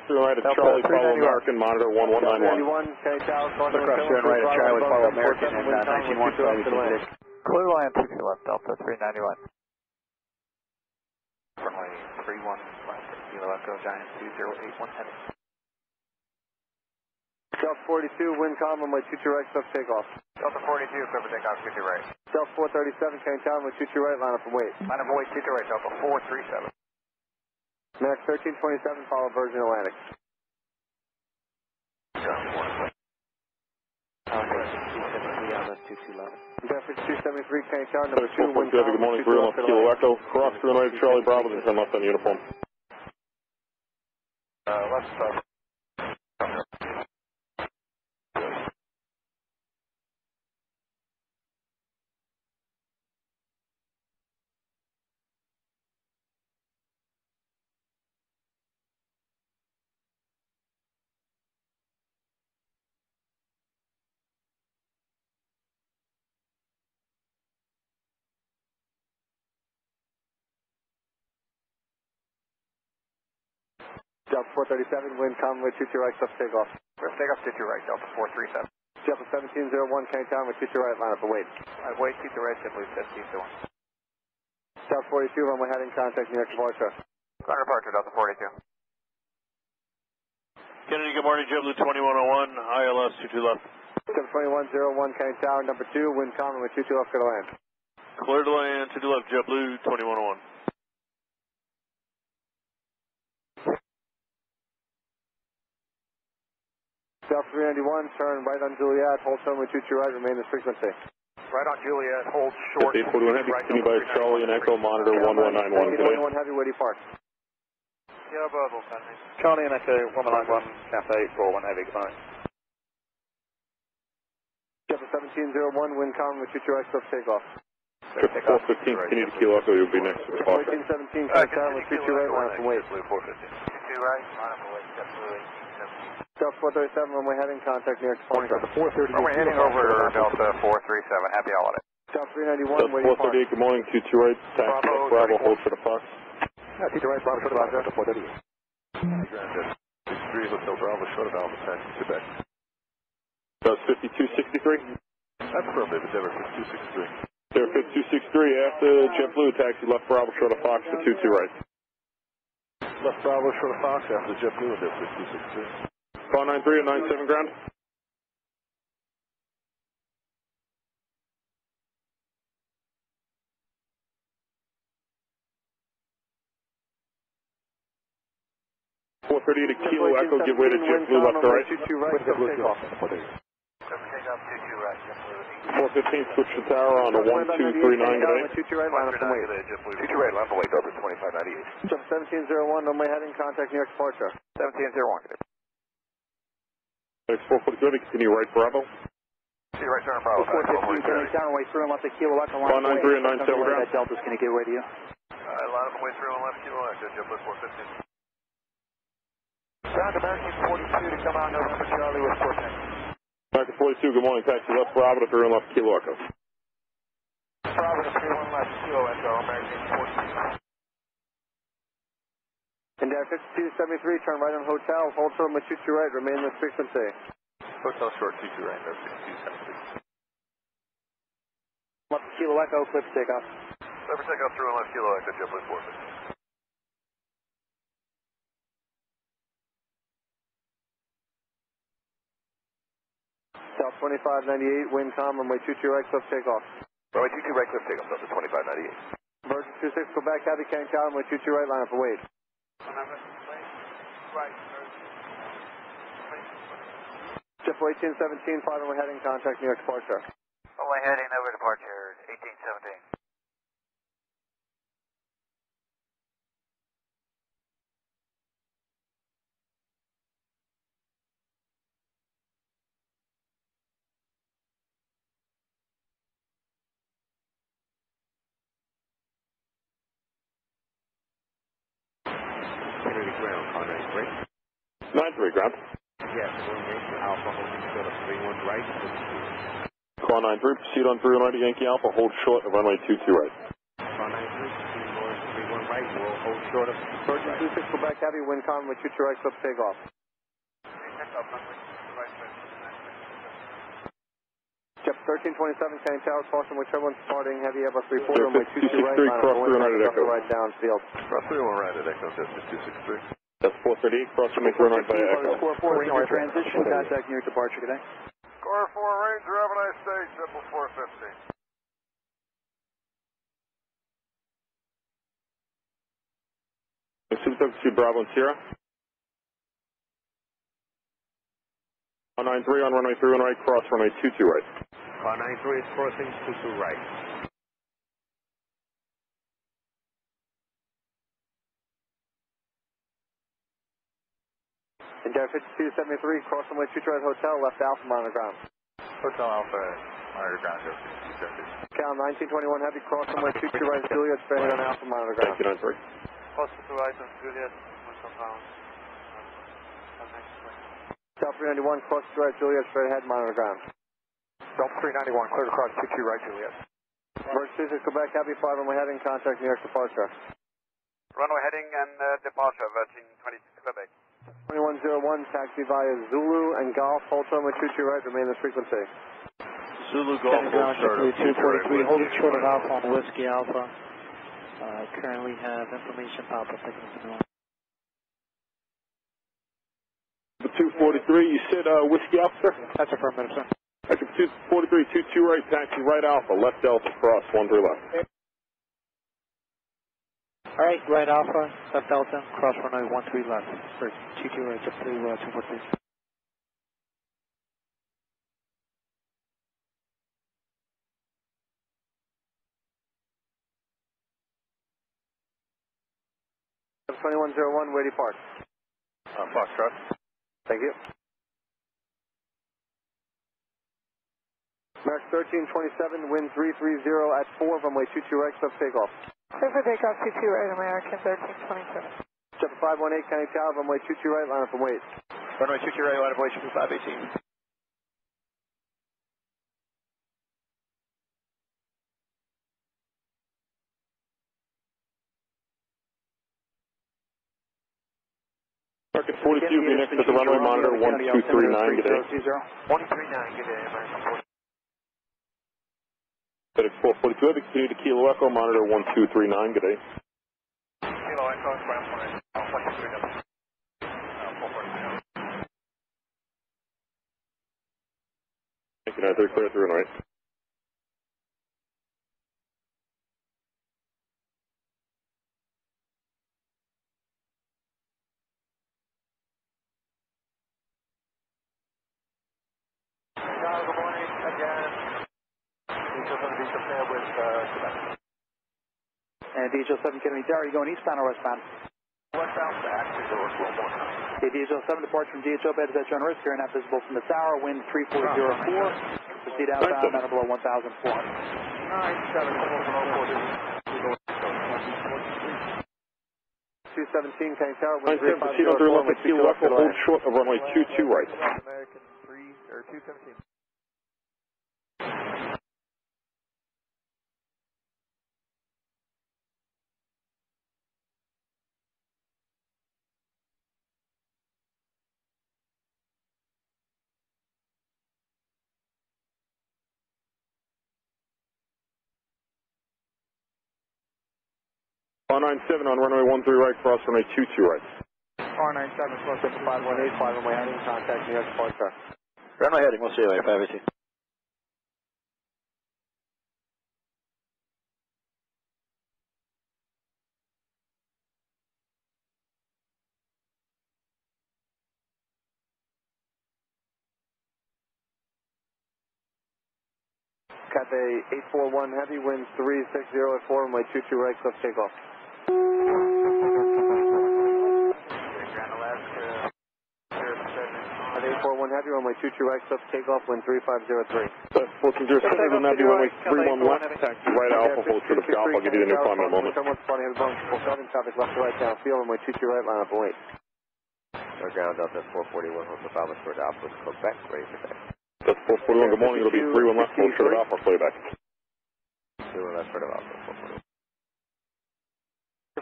through right at Charlie, follow American, monitor 1191. Cross through right at Charlie, follow American, and 19-1, Clear line 2 left, Delta 391. Runway 31 left, Kilo Echo, Giant 2081 heading. Delta 42, wind calm, runway 22 right, sub takeoff. Delta 42, clear for takeoff, 22 right. Delta 437, Kane Town, runway 22 right, line up and wait. Line up and wait, 22 right, Delta 437. Max 1327, follow Virgin Atlantic. Delta 273, Kane Town, number 2, wind calm. Good morning, 3 left, Kilo Echo, cross through right at Charlie, Bravo, then turn left on uniform. Left stop. Delta 437, wind calm, runway 22 right, sub takeoff. Clear for takeoff, 22 right, Delta 437. Delta 1701, Kane Town, runway 22 right, line up and wait. Line up wait, 22 right, JetBlue 1701. Delta 42, runway heading, contact New York departure. Ground departure, Delta 42. Kennedy, good morning, JetBlue 2101, ILS 22 left. Delta 2101, Kane Town, number 2, wind calm, runway 22 left, clear to land. Clear to land, 22 left, JetBlue 2101. Delta 391, turn right on Juliet, hold runway 22 right, remain this frequency. Right on Juliet, hold short. 841 Heavy, continue by Charlie and Echo, monitor 1191. 841 Heavy, where do you park? Yeah, Bravo, Henry. Charlie and Echo 191, Cafe 41 Heavy, good morning. Delta 1701, wind calm, runway 22 right, sub takeoff. 415, continue to Kilo Echo, you'll be next to the box. 1817, Kane Town, runway 22 right, line up and wait. JetBlue 450. 22 right, line up and wait, JetBlue 1817. Delta 437, runway heading, contact New York departure. Runway heading over Delta 437, happy holiday. Delta 391, Delta where do you park? 438, good morning, 22 right, taxi, Bravo, hold for the Fox. Yeah, 22 right, Bravo, short of Alpha, Delta 438. 63 Hotel Bravo, short of Alpha, taxi Quebec. That's 5263. That's perfect, Endeavor 5263. There, 5263, after JetBlue, taxi left Bravo, short of Fox to 22 right. Left Bravo, short of Fox, after JetBlue, Endeavor 5263. Call 93 at 97 ground. .438 to Kilo Echo, give way to JetBlue left to right. 22 right, sub takeoff. 415, switch to tower on a 1239 today. 22 right, line up and wait. 22 right, line up and wait, Delta 2598. Delta 1701, runway heading, contact New York departure. 1701. Next 440 good, continue right Bravo. See right turn Bravo. 415, Kane Town, way through and left to Kilo Echo, line up and 93 wait. at 97 ground. That Delta's going to get away to you. Line up and wait through and left Kilo Echo, JetBlue 415. Ground American 42 to come out November Charlie with 410. American 42, good morning, taxi left Bravo to 3 and left Kilo Echo. Bravo to 31 left, Kilo Echo, American 42. Endeavor 5273, turn right on Hotel, hold short with 22 right, remain this frequency. Hotel short 22 right, Endeavor 5273. Left Kilo Echo, clip takeoff. Clear for takeoff through and left Kilo Echo, JetBlue 450. South 2598, wind calm, runway 22 right, clip takeoff. Runway 22 right, clip takeoff, Delta 2598. Virgin 26, Quebec, heavy, Kane Town, runway 22 right, line up and wait. JetBlue 1817, final runway heading, contact New York departure. Runway heading over departure, 1817. Ground, car 93. 93 ground. Yes, one Yankee Alpha, holding short of 31 right. Call 93, proceed on 31 right, Yankee Alpha, hold short of runway 22 right. Car 93, proceed north 31 right, we'll hold short of. Virgin 26, Quebec Heavy, wind calm, with 22 right, clip takeoff. Jet 1327, County Towers, caution with turbulence departing, heavy Airbus 34, runway 22 right, cross line United Echo. right downfield. Cross 31 right at Echo, Cessna 263. That's 438, cross runway 39 by Echo. Score 4, transition, contact near departure, good day. Score 4 Ranger, have a nice day, triple 450. Super Bravo and Sierra. 193 on runway 31 right, cross runway 22 right. 193 is crossing 22 right. India 5273, cross runway 22 right, hotel, left Alpha, monitor ground. Hotel Alpha, monitor ground, 270. Cal 1921 heavy, cross runway 22 right, Juliet, straight on Alpha, monitor ground. 1993. Cross to right on Juliet, 1 pound. Cal 391, cross to right, Juliet, straight ahead, monitor ground. Delta 391, clear to cross 22 right, Juliet. Emergency 26, Quebec Heavy, 5 runway heading, contact New York departure. Runway heading and departure, Virgin 26 Quebec. 2101, taxi via Zulu and Golf, hold runway 22 right, remain this frequency. Zulu Golf, hold short of 243, holding short of Alpha on Whiskey Alpha. Currently have information pop up. 243, you said Whiskey Alpha, sir? That's affirmative, sir. Active 243, 22 right, taxi right Alpha, left Delta, cross 13 left. Alright, right Alpha, left Delta, cross runway 13 left. For 22 right, up to 243. F 2101, where do you park? Foxtrot. Thank you. Mark 1327, wind 330 at 4, runway 22 right, sub takeoff. Clear for takeoff 22 right, American 1327. Jet 518, County Tower, runway 22 right, line up and wait. Runway 22 right, line of wait, 518. Market 42, be next to the runway monitor 1239, good day. 139, good day, American. FedEx 442, have continue to Kilo Echo, monitor 1239, good day. Kilo Echo, ground point, 139. 442. Thank you, 93, clear through and right. Good morning, again. Diesel 7 Diesel fair with Quebec. And Diesel 7 Kennedy Tower, are you going eastbound or westbound? Westbound back to door 419. Okay, Diesel 7 departs from DHL bed is on risk. You're not visible from the tower. Wind 3404. Proceed outbound, matter below 1,400. 217, County Tower, wind 9-7, proceed on through left at Kilo Echo, hold short of runway 22 right. American 3 or 217. R97 on runway 13 right, cross runway 22 right. R97, close up to 518, 5 runway heading, contact New York departure. Runway heading, we'll see you later, 518. Cathay 841 heavy, wind 360 at 4, runway 22 right, cliff takeoff. Grand Alaska, 841 heavy, runway 22 right, cliff takeoff, wind 3503. 1407, will now be runway 31 left, taxi right Alpha, hold short of Golf, I'll give you the new climb in a moment. Someone's spotting heavy Boeing 777, traffic left to right downfield, runway 22 right, line up and wait. Ground Delta 441, hold the Falmouth Ford Alpha, Quebec, ready for that. That's 441, good morning, it'll be 31 left, hold short of Alpha, playback. 31 left, Ford Alpha, 441.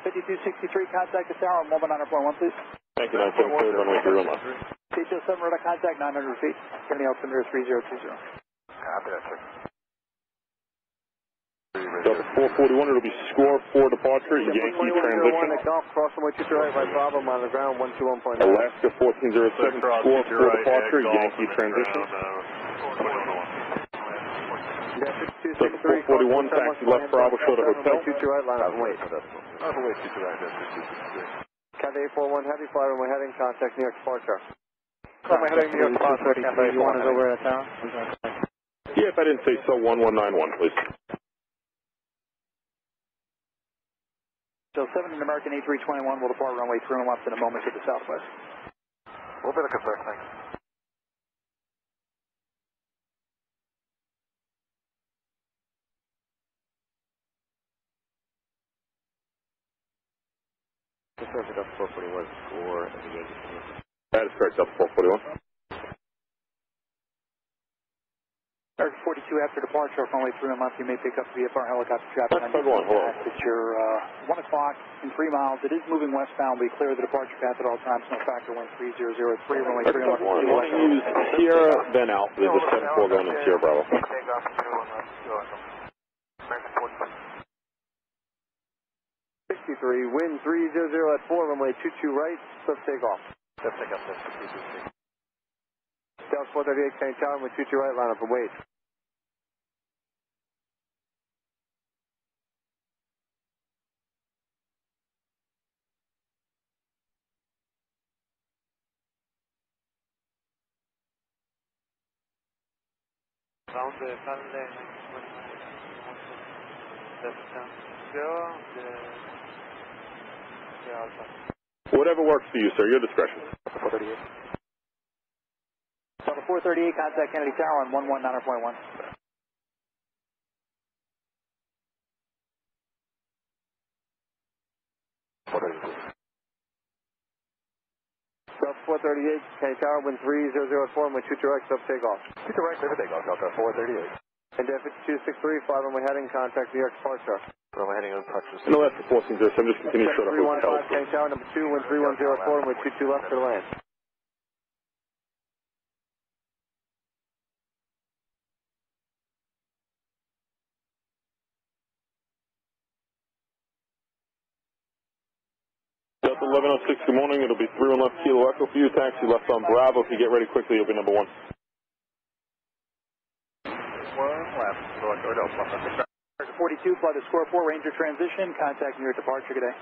5263, contact the tower, 119.1, please. Thank you, 97 clear, runway 31 left. T07, radar contact, 900 feet. Turning altimeter 3020. Copy that, sir. Delta 441, it'll be score for departure, Yankee transition. Golf, cross runway 22 right, right Bravo, I'm on the ground, 121.9. Alaska 1407, score for departure, Yankee transition. Delta 441, taxi left Bravo, show to hotel. 22 right, line up, wait. Runway 22 right, that's 263. Cat 841 heavy, fly runway heading, contact New York departure. Runway heading New York departure, you want us over at tower? Yeah, if I didn't say so, 1191, please. So 7 in American A321 will depart runway 31 left in a moment to the southwest. We'll be looking, sir. Thanks. Delta 441 score and the Yankee transition. That is correct, Delta 441. American 42 after departure, runway 31 left, you may pick up VFR helicopter traffic. That's hold on, hold on. At your 1 o'clock in 3 miles. It is moving westbound. We clear the departure path at all times. No factor, wind 3003, runway 31 left. You want to use Sierra, then Alpha, the 74 going in Sierra Bravo. Take off 31 left. Go on. American 42. 63, wind 300 at 4, runway 22 right, swift takeoff. Let's take off 63. Dallas 438, Kane Tower, runway 22 right, line up and wait. Round the Sunday, Whatever works for you, sir, your discretion. Delta 438, contact Kennedy Tower on 119.1. Delta 438, Kane Tower, wind 3004, runway 22 right, swift takeoff. 22 right, clear for takeoff. Delta 438. And 5263, fly runway heading, contact New York departure. Runway heading on touch. And the left to 1407, just continue short of hotel. 315, Kane Tower, number 2, wind 3104, runway 22 left for the land. Delta 1106, good morning. It'll be 31 left Kilo Echo for you. Taxi left on Bravo. If you get ready quickly, you'll be number 1. 1 left. Or no, plus. 42, fly the score 4, Ranger transition, contact New York departure, good day.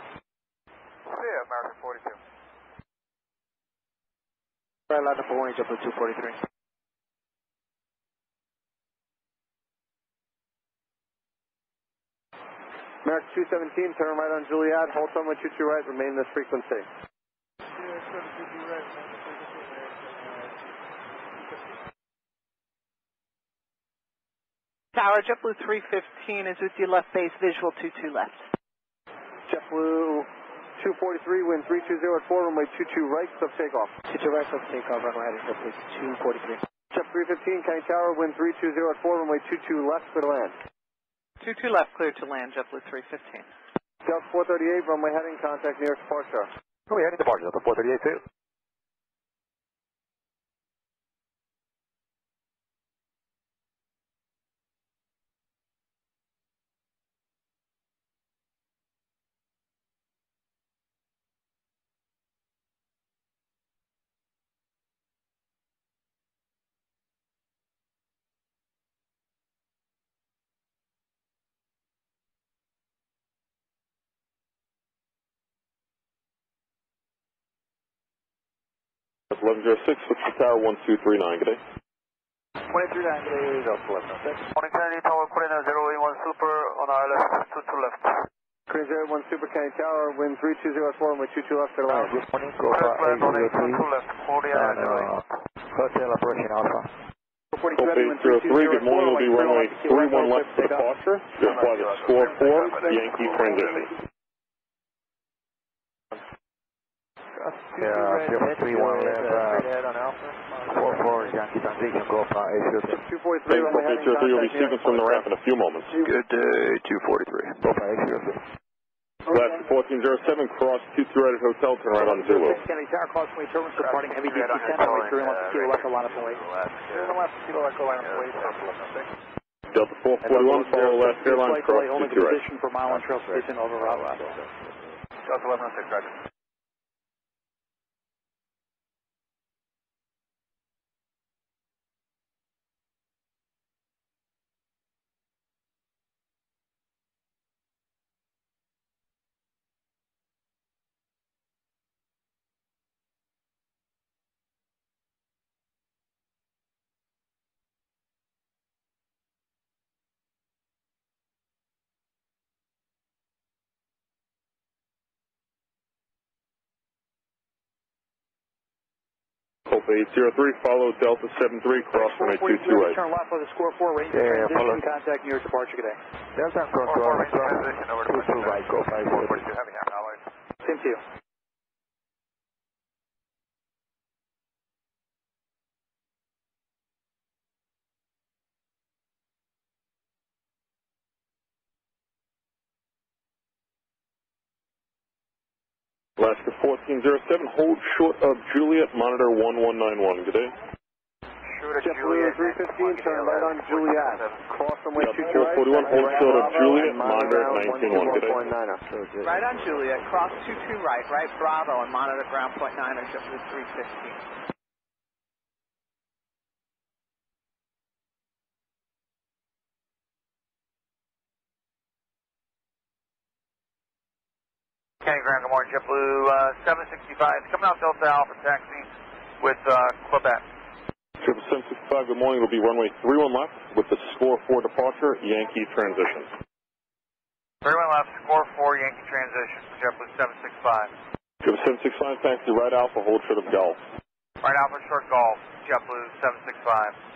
Yeah, American 42. Right, line up for range up to 243. American 217, turn right on Juliet, hold runway 22 right, remain this frequency. Tower, JetBlue 315 is with you, left base, visual 22 left. JetBlue 243, wind 320 at 4, runway 22 right, sub takeoff. 22 right, sub takeoff, runway heading JetBlue 243. Jet 315, Kane Tower, wind 320 at 4, runway 22 left for the land. 22 left, clear to land, JetBlue 315. Delta 438, runway heading, contact New York departure. Runway heading departure, Delta 438 too. That's 1106, switch to tower 1239, good day. 23 is Delta 1106. Morning, Kennedy Tower, Korean 081 Super on ILS 22 left. Korean 01 Super, Kane Tower, wind 320 at 4, runway 22 left for the land. Good morning, go for 802 left, Korean 08. Hotel operation Alpha. 803, good morning, it'll be runway 31 left for departure. You'll fly the score 4, Yankee transition. Yeah, 31 left, 44 Yankee transition, go for A03. 243, runway heading, you'll be contact New York sequenced from the ramp in a few moments. Good day, 243. Go for A03. Last 1407, cross 23 right at Hotel, turn right on Zulu. Kennedy Tower, crossway turbines departing heavy DC 10, runway 311, Kilo Echo, line up and wait. 311, Kilo Echo, line up and wait, Delta 441, follow last airline, cross 23 right. Position for mile on trail station over route. Delta 1106, roger. Hope 803, follow Delta 73, cross 122 right. Turn left for the score 4, range transition, contact near departure today. Delta control, transition over to 22 right, go 542, heavy half hours. Same to you. Alaska 1407, hold short of Juliet, monitor 1191. Good day. Shoot at Juliet. 315, turn right on Juliet. Cross runway 22 right. 441, hold short of Juliet, monitor 191. Good day. Right on Juliet, cross 22 right, right Bravo, and monitor ground point 9 on JetBlue 315. Kenny Graham, good morning, JetBlue 765, coming out Delta Alpha taxi with Quebec. 765, good morning, it'll be runway 31 left with the score 4 departure, Yankee transition. 31 left, score 4, Yankee transition, JetBlue 765. 765, taxi right Alpha, hold short of Golf. Right Alpha, short Golf, JetBlue 765.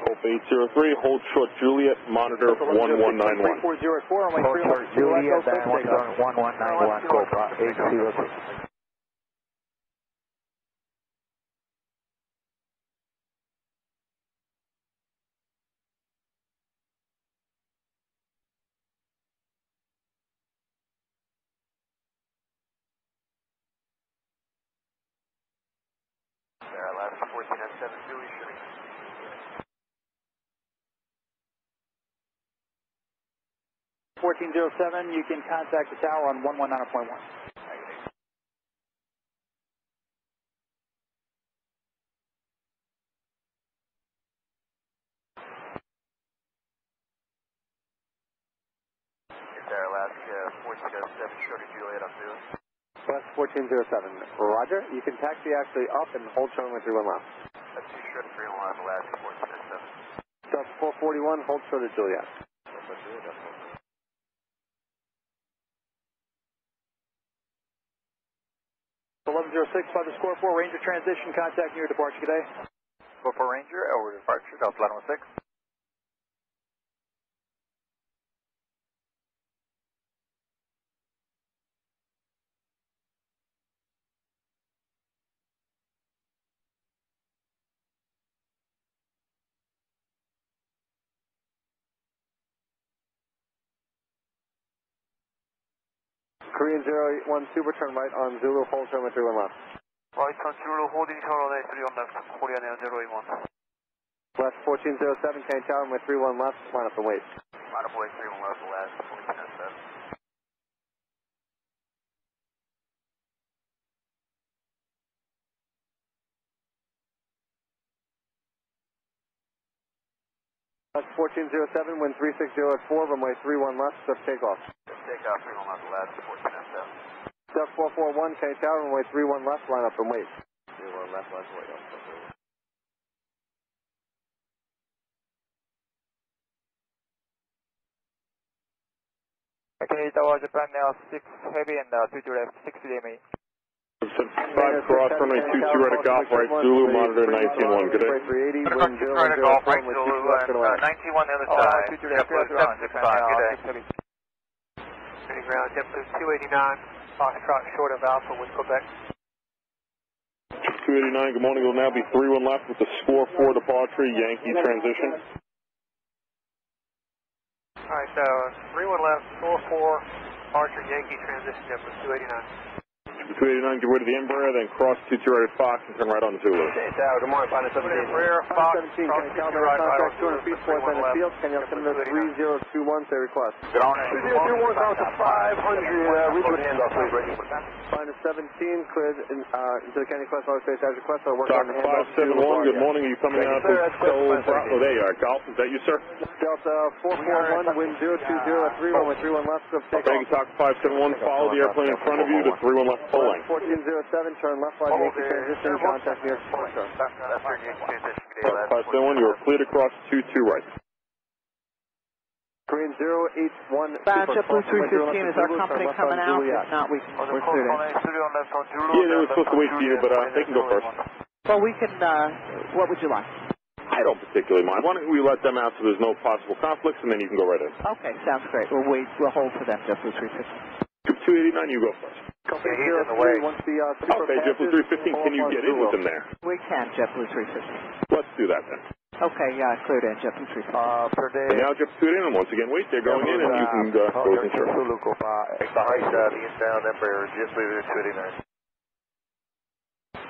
Hope 803, hold short Juliet, monitor 1191. 3404, runway 3 short Juliet, 1191, Cobra 803. Last 1407, Dewey shooting. 1407, you can contact the tower on 119.1. Is there Alaska 1407, short of Juliet on Dewey? West 1407, roger. You can taxi actually up and hold short with 31 left. That's 2 short, 31 left, Alaska 1407. Delta 441, hold short of Juliet. 1106, by the score 4, Ranger transition, contact near departure today. Score 4 Ranger, over departure, Delta 1106. Korean 081 Super, turn right on Zulu, hold short with 31 left. Right on Zulu, holding total 3 on left, Korean 081. West 1407, Kane Tower with 31 left, line up and wait. Line up and wait, 31 left, last 1407. West 1407, wind 360 at 4, runway 31 left, swift takeoff. Swift takeoff, 31 left, last 1407. Step 441, K Tower, runway 31 left, line up and wait. 31 left, last wait. Okay, Tower Japan now 6 heavy and 2 left, 60 DME. 5 cross runway 22 right at Golf, right Zulu, monitor 191. Good day. 380, wind 0 right at Golf, right with Zulu, 2 left and 91 the other side. JetBlue 765, good day. Kenny ground, JetBlue 289. Foxtrot short of Alpha with Quebec. 289, good morning. It will now be 31 left with the score 4 departure, Yankee transition. Alright, 31 left, 4-4, departure, Yankee transition, JetBlue 289. 289, get rid of the Embraer, then cross 22 right at Fox and turn right on the Zulu. Okay, Tower, good morning, Final 17. Embraer, Fox, 17, can you calibrate contact 200 feet, 4 center field, can you send us 3021, say request. Good on it. 3021, down to 500, Ridgewood handoff, please, ready. Final 17, cleared into the County Quest, Outer Space, as request, I'll work on the handoff. 571, good morning, are you coming out to oh, there you are, Golf, is that you, sir? Delta 441, wind 020 at 31 left, of takeoff. Thank you, Talk 571, follow the airplane in front of you to 31 left, full length. 1407, turn left line, Yankee transition, contact near Foxtrot. 571, you are cleared across 22 right. Green 081. JetBlue 315, is our company coming out? If not, we're cleared in. Yeah, they were supposed to wait for you, but they can go first. Well, we can, what would you like? I don't particularly mind. Why don't we let them out so there's no possible conflicts, and then you can go right in. Okay, sounds great. We'll hold for them, JetBlue 315. 289, you go first. Okay, he's in the way. Okay, JetBlue 315, can you get in with them there? We can, JetBlue 315. Let's do that then. Okay, cleared in, JetBlue 315. Per day. And now JetBlue 289, and once again, wait, they're going in, and you can go with insurance. Behind the inbound Embraer, JetBlue 289.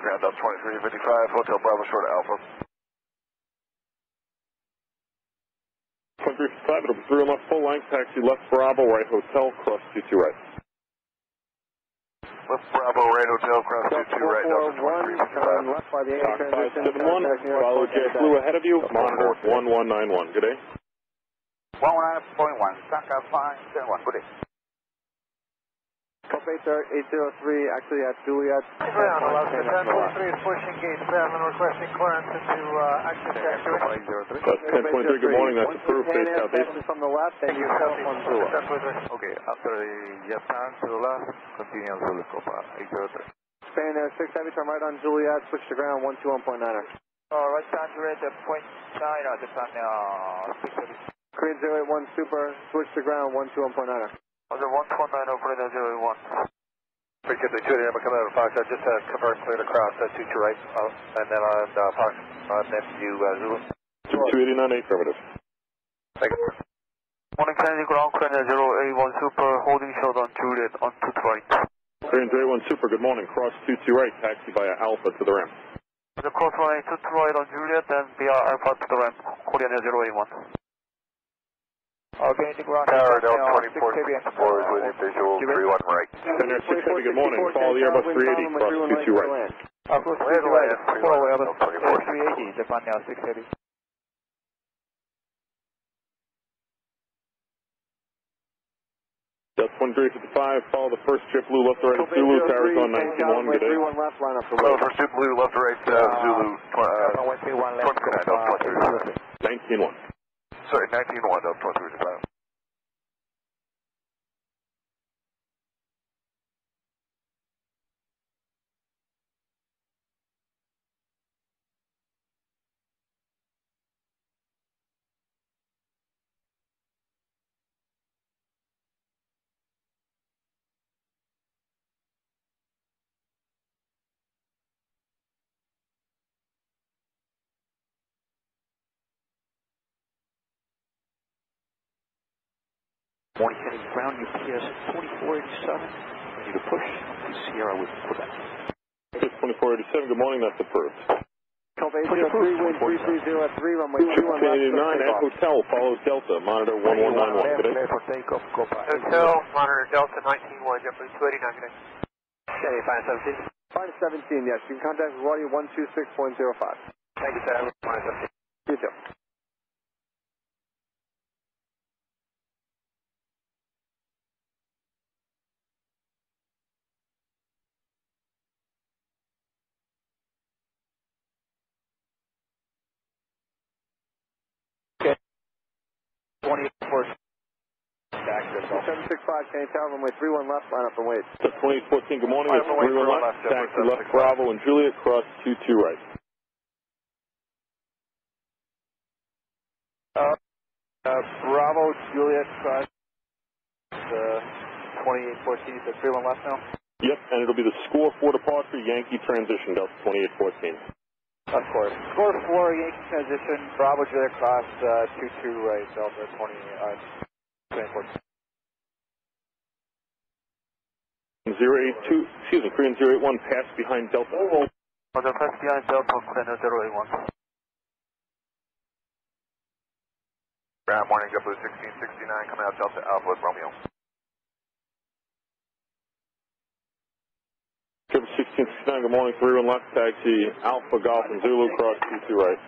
Ground up 2355, Hotel Bravo short Alpha. 2355, it'll be 3 left, full length, taxi left Bravo, right hotel, cross 22 right. Left Bravo, right hotel, cross 22 right, Delta 2355. Left by the Yankee transition. 571, follow JetBlue ahead of you, monitor 1191, good day. 119.1, Tanka 571, good day. Copacer 803, actually at Juliet. Ground, Alaska 1023 is pushing gate 7, requesting clearance into Activesky. That's 1023, good morning, that's approved, face southeast. From the left, and you have one Zulu. Okay, after the jet turn to the left, continue Zulu Copa 803. Spain Air 6 Heavy, turn right on Juliet, switch to ground 121.9er. Right turn to red, point 9, just on 6 Heavy. Korean 081 Super, switch to ground 121.9er. Under 129 operator 081. Appreciate the 289, I'm coming out of Fox. I just convert cleared across 22 right, and then on Fox, next to you, Zulu. 289, affirmative. Thank you. Morning, Kennedy, ground clear 081 Super, holding short on Juliet on 2 right. Korean 081 Super, good morning, cross 22 right, taxi via Alpha to the ramp. The cross runway 22 right on Juliet, and via Alpha to the ramp, Korean 081. Okay, Tower Delta 24, Explorers with you, visual 31 right. Center 6 Heavy, good morning, follow the Airbus 380, cross 22 right. Cross 22 right, follow Airbus 380, Japan now 6 Heavy. Delta 2355, follow the first JetBlue left to right at Zulu, Tower's on 19-1, good day. 31 left, line up for Follow first JetBlue left to right, Zulu, 19-1. Sorry, 19-1, Delta 2355. Morning, heading ground UPS 2487, ready to push to Sierra with Quebec. 2487, good morning, that's approved. Copacer 3 wind 330 at 3, runway 21 289 at Hotel, follow Delta, monitor 1191, good day. Hotel, monitor Delta 19-1, JetBlue 289, good day. Okay, fine 17. Fine 17, yes, you can contact Roddy 126.05. Thank you, sir. Fine 17. You too. Okay. 24. 765, County Tower, runway 31 left, line up and wait. 2814, good morning, it's 31 left, taxi left Bravo and Juliet, cross 22 right. Bravo, Juliet, cross 2814, you said 31 left now? Yep, and it'll be the score 4 departure, Yankee transition, Delta 2814. Of course. Score 4, Yankee transition, Bravo, Juliet, cross 22 right, Delta 28. 082, excuse me, Korean 081, pass behind Delta. Mother, pass behind Delta, Korean 081. Ground morning, JetBlue 1669, coming out Delta Alpha with Romeo. JetBlue 1669, good morning, 31 left, taxi, Alpha Golf and Zulu, cross 22 right.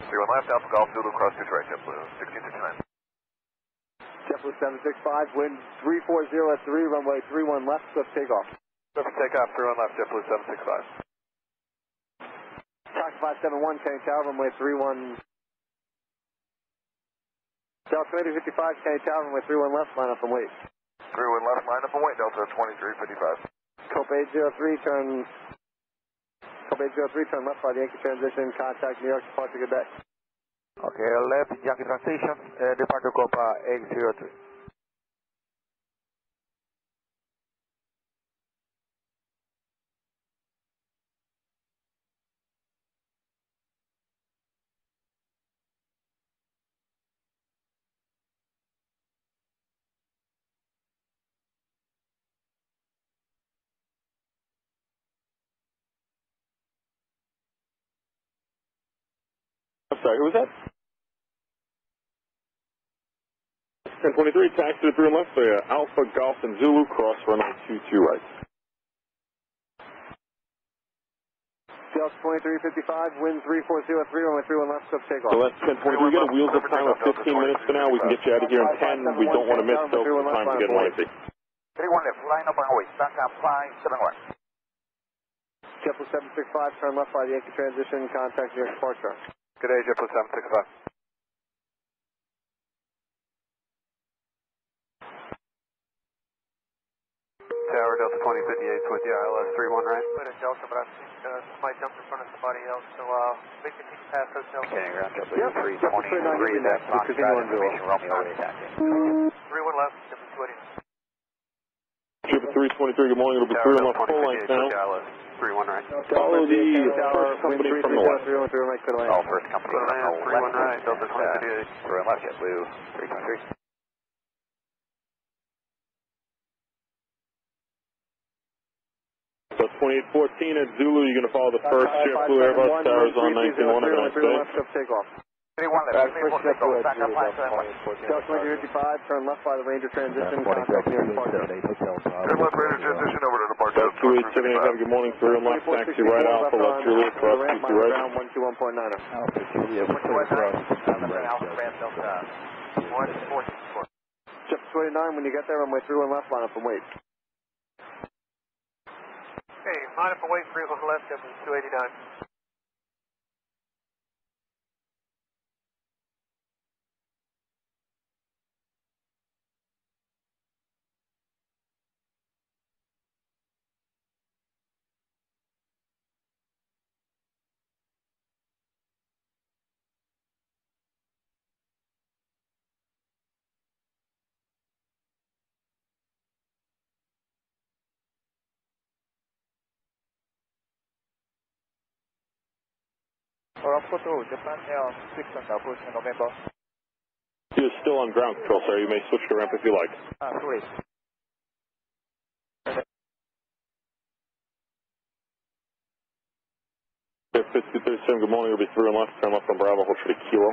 31 left, Alpha Golf, Zulu, cross 22 right, JetBlue 1669. JetBlue 765, wind 340 at 3, runway 31 left, swift takeoff. Swift takeoff, 31 left, JetBlue 765. Taxi 571, Kenny Tower, runway 31. Delta 2355, Kenny Tower, runway 31 left, line up and wait. 31 left, line up and wait, Delta 2355. Cope 803, turn left by the Yankee transition, contact New York, departure, good day. Okay, left, Yankee transition, departure Copa 803. I'm sorry, who was that? 1023, taxi to Bruin left, Alpha Golf and Zulu, cross runway 22 right. Delta 2355, wind 340 at 3, runway 31 left, swift takeoff. So that's 1023, we got a wheels up time of 15 minutes for now, we can get you out of here in 10, we don't want to miss Delta time to get noisy. 31 left, line up and wait, back up 571. JetBlue 765, turn left by the Yankee transition, contact New York, departure. Good day, JetBlue 765. Tower Delta 2058 with the ILS 31 right. Put a Delta, but I think somebody jumped in front of somebody else, so we can continue past those Delta. Okay, ground JetBlue Yep, 323, that's Foxtrot information, Romeo attacking. 31 left, JetBlue 280. JetBlue 323, good morning, it'll be 31 left full length now. ILS 31 right. Follow the first company from the left. Oh, first company from the left. 31 right, Delta 2058. Bruin left, JetBlue 323. So 2814 at Zulu, you're going to follow the first JetBlue Airbus towers on 19-1 of the next day. Takeoff. 31 left, back up 571. Delta 2055, turn left by the Ranger transition, contact New York, departure. Good left, Ranger transition over to departure. 2878, good morning, 31 left, taxi right Alpha, left Juliet, cross 22 right. Ground 121.9. Alpha Juliet, cross 22 right. Jet 29, when you get there, runway 31 left, line up and wait. Okay, line up and wait, 31 left, JetBlue 289. Japan Air 6 and approaching November. You're still on ground control, sir. You may switch to ramp if you like. Please. 5237, good morning. It'll be 3 on left, turn left on Bravo, hold for the Kilo.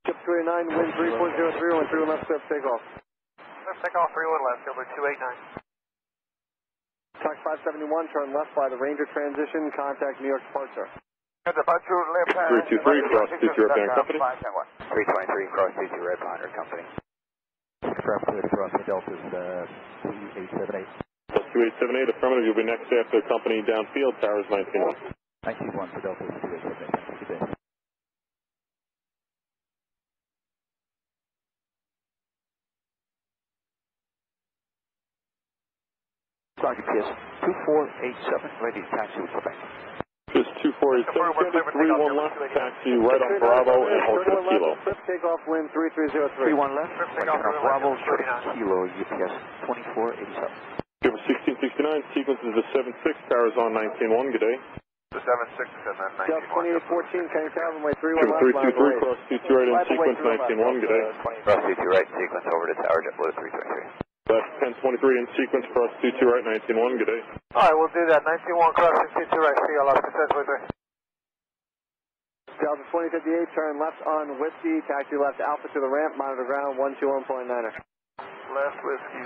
Jet 29, wind 3403, wind 3 left, swift takeoff. Let's take off 31 left, JetBlue 289. Tax 571, turn left by the Ranger transition, contact New York, departure. Departure left hand. 323, cross 22 Red Banner Company. 323, cross 22 Red Banner Company. Confirm cleared across the Deltas, 2878. Plus 2878, affirmative, you'll be next after the company downfield, towers 19-1. 19-1 for Deltas, 2878. Good day. Roger, PS 2487, ready to taxi with Quebec. Just 2487, 31 left, taxi right on Bravo and hold for the Kilo. Swift takeoff, wind 3303. 31 left, right on Bravo, short Kilo, UPS 2487. Give us 1669, sequence is the 76, towers on 19-1, good day. The 76 and then 19. Delta 2814, Kenny Tower, runway 31 Jim left, 323, cross 22 right in sequence, 19-1, good day. Cross 22 right, sequence over to Tower, JetBlue 323. Left 1023 in sequence, cross 22 right, 19-1, good day. Alright, we'll do that. 19-1, crossing 22 right, see you, lost successfully there. Delta 2058, turn left on Whiskey, taxi left Alpha to the ramp, monitor ground 121.9er. Left Whiskey,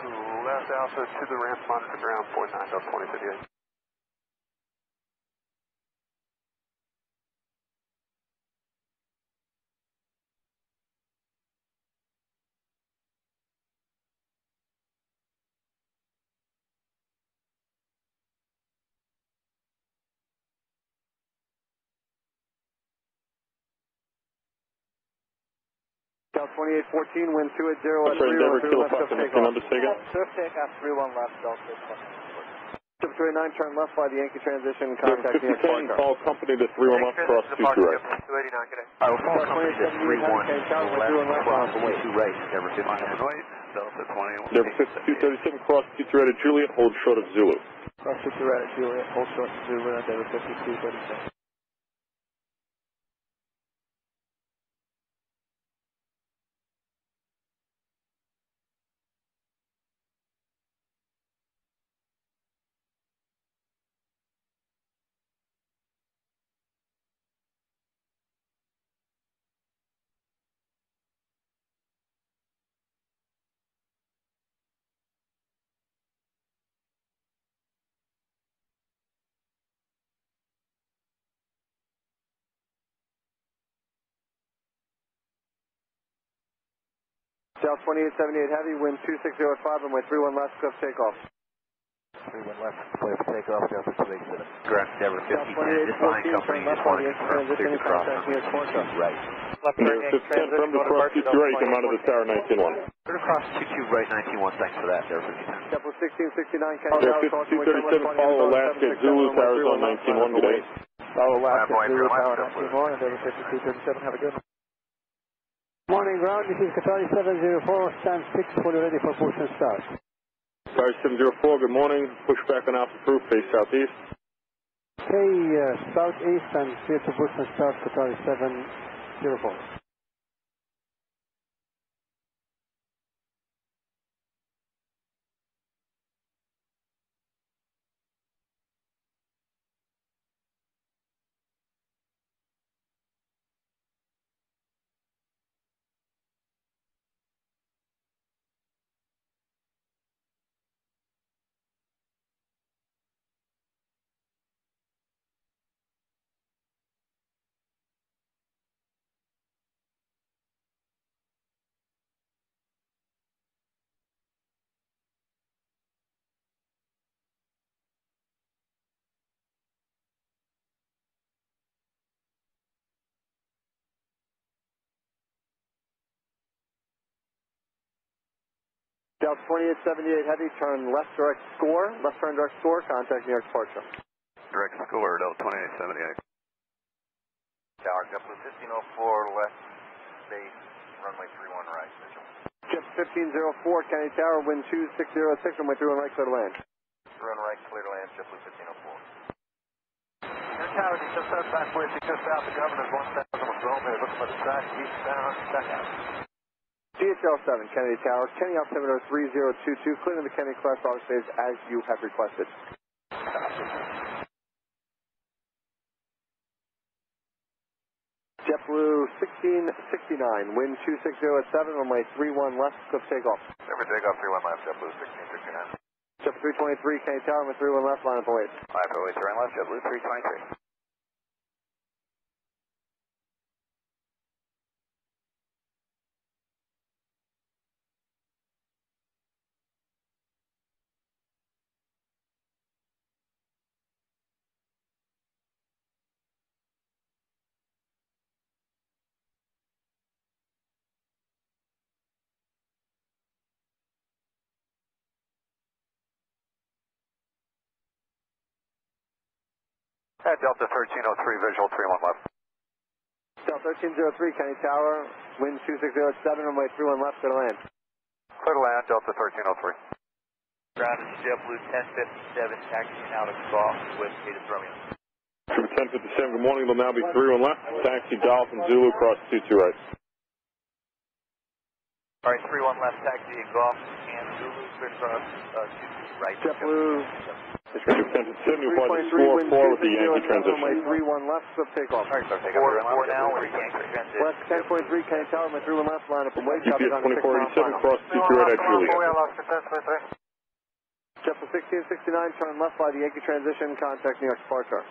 left Alpha to the ramp, monitor ground 49, Delta 2058. Delta 2814, wind 2 at 0 at 3, Endeavor, runway 3 Kilo left, Fox, swift and takeoff. numbers takeoff. Swift takeoff, 31 left, Delta Ship 289, turn left by the Yankee transition, contact New York 5010, Park. follow company to 31 left, cross 22 right. 289, good day. I will follow company to 31 left, cross 22 right, Endeavor 5010. Delta 21. Endeavor 5237, cross 22 right at Juliet, hold short of Zulu. Cross 22 right at Juliet, hold short of Zulu, Endeavor 5237. Delta 2878 heavy, wind 260 at 5, runway 31 left, swift takeoff. 31 left, clear for takeoff, Delta 287. Correct, Endeavor 5010, just 2814, behind company, turn left just by the marking Yankee from transition, clear to cross, contact New York Park. right. Endeavor 5010, from the cross 22 right, you can monitor the tower 19-1. Clear to cross 22 right, 19-1, thanks for that, Endeavor 5010. JetBlue 1669, Kenny Endeavor Tower, 5237, follow Alaska at Zulu, towers on 19-1, good day. Follow Alaska, Zulu, Tower 19-1, Endeavor 5237, have a good one. Morning ground, this is Qatari 704, stand 6, fully ready for push and start. Qatari 704, good morning, push back on Alpha Proof, face southeast. Okay, southeast and clear to push and start, Qatari 704. Delta 2878 heavy, turn left direct score, left turn direct score, contact New York departure. Direct score, Delta 2878. Tower, JetBlue 1504, left base, runway 31 right, visual. Jet 1504, Kenny Tower, wind 2606, runway 31 right, clear to land. Run right, clear to land, JetBlue 1504. Kenny Tower, just outside Boise, just south of Governor's 1000 with Rome, looking for the track, eastbound, check out. DHL 7, Kennedy Tower, Kenny altimeter 3022, clear to the Kenny class auto saves as you have requested. JetBlue 1669, wind 260 at 7, runway 31 left, cliff takeoff. Never takeoff 31 left, JetBlue 1669. JetBlue 323, Kenny Tower, runway 31 left, line up await. Line up await, turn left, JetBlue 323. At Delta 1303, visual 31 left. Delta 1303, Kenny Tower, wind 260 at 7, runway 31 left, clear to land. Clear to land, Delta 1303. Ground is JetBlue 1057, taxiing out of Cross with Asus Romeo. Trooper 1057, good morning. It'll now be 31 left. Taxi Golf and Zulu, cross 22 right. All right, 31 left, taxi Golf and Zulu, clear cross 22 right. JetBlue. 1057, you'll fly the score 4 with the Yankee transition. Runway 31 left, so takeoff. All right, so take off 4 now with the Yankee transition. West 10.3, Kenny Tower, my 31 left, line up and wait. GPS 2487, cross 22 right at Juliet. JetBlue 1669, turn left by the Yankee transition, contact New York departure.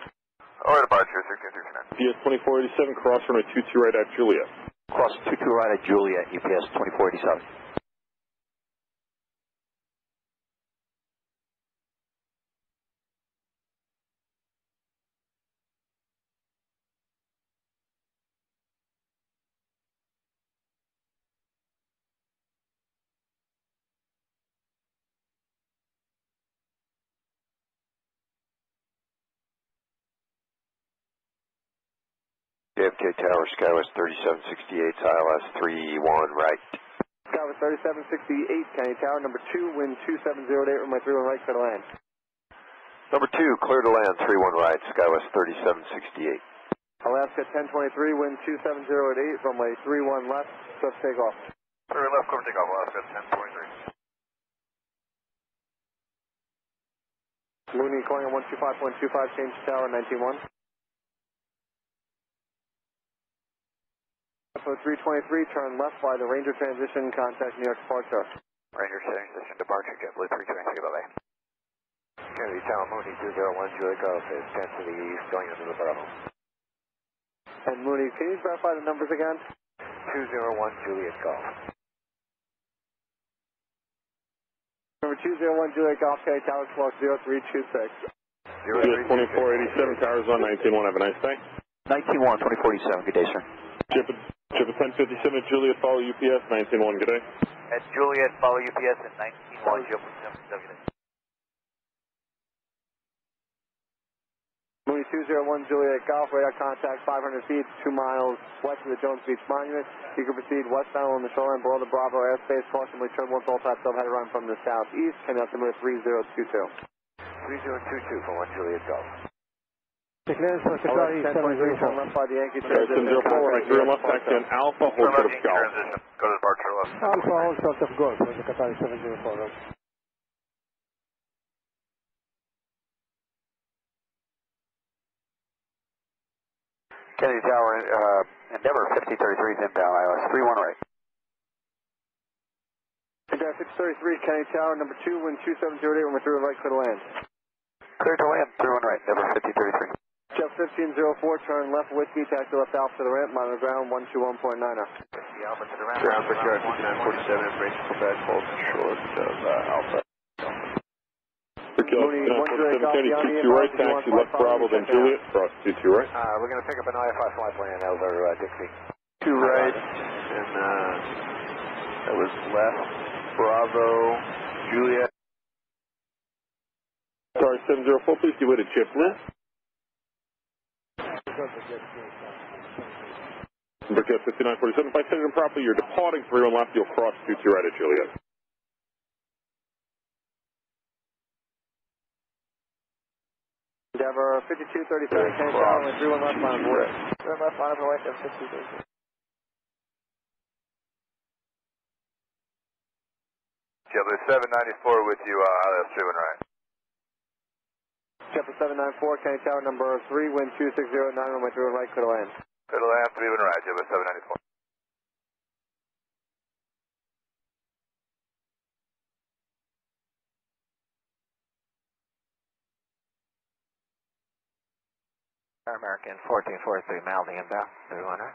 All right, departure 1669. UPS 2487, cross runway 22 right at Juliet. Cross 22 right at Juliet, UPS 2487. JFK Tower, Skywest 3768, ILS 31 right. Skywest 3768, Kenny Tower, number 2, wind 2708, runway 31 right, clear to land. Number 2, clear to land 31 right, Skywest 3768. Alaska 1023, wind 2708, runway 31 left, swift takeoff. 3 left, cover takeoff, Alaska 1023. Mooney calling on 125.25, change to tower 191. So 323, turn left by the Ranger transition, contact New York departure. Ranger transition departure, JetBlue 323, bye-bye. Kennedy Tower, Mooney 201, Juliet Golf is 10 to the east, going into the Bravo. And Mooney, can you verify the numbers again? 201, Juliet Golf. Number 201, Juliet Golf, Kenny Tower, squawk 0326. UPS 2487, towers on 191, have a nice day. 191, 2487, good day, sir. Chip at 1057 at Juliet, follow UPS 191, good day. At Juliet, follow UPS at 191, JetBlue 7 Mooney 201, Juliet Golf, radar contact 500 feet, 2 miles west of the Jones Beach Monument. You can proceed westbound on the shoreline below the Bravo airspace, caution turbulence, all types of head run from the southeast, Kenny altimeter 3022. 3022 for 1 Juliet Golf. Clearance for Qatari 704. Turn left by the Yankee transition. 1004, right, 3 left, taxi on Alpha, hold short of Golf. Go to departure left. Alpha, hold short of Golf for the Qatari 704. Kennedy Tower, Endeavor 5033 inbound, ILS 31 right. Endeavor 633, Kenny Tower, number 2, wind 2708, runway 31 right, clear to land. Clear to land, 31 right, Endeavor 5033. Jet 1504, turn left whiskey, taxi left alpha to the ramp, monitor ground 121.9er. Whiskey Alpha to the ramp. Ground for Charlie 5947, embrace Quebec, hold short of Alpha. Mooney 147, Kenny 22 right, taxi left Bravo, then Juliet, cross 22 right. We're going to pick up an IFI flight plan over Dixie. 2 right, and that was left, Bravo, Juliet. Sorry, 704, please give way to JetBlue. Brickhead 5947, if I set it improperly, you're departing 31 left, you'll cross 22 right at Juliet. Endeavor 5237, Kenny Tower, with 31 left line of way. 31 left line of way, 5237. JetBlue 794 with you, ILS 31 right. JetBlue 794, Kenny Tower, number 3, wind 2609, runway 31 right, clear to land. Clear to land, 31 right, JetBlue 794. American 1443, mildly inbound, 31 right.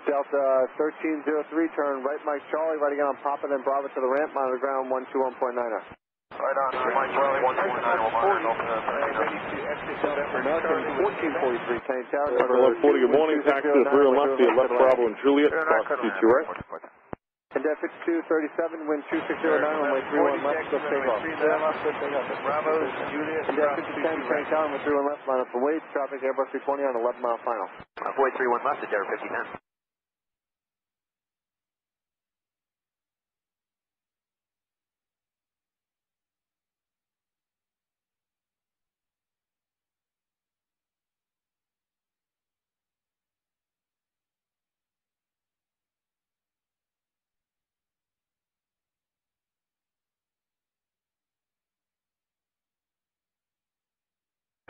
Delta 1303, turn right Mike Charlie, right again on Papa, then Bravo to the ramp, monitor ground 121.9er. Right on, Mike Charlie, 129, American 1443, Kenny Tower, Left 40, good morning, taxi to the 3 on left, via left Bravo and Juliet, cross 22 right. Endeavor 5237, wind 2609, runway 31 left, swift takeoff. Bravo, Juliet, Endeavor 5010, Kenny Tower, runway 31 left, line up for weight, traffic Airbus 320 on 11 mile final. Avoid 31 left, Endeavor 5010.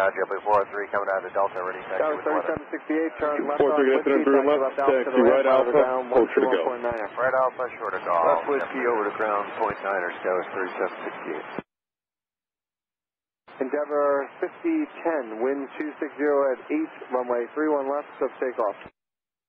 JetBlue 403 coming out of the Delta, ready to Tower 3768, turn left 403, get in through left, taxi right Alpha, hold short to go. Right Alpha, short to go. Left whiskey over to ground, .9er, Tower 3768. Endeavor 5010, wind 260 at 8, runway 31 left, sub takeoff.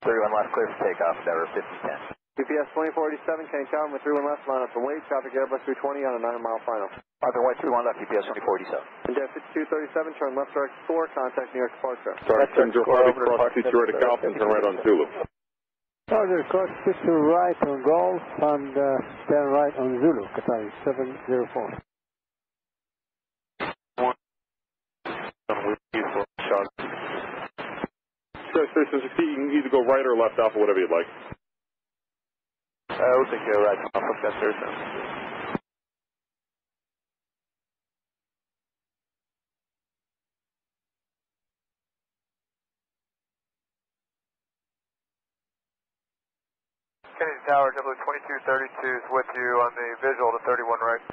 31 left, clear for takeoff, Endeavor 5010. UPS 2487, Kenny Tower, with 31 left, line up and wait, traffic Airbus 320 on a 9-mile final. Up and wait, 31 left, UPS 2487. Endeavor 5237, turn left direct 4, contact New York departure. Start 705, cross 22 right at Alpha and turn right on Zulu. Roger, cross 22 right on Golf and turn right on Zulu, Qatari 704. Station 16, you can either go right or left Alpha, whatever you'd like. We'll take care of right Alpha, that's there, sir. Kennedy Tower, W2232 is with you on the visual to 31 right.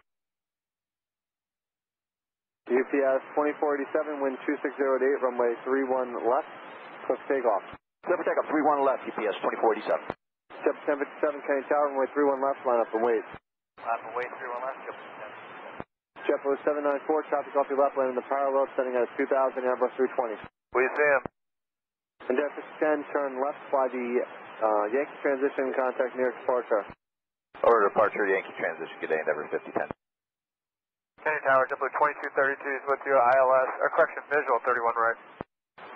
UPS 2487, wind 260 at 8, runway 31 left, cliff takeoff. Clear for takeoff, 31 left, UPS 2487. Step 1057, Kenny Tower, runway 31 left, line up and wait. Line up and wait, 31 left, JetBlue 794, traffic off your left lane in the parallel, setting at 2000, Airbus 320. We see him. Endeavor 10, turn left by the Yankee transition, contact New York departure. Over departure, Yankee transition, good day, Endeavor 5010. Kenny Tower, JetBlue 2232 is with you, ILS, correction, visual 31 right.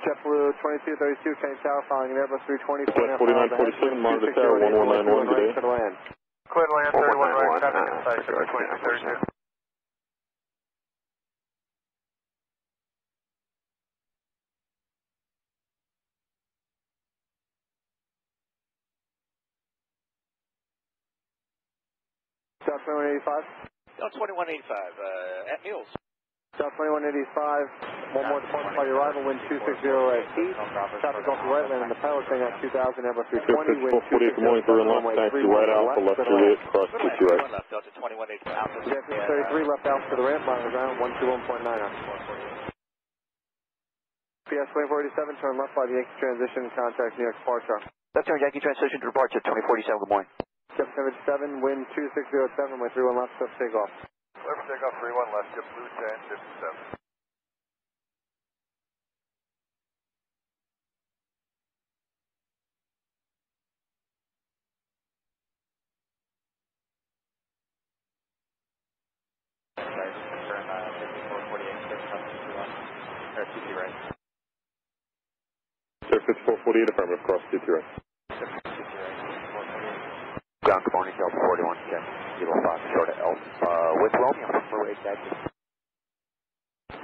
JetBlue 2232, Kenny Tower, following an Airbus 320. 4947, monitor tower 1191, good day. Clear to land, 31 right, traffic in sight, JetBlue 2232. South 2185. South 2185, at Mules. South 2185, one more departure by your arrival, wind 260 at 8. Traffic off the right lane in the pilot thing at 2000, Airbus 320. Wind 48, good morning, 31 left, taxi right Alpha, left Juliet, cross 22 right. Left, Delta 2185. JFK 33, left Alpha to the ramp, line of ground, 121.9. PS 2487, turn left by the Yankee transition, contact New York departure. Left turn Yankee transition to departure 2047, good morning. 777, wind 260 at 7, runway 31 left, sub takeoff. Clear for takeoff, 31 left, JetBlue 1057. Sir, 5448, affirmative, cross 22 right. Ground, good morning, Delta 41, check. 05, short of Alpha, with Romeo, for exactly.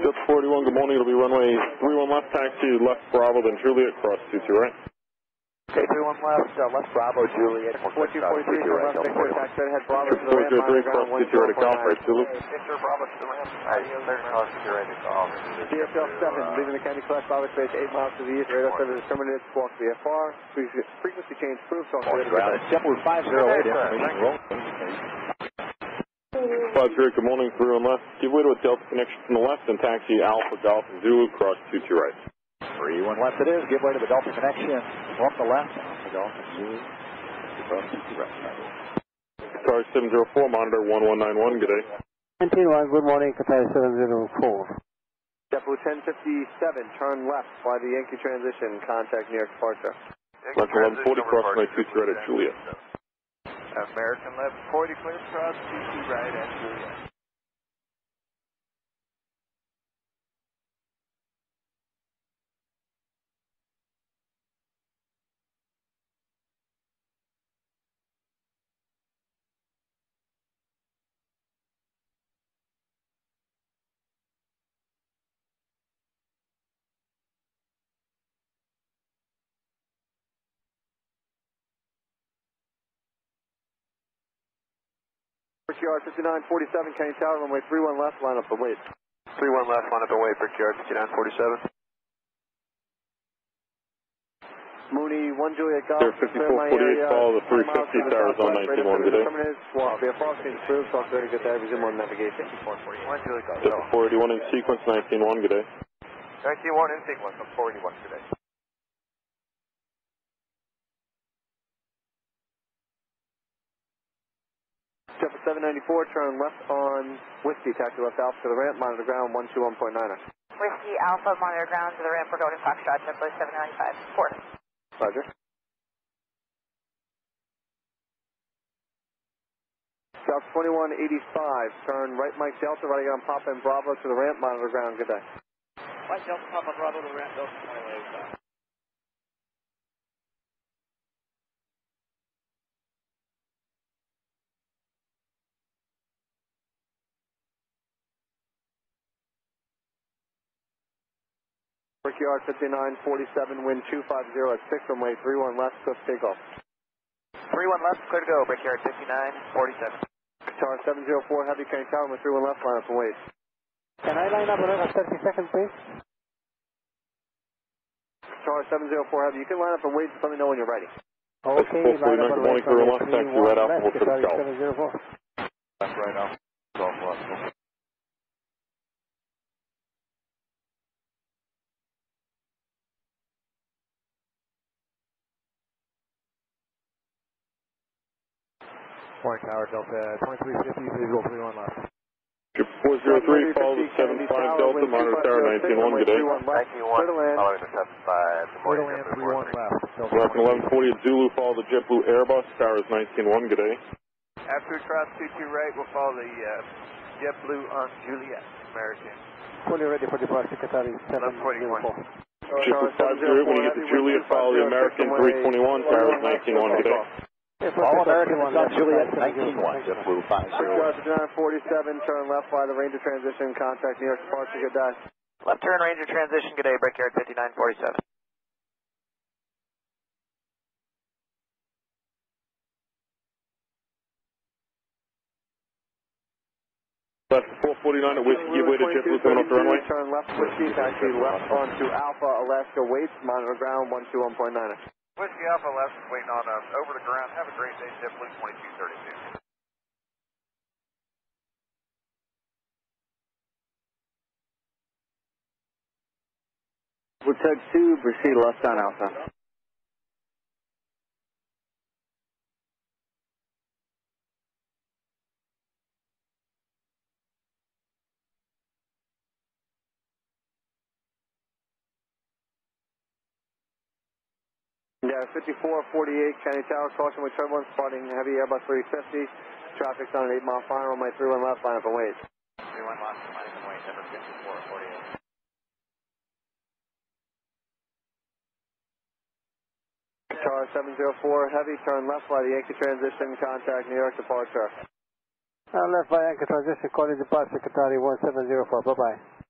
Delta 41, good morning, it'll be runway 31 left, taxi left Bravo, then Juliet, cross 22 right. Okay, 31 left, left Bravo, Juliet. 4243, turn left, Victor, taxi head Bravo to the ramp, line of ground, 403, cross 22 right at Golf, right, Zulu. Victor Bravo to the ramp, cross 22 right at Golf. DFL 7, leaving the County Class Bravo space 8 miles to the east, radar service is terminated, squawk VFR, frequency change proof, so JetBlue 508, information roll. 50, good morning, 31 left, give way to a Delta connection from the left, and taxi Alpha, Golf, and Zulu, cross 22 right. 31 left it is, give way to the Delta connection from the left, Alpha, Golf, and Zulu, cross 22 right. Car 704, monitor 1191, good day. 19-1, good morning, Qatar 704. JetBlue 1057, turn left by the Yankee transition, contact New York departure. Left 1140, cross 22 right at Juliet. American left 40, clear cross 22 right at Juliet. Yard 5947, Kenny Tower, runway 31 left, line up and wait. 31 left, line up and wait, Yard 5947. Mooney, 1 Juliet Golf. Sir, 5448, follow the 350 towers on 19-1, good day. Terminated, squawk VFR, change approved, talk ready, good day, resume on navigation. 1 Juliet Golf. Delta 481 in sequence, 19-1, good day. 19-1 in sequence, I'm 481 today. Jet 794, turn left on Whiskey, taxi left Alpha to the ramp, monitor ground 121.9er. Whiskey Alpha, monitor ground to the ramp, we're going to Foxtrot, JetBlue 795, 4. Roger. South 2185, turn right Mike Delta, right on Papa and Bravo to the ramp, monitor ground, good day. Mike Delta, Papa Bravo to the ramp, Delta 2185. Brickyard 5947, wind 250 at 6, runway 31 left, swift takeoff. 31 left, clear to go, Brickyard 5947. Qatar 704, heavy, can you tower with 31 left, line up and wait. Can I line up another 30 seconds, please? Qatar 704, heavy, you can line up and wait, just let me know when you're ready. Okay, line up and wait, left, taxi right out, left, we'll Qatar 704. Left, right out. Golf left. Morning Tower, Delta 2350, visual 31 left. 403, follow the 75 Delta, monitor tower 19-1, good day. 19-1, following the 75, good morning, Clear to land, 31 left. American 1140 at Zulu, follow the JetBlue Airbus, tower is 19-1, good day. After cross 22 right, we'll follow the JetBlue on Juliet, American. Fully ready for departure, Qatar 704. JetBlue 508, when you get to Juliet, follow the American 321, tower is 19-1, good day. All American ones on Juliet 19-1, JetBlue 508. Qatar 5947, turn left by the Ranger transition, contact New York departure, good day. Left turn, Ranger transition, good day, Brickyard 5947. Left 449 at Whiskey, give way to JetBlue coming off the runway. Turn left Whiskey, taxi left onto Alpha, Alaska, waits, monitor ground 121.9er. Whiskey Alpha left, waiting on over the ground. Have a great day, JetBlue 2232. Tug 2, proceed left on Alpha. Yeah, 5448, County Tower, caution with turbulence, spotting heavy Airbus 350. Traffic's on an 8-mile final, runway 31 left, line up and wait. 31 left, line up and wait, number 5448. Qatar 704, heavy, turn left by the Yankee transition, contact New York departure. Left by Yankee transition, calling departure, Qatar 1704, bye-bye.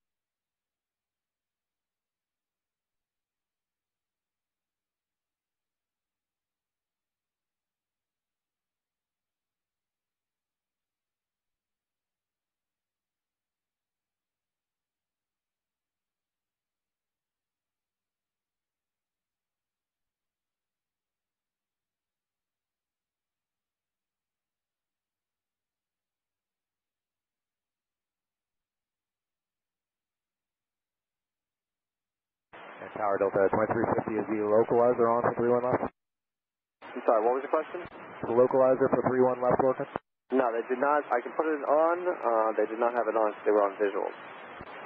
And Tower Delta 2350 is the localizer on for 31 left? I'm sorry, what was the question? The localizer for 31 left working? No, they did not. I can put it on. They did not have it on. They were on visuals.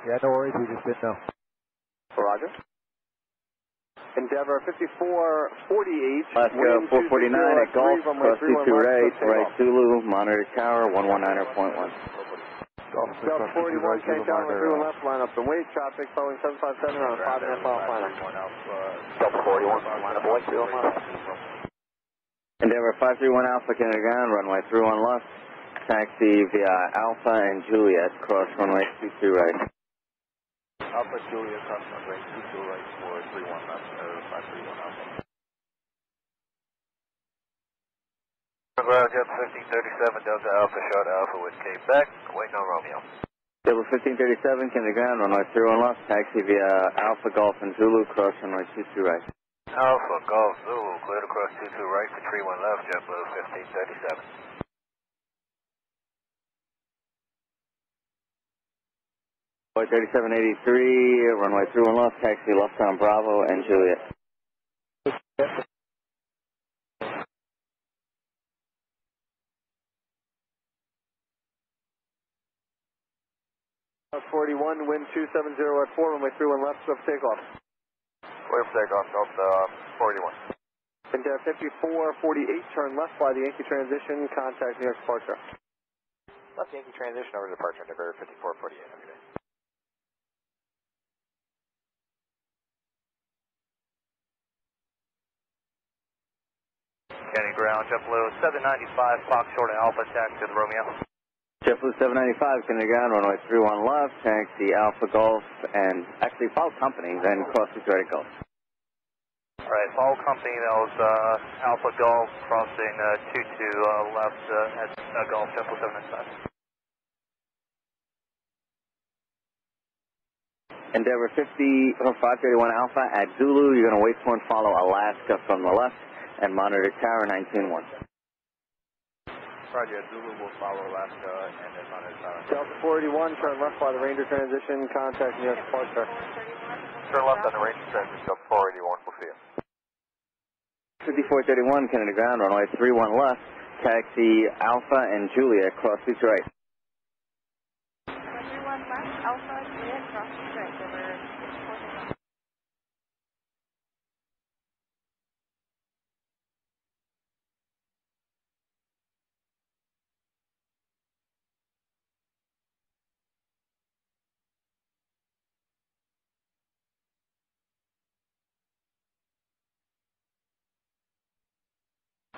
Yeah, no worries. We just didn't know. Roger. Endeavor 5448. Alaska 449 at Golf, cross 22 right Zulu, monitor tower 119.1. Golf 41, K tower, 31 left, line up and wait. Traffic following 757 on 5.5 mile final. Delta 41, line up and wait. Endeavor 531 Alpha, Canada ground, runway 31 left. Taxi via Alpha and Juliet, cross runway 22 right. Alpha Juliet, cross runway 22 right for 31 left, 531 Alpha. Ground Jet 1537, Delta Alpha, short Alpha with Cape back, waiting on Romeo. Delta 1537, Canada ground, runway 31 left. Taxi via Alpha, Golf and Zulu, cross runway 22 right. Alpha, Golf, Zulu, cleared across 22 right for 31 left, JetBlue 1537. Flight 3783, runway 31 left, taxi left on Bravo and Juliet. 41, wind 270 at 4, runway 31 left, swift takeoff. Wait for takeoff, Delta 41. And 5448, turn left by the Yankee transition, contact New York departure. Left Yankee transition over departure, November 5448, have a good day. Kenny ground, JetBlue 795, Fox short Alpha, taxi to the Romeo. JetBlue 795, Kennedy ground, runway 31 left, taxi Alpha Golf, and actually follow company, then cross the Ready Golf. Alright, follow company, that was Alpha Golf, crossing 22 left at Golf, JetBlue 795. Endeavor 531 Alpha at Zulu, you're going to wait for and follow Alaska from the left, and monitor Tower 19-1. Roger, Zulu will follow Alaska and then monitor Tower. Delta 481, turn left by the Ranger transition, contact New York departure. Turn left on the Ranger transition, Delta 481, we'll see you. 5431, Kennedy ground, runway 31 left, taxi Alpha and Juliet, cross beach right. 31 left, Alpha, Juliet, cross beach right, over 640.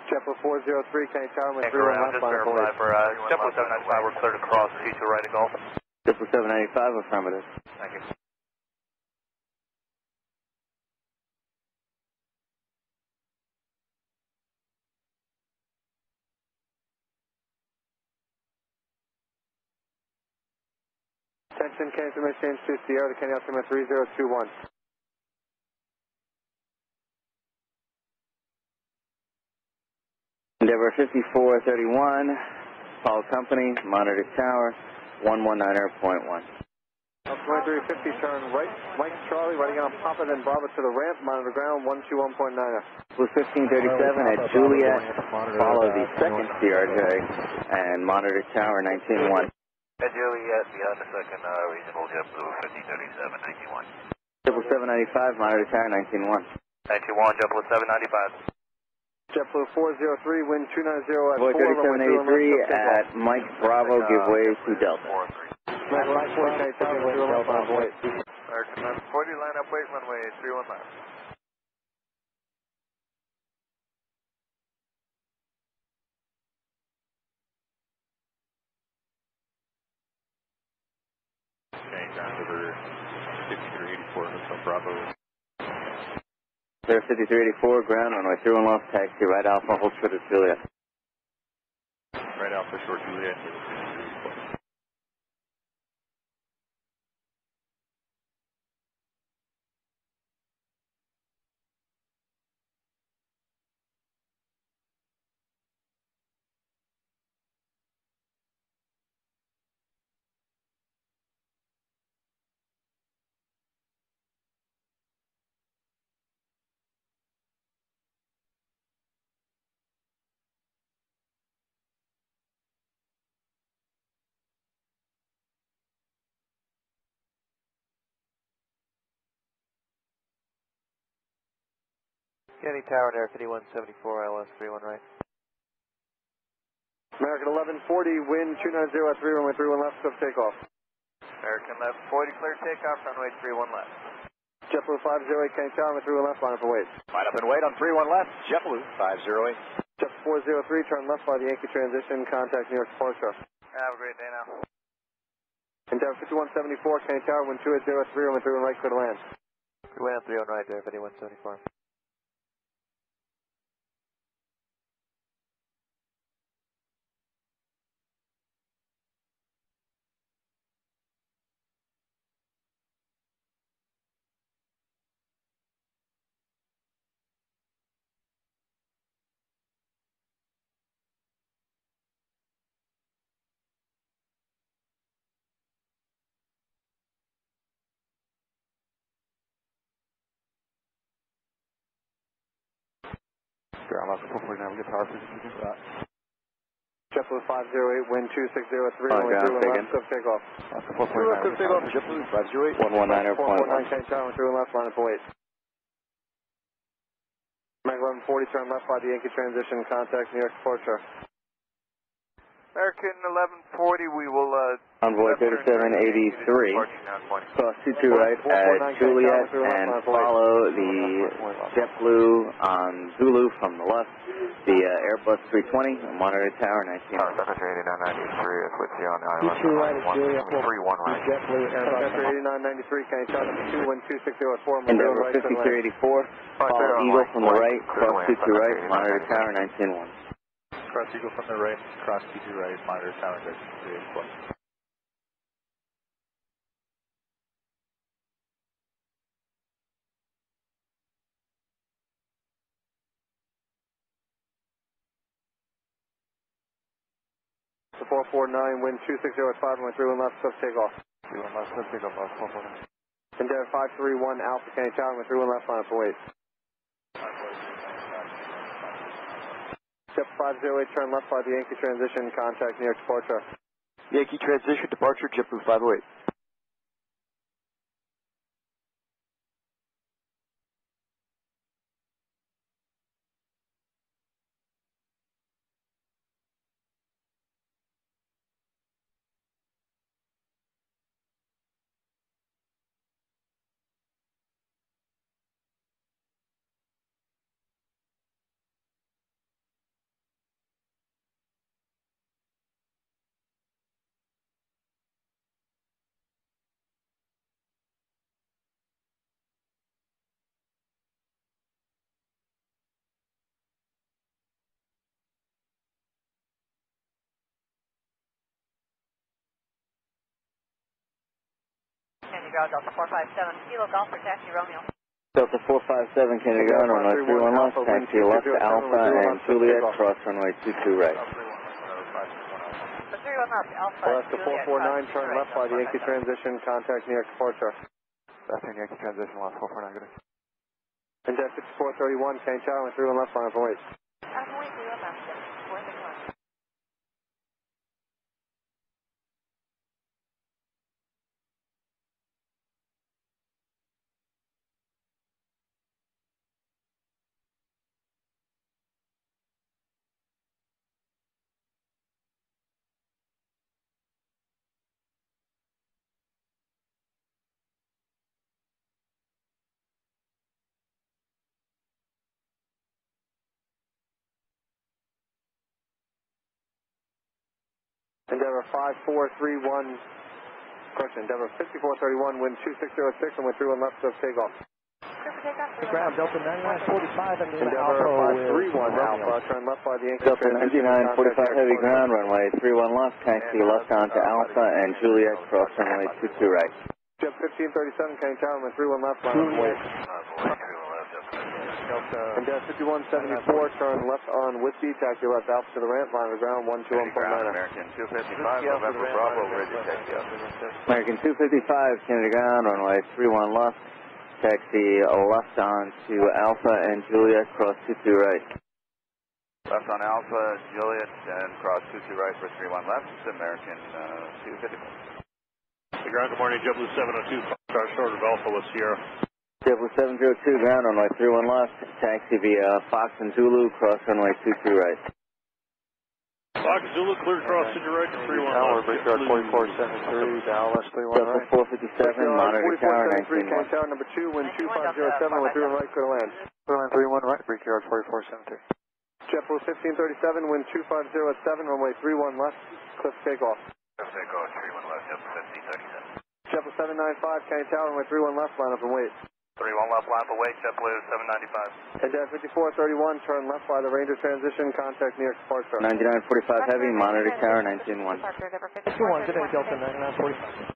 JetBlue 403, Kenny Tower, runway 31 left, Just verify for JetBlue 795, we're clear to cross 22 right at Golf. JetBlue 795, affirmative. Thank you. Attention, Kenny to exchange to Sierra to Kenny altimeter 3021. Endeavor 5431, follow company, monitor Tower 119.1. Altimeter 350, turn right, Mike Charlie, riding on Papa, then Bravo to the ramp, monitor ground 121.9. Blue 1537 at Juliet, follow the second CRJ, and monitor Tower 19-1. At Juliet, behind the second reasonable JetBlue 1537, 91. JetBlue 795, monitor Tower 19-1. 91, JetBlue 795. JetBlue 403, wind 290 at 4, Boy 3783 at Mike Bravo, give way to Delta. American left, 40 Tower, 31 left, on wait. American left, 40, line up, wait, runway 31 left. Okay, ground over 5384, Hotel Bravo. Clear 5384, ground, runway 31 left, taxi right Alpha, hold short at Juliet. Right Alpha, short Juliet, 5384. Kenny Tower, Air 5174, ILS 31 right. American 1140, wind 290 at 3, runway 31 left, swift takeoff. American left, 40, clear takeoff, runway 31 left. JetBlue 508, Kenny Tower, runway 31 left, line up for wait. Line up and wait on 31 left, JetBlue 508. JetBlue 403, turn left by the Yankee transition, contact New York departure. Have a great day now. Endeavor 5174, Kenny Tower, wind 280 at 3, runway 31 right, clear to land. Way on 31 right, Air 5174. Ground Alaska 449, we get power for this. JetBlue 508, wind 2603, runway 31 left, cliff takeoff. Alaska 449, cliff takeoff. JetBlue 508. 119, 449, Kenny Tower, 31 left, line up and wait. Mag 1140, turn left by the Yankee transition, contact New York departure. American 1140, we will, Envoy 3783, cross 22 right at Juliet and follow the JetBlue on Zulu from the left, the Airbus 320, monitor tower 19. Temperature 8993 is with you on the island. 22 right at Juliet, 31 right. JetBlue Airbus. Temperature 8993, Kenny Tower, number 2, wind 2604, Endeavor 5384, follow Eagle from the right, cross 22 right, monitor tower 19-1. Cross Eagle from the right, cross T2 right, monitor tower 384. So 449, wind 2605, runway 31 left, cliff takeoff. 31 left, cliff takeoff, 449. Endeavor 531, Alpha, Kenny Tower, runway 31 left, line up and wait. Step 508, turn left by the Yankee transition, contact New York departure. Yankee transition departure, JetBlue 508. Delta 457, Kilo Golf for Taxi Romeo. Delta 457, Kennedy Ground, runway 31 left, taxi left to Alpha and Juliet, cross runway 22 right. 31 left, Alpha. Alaska 449, turn left by the Yankee transition, contact New York departure. Left-hand Yankee transition, left 449, good. Index 6431, Kenny Tower, 31 left, line up and wait. Endeavor 5431, correction, Endeavor 5431, wind 2606, and wind 31 left, cliff takeoff. Ground Delta 9945 and Endeavor 531 Alpha, turn left by the Yankee Delta 9945 heavy ground, runway 31 left, taxi left onto Alpha and Juliet, cross runway 22 right. Jet 1537, Kenny Tower, wind 31 left, line up and wait. Endeavor 5174, turn left on Whiskey, taxi left Alpha to the ramp, line of the ground 121.9. American 255, November Bravo, ready to take you up. American 255, Kennedy Ground, runway 31 left, taxi left onto Alpha and Juliet, cross 22 right. Left on Alpha, Juliet, and cross 22 right for 31 left, American 255. The ground, good morning, JetBlue 702, car short of Alpha with Sierra. JetBlue 702 ground, runway 31 left, taxi via Fox and Zulu, cross runway 22 right. Fox Zulu, clear cross to your right to 31 left. Brickyard 4473, Dallas 31 Delta 457, monitor tower 19-1. Tower number 2, wind 2507, with 31 right, clear to land. Clear land 31 right, Brickyard 4473. JetBlue 1537, wind 2507, runway 31 left, cliff takeoff. Cliff takeoff, 31 left, JetBlue 1537. JetBlue 795, Kenny Tower, runway 31 left, line up and wait. 31 left, line up and wait, JetBlue 795. Endeavor 5431, turn left by the Ranger transition, contact New York departure. 9945 heavy, monitor tower 19-1. 21, good day, Delta 9945.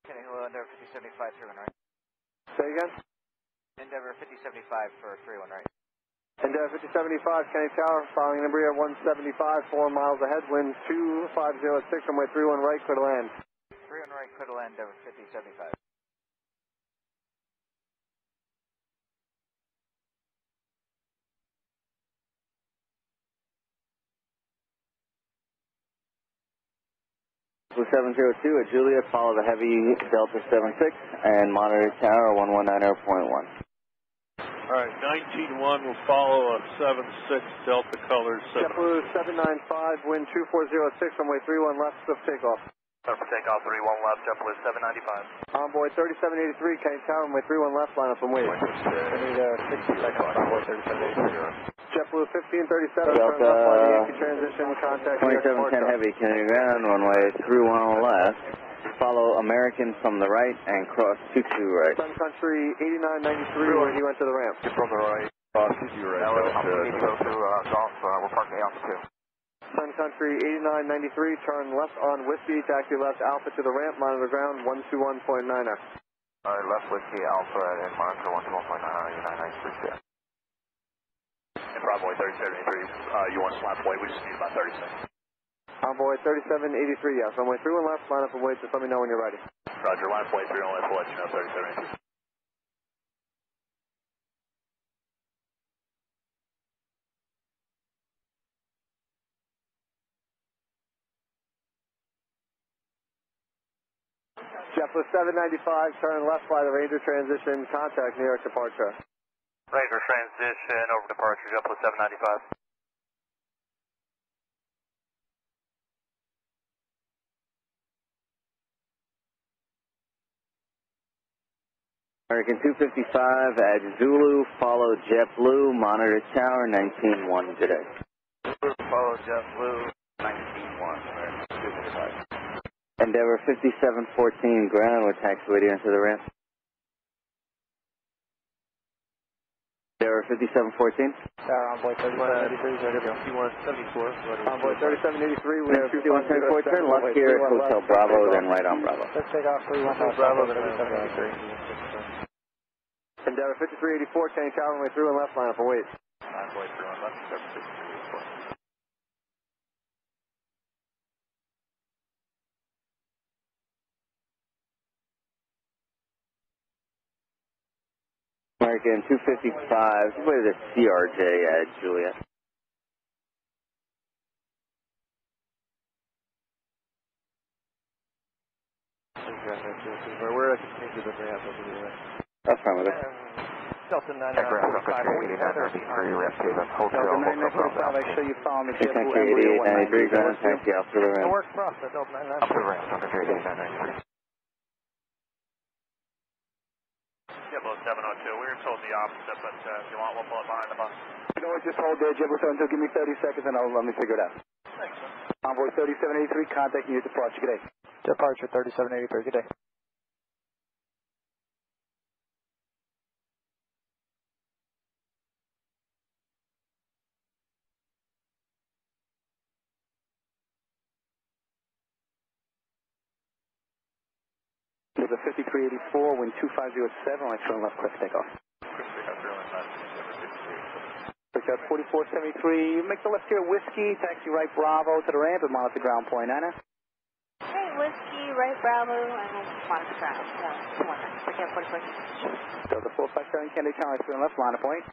Kenny, hello, Endeavor 5075, 31 right. Say again? Endeavor 5075 for 31 right. Endeavor 5075, Kenny Tower, following Embraer 175, 4 miles ahead, wind 2506, runway 31 right, clear to land. 31 right, clear to land, Endeavor 5075. 702 at Juliet, follow the heavy Delta 76 and monitor tower 1190.1. Alright, 19-1 will follow a 76 Delta Colors. JetBlue 795, wind 2406, runway 31 left, swift takeoff. Clear for takeoff, 31 left, JetBlue 795. Envoy 3783, Kenny Tower, runway 31 left, line up and wait. I need 60 seconds, Envoy 3783. JetBlue 1537, Delta turn left by the Yankee transition, contact 2710 heavy, Kennedy ground, runway 31 left. Follow American from the right and cross 22 right. Sun Country 8993 when he went to the ramp. From the right. Cross 22 right. Now we need to go to Golf. We're parking Alpha 2. Sun Country 8993, turn left on Whiskey, taxi left Alpha to the ramp, monitor ground 121.9er. Alright, left Whiskey Alpha and monitor 121.9, 9993. And Bravo 3783, you want to slap away, we just need about 30 seconds. Envoy 3783, yes. Runway 31 left, line up and wait. Just let me know when you're ready. Roger, line plate 3 on left, we'll let you know 3783. JetBlue 795, turn left by the Ranger transition, contact New York departure. Ranger transition over departure, JetBlue 795. American 255 at Zulu, follow JetBlue, monitor tower 19-1 today. Follow JetBlue 19-1, American 255. Endeavor 5714 ground with taxiway into the ramp. Endeavor 5714. Envoy 3783, 5174. Envoy 3783, we have 5174, turn left here at Hotel Bravo, then right on Bravo. Let's take off 31 left, Bravo, 3783. Endeavor 5384, Kenny Tower, runway 31 left, line up and wait. Envoy 3 on left, 76384. American 255, what is it, CRJ at Juliet. We're at the change of the ramp over there. That's fine with it. Delta 945, Delta 945, I show you following the JetBlue JetBlue 8893, ground taxi out to the ramp. work process, Delta 995. Up to the ramp, Sun Country 8993. JetBlue 702, we were told the opposite, but if you want, we'll pull it behind the bus. You know what, just hold there, JetBlue 702, give me 30 seconds and let me figure it out. Thanks, sir. Envoy 3783, contact New York departure, good day. Departure 3783, good day. There's a 5384, wind 2507, right turn left, quick takeoff. Pickup 4473, make the left here Whiskey, taxi right Bravo to the ramp and monitor ground point, Anna. Hey, Whiskey, right Bravo, and monitor ground. Pickup 4473. Delta 457, Kennedy Tower, turn left, line of point.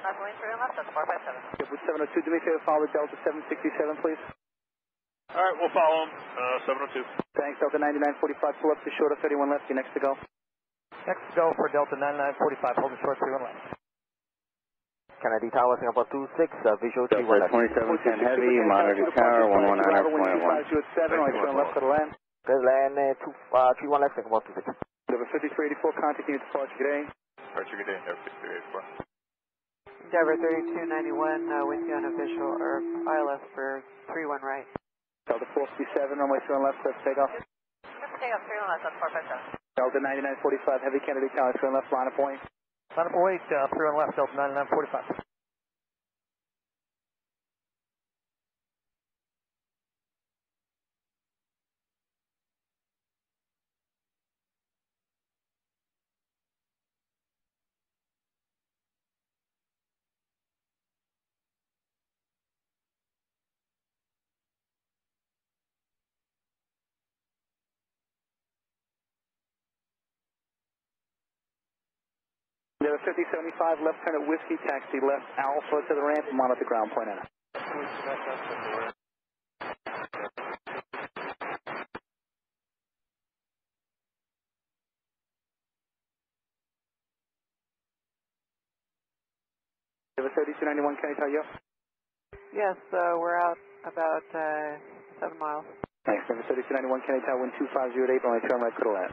Left lane, turn left, Delta 457. JetBlue 702, do me a favor, follow Delta 767, please. Alright, we'll follow him, 702. Thanks, Delta 9945, pull up to short of 31 left, you next to go. Next go for Delta 9945, hold the short 31 left. Kennedy Tower, Singapore 26, visual Delta 2710 heavy, monitor tower 119.1. 2507, right turn left to the land. Good land, 31 left, Singapore 26. Endeavor 5384, contact New York departure, good day. Departure, good day, Endeavor 5384. Endeavor 3291, with you on official ILS for 31 right. Delta 457, runway 31 left, clear for takeoff. Clear for takeoff, 31 left, Delta 457. Delta 9945, heavy Kennedy Tower, 31 left, line of point. Line up await, 31 left, Delta 9945. Endeavor 5075, left turn at Whiskey, taxi left Alpha to the ramp, monitor ground point, Anna. Denver 3291, can I tell you? Yes, we're out about 7 miles. Thanks, Denver 3291, can I tell wind 2508, only turn right, clear to land.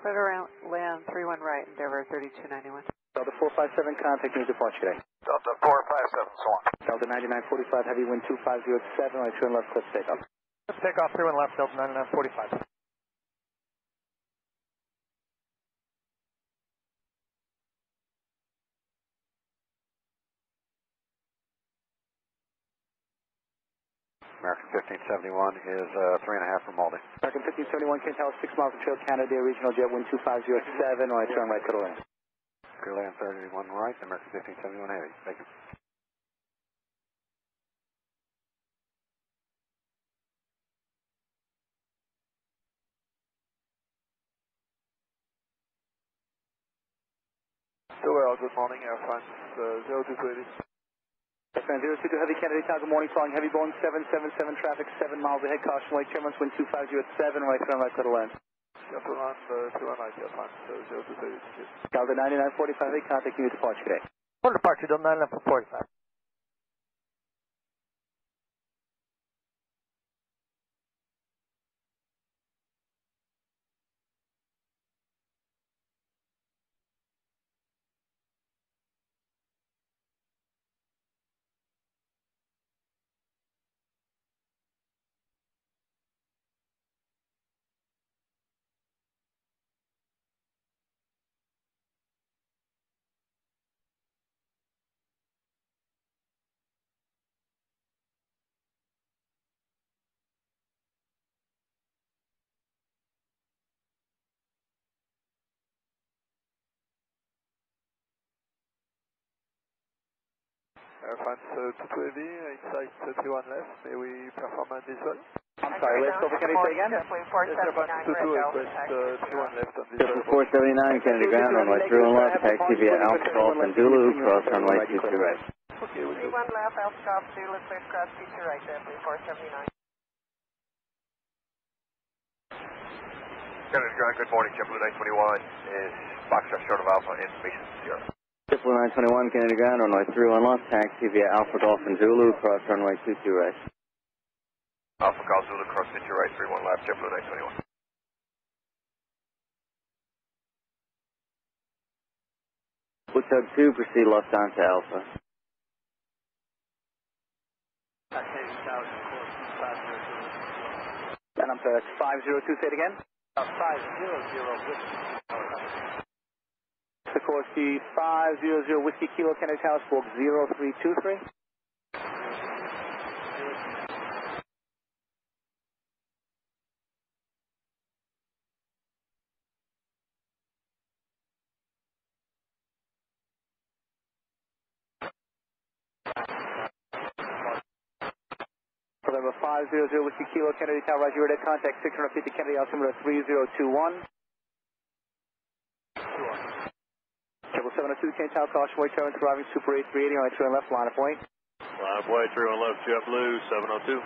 Clear to land 31 right, Endeavor 3291. Delta 457, contact me departure today. Delta 457, Swan. Delta 9945, heavy wind 2507, only turn left, cliff takeoff. Let's take off 31 left, Delta 9945. American 1571 is 3.5 from Malden. American 1571, can tell 6 miles from Trail Canada, regional jet wind 2507, only turn right, clear to land. Clear land 31 right, American 1571 heavy. Thank you. Good morning, Air France 0220. Air France 022 Heavy Canada Tower, good morning, following heavy Boeing 777 traffic, 7 miles ahead, caution light, turbulence wind 2507, right turn right, clear to land. Delta 129, Air France 0220. Delta 9945, heavy, contact you departure today. For departure, Delta 9945. Air France 220, inside 31 left, may we perform a diesel? I'm sorry, let's go, can I say again? Air France 22, request 31 left on diesel. 479, Kennedy ground, runway 31 left, taxi via Alpha Golf and Zulu, cross runway 22 right. Okay, we'll 31 left, Alpha Golf, Zulu, clear cross 22 right, JFK 479. Kennedy ground, good morning, JetBlue 921 is Foxtrot short of Alpha, information 0. JetBlue 921, Kennedy ground, runway 31 left, taxi via Alpha Golf and Zulu, cross runway 22 right. Alpha Golf Zulu, cross 22 right, 31 left, JetBlue 921. Blue 2, proceed left on to Alpha. And I'm sorry, that's 502, say it again? 500, Sikorsky 500 Whiskey Kilo, Kennedy Tower, spoke 0323. November 500 Whiskey Kilo, Kennedy Tower, Roger, you're at contact 650 Kennedy, altimeter 3021. 702, Kennedy Tower, caution, wait, turn, arriving Super 8380, on turn left, line of point. Line of way, 31 left, JetBlue 702.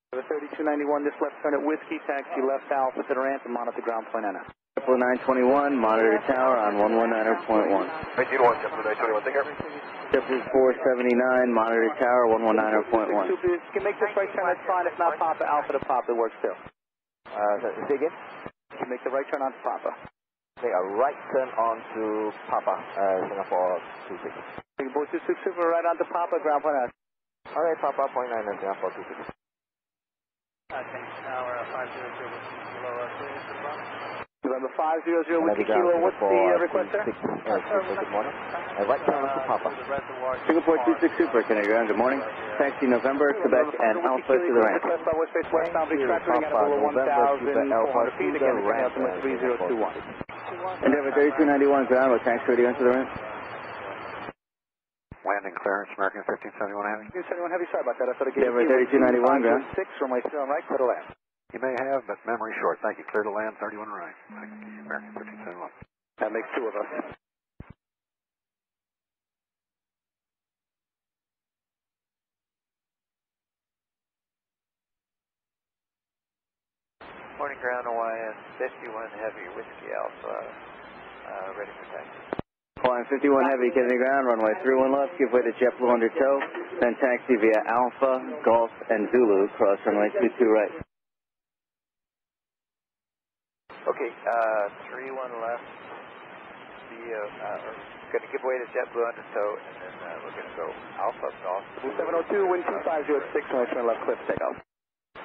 The 3291, this left turn at Whiskey, taxi left Alpha to the ramp and monitor ground point Anna. JetBlue 921, monitor tower on 119.1. 19-1, JetBlue 921, take care. JetBlue 479, monitor tower 119.1. If you can make this right turn, that's fine. If not, Papa Alpha to Papa works too. Say again? You can make the right turn onto Papa. Take a right turn onto Papa, Singapore 26. Singapore 26 Super, right onto Papa, ground point Anna. Alright, Papa, 0.9 and Singapore 26. Tower 500 below November 500 Whiskey Kilo, what's the request there? Good morning. Right turn onto Papa. Singapore 26 Super, Kennedy ground, good morning. Taxi November, Quebec and Alpha to the ramp. West by West Base, westbound, big track running at below 1,400 feet, again, altimeter 3021. Endeavor 3291 ground with taxi radio into the ramp. landing clearance, American 1571 Heavy. 1571 Heavy, sorry about that. I thought I gave Denver 3291, ground. 6, runway 3 on right, clear to land. You may have, but memory short. Thank you. Clear to land, 31 right. Thank you, American 1571. That makes 2 of us. Morning ground, Hawaiian 51 Heavy, Whiskey Alpha, ready for taxi. Hawaiian 51 Heavy, Kennedy ground, runway 31 left, give way to JetBlue under tow, then taxi via Alpha, Golf, and Zulu, cross runway 22 right. Okay, 31 left, going to give way to JetBlue under tow, and then we're going to go Alpha, Golf. 702, wind 2506, runway 3 left, clear to take off.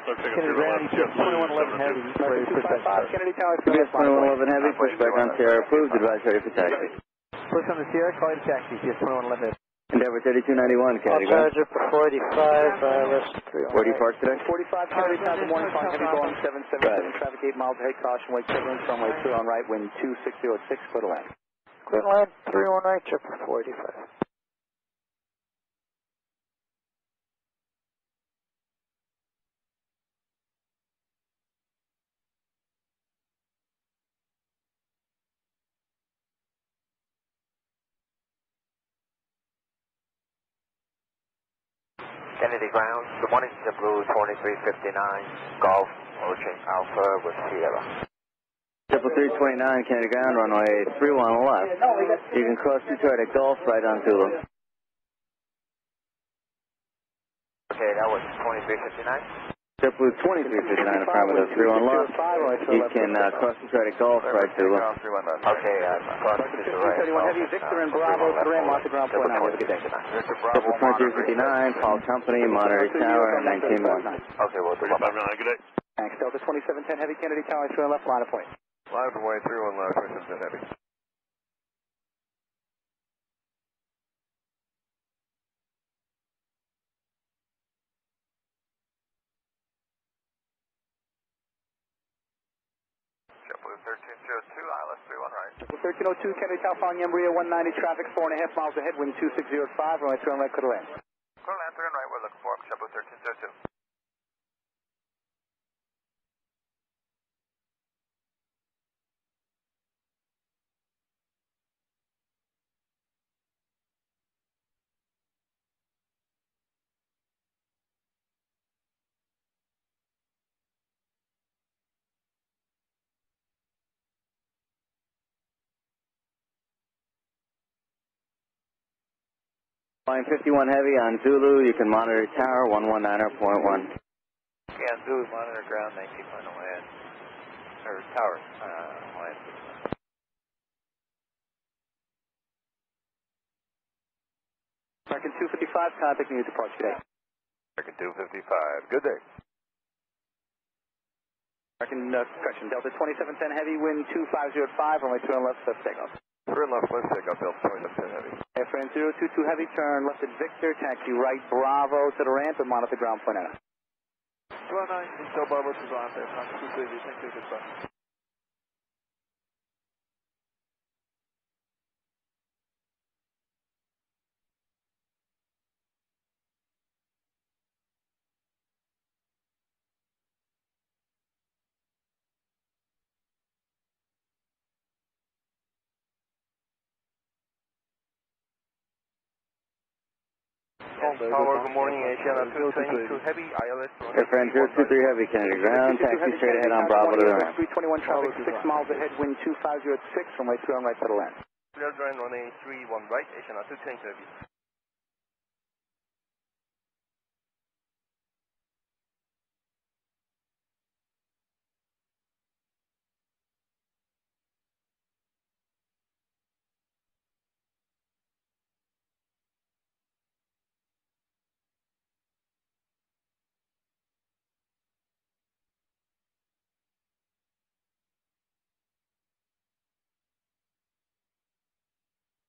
Kennedy ground, 2111 Heavy, ready for taxi. Kennedy Tower, US 2111 Heavy, push back on Sierra, approved, advise ready for taxi. Push on the Sierra, call you to taxi, US 2111 Heavy. Endeavor 3291, Kennedy ground. Charger 45, left 3 on 40 park today? 45, Kennedy Tower, good morning, flying heavy Boeing 777, traffic 8 miles ahead, caution, wake 7 inch, runway 2 on right, wind 2606, clear to land. Clear to land, 319, Chipper 45. Kennedy ground, good morning, JetBlue 2359, Golf, approaching Alpha with Sierra. JetBlue 329, Kennedy ground, runway 31 left. You can cross to try to Golf, right on Zulu. Okay, that was 2359. JetBlue 2359, affirmative, 31 left. You can cross to try to Golf, right Zulu. Okay, cross to the right. 31 Heavy, Victor and Bravo, to the ramp, off the ground, point 9, have a good day. JetBlue 2359, Paul Company, Monitor Tower, 19-1. Okay, we'll do 35 good day. Thanks, Delta 2710 Heavy, Kennedy Tower, 3 on left, line of point. Line of way, 31 left, 2710 Heavy. JetBlue 1302, ILS 31 right. 1302, Kennedy Tower, following Embria 190, traffic 4.5 miles ahead, wind 2605, runway 3 on right, clear to land. Clear land, 3 on right, we're looking for him, JetBlue 1302. Line 51 Heavy on Zulu, you can monitor Tower, 119.1. Okay, on Zulu, monitor ground 19 final land, or Tower, land. American 255, contacting you to departure today. American 255, good day. American correction, Delta 2710 Heavy, wind 2505, runway 2 on left, left takeoff. 3 left, let's take up Delta 2710 Heavy. Airframe 022 Heavy, turn left at Victor, taxi right Bravo to the ramp, and monitor ground point 9. 219, Intel Bravo to ground, aircraft 230, thank you, goodbye. Tower, good morning, Asiana 222 Heavy, ILS. Airframe 023 Heavy, Kennedy ground, taxi straight ahead on Bravo to the ramp. 321 traffic, 6 miles ahead, wind 2506, runway 2 on right to the land. Clear ground, runway 31 right, Asiana 210 Heavy.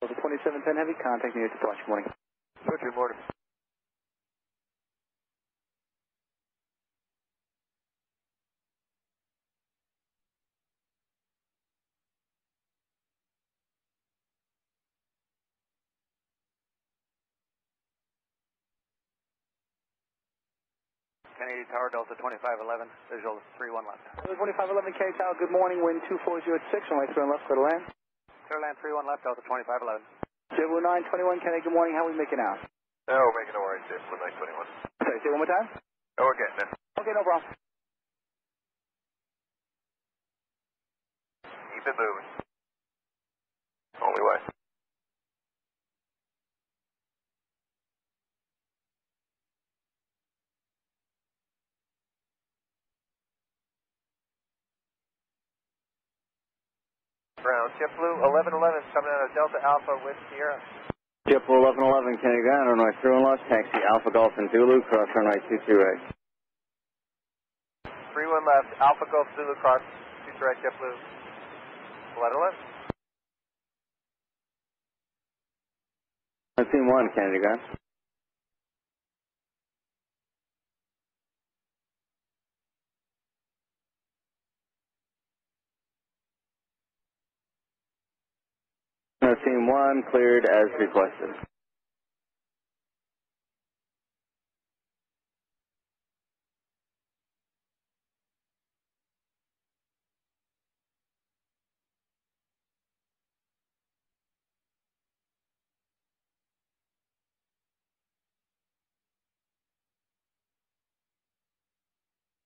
Delta 2710 Heavy, contact me at departure, morning. Good morning. Kennedy Tower, Delta 2511, visual 31 left. 2511 Kennedy Tower, good morning, wind 240 at 6, runway 3 left, clear to land. Clear land 31 left, Delta 2511. JetBlue 921 Kennedy, good morning, how are we making out? No, we're making no worries, JetBlue 921. Sorry, say it one more time? Oh, we're getting there. Okay, no problem. Keep it moving. Only way. Ground, JetBlue 1111 coming out of Delta Alpha with Sierra. JetBlue 1111, Kennedy ground, runway 31 left, taxi Alpha Golf and Zulu, cross runway 22 right. 31 left, Alpha Golf Zulu cross, 22 right, JetBlue 1111. Team 1, Kennedy ground. Team 1 cleared as requested.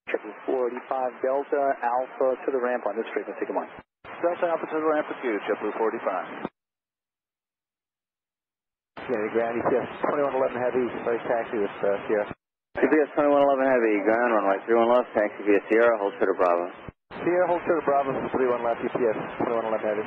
Triple 485 Delta Alpha to the ramp on this frequency, come on. Delta Alpha to the ramp with you, JetBlue 45. Kennedy ground, EPS 2111 heavy, sorry, taxi with Sierra. EPS 2111 heavy, ground, runway 31 left, taxi via Sierra, hold short of Bravo. Sierra, hold short of Bravo, 31 left, EPS 2111 heavy.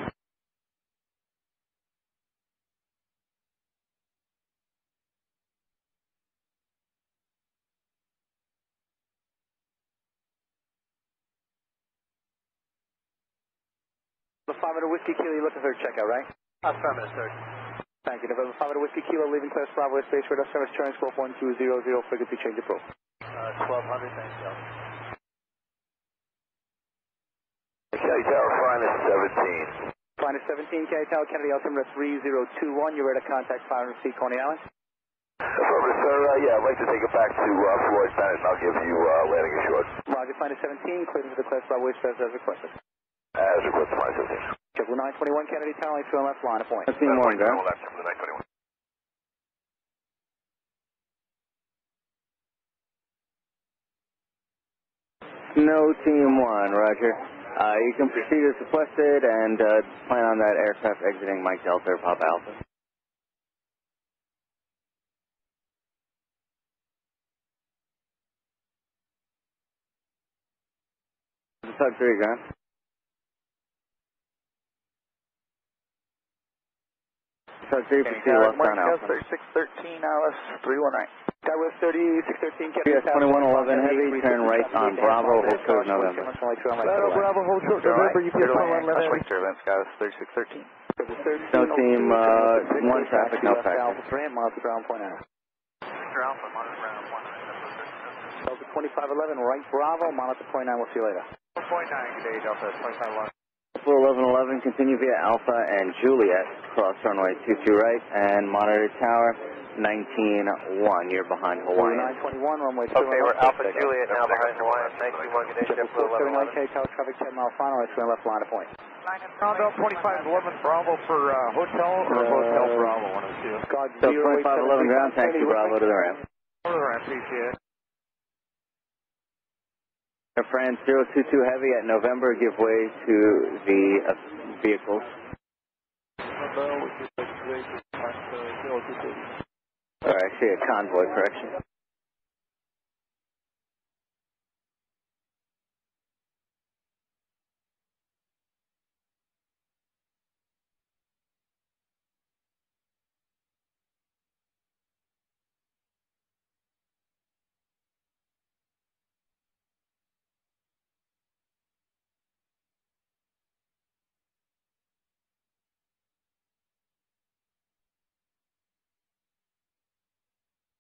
The 500 Whiskey Kilo, you're looking for a checkout, right? Affirmative, sir. Thank you. November 500 Whiskey Kilo, leaving class Bravo, space radar service, turn scope 1200, frequency change approach. 1200, thanks, Delta. Kennedy Tower, finest 17. Finest 17, Kennedy Tower, Kennedy altimeter 3021, you're ready to contact 500 feet, Coney Island? Affirmative, sir. Yeah, I'd like to take it back to Floyd Bennett, and I'll give you landing assured. Roger, finest 17, cleared into the class Bravo, space as requested. As requested, finest 17. JetBlue 921 Kennedy Tower, only 2 on left, line of point. Team 1, ground. Left, JetBlue 921. No, Team 1, roger. You can proceed as requested and plan on that aircraft exiting Mike Delta or Papa Alpha. Tug 3, ground. Tug 3, proceed left on Alpha. 3613, Alice, 31 right. Skywest 3613, Kennedy PS 2111 heavy, turn right on Bravo, hold short November. Bravo, hold short November, UPS 2111 heavy. Skywest 3613. No, Team 1 traffic, no Alpha factor. ramp, monitor ground point out. Victor Alpha, monitor ground 1. Delta 2511, right Bravo, monitor point 9, we'll see you later. 4.9, good day, Delta 2511. 1111, continue via Alpha and Juliet, cross runway 22 right, and monitor tower 191, you're behind Hawaii. 921, runway 2 Okay, we're Alpha Juliet now behind Hawaiian. 921, good day, JetBlue 1111. K tower traffic 10 mile final, right 2 left, line of point. Ground Delta 2511, Bravo for hotel or Hotel Bravo, one of the two. So 2511 ground, taxi Bravo to the ramp. To the ramp, appreciate it. Air France 022 heavy at November, give way to the vehicles. Or actually a convoy, correction.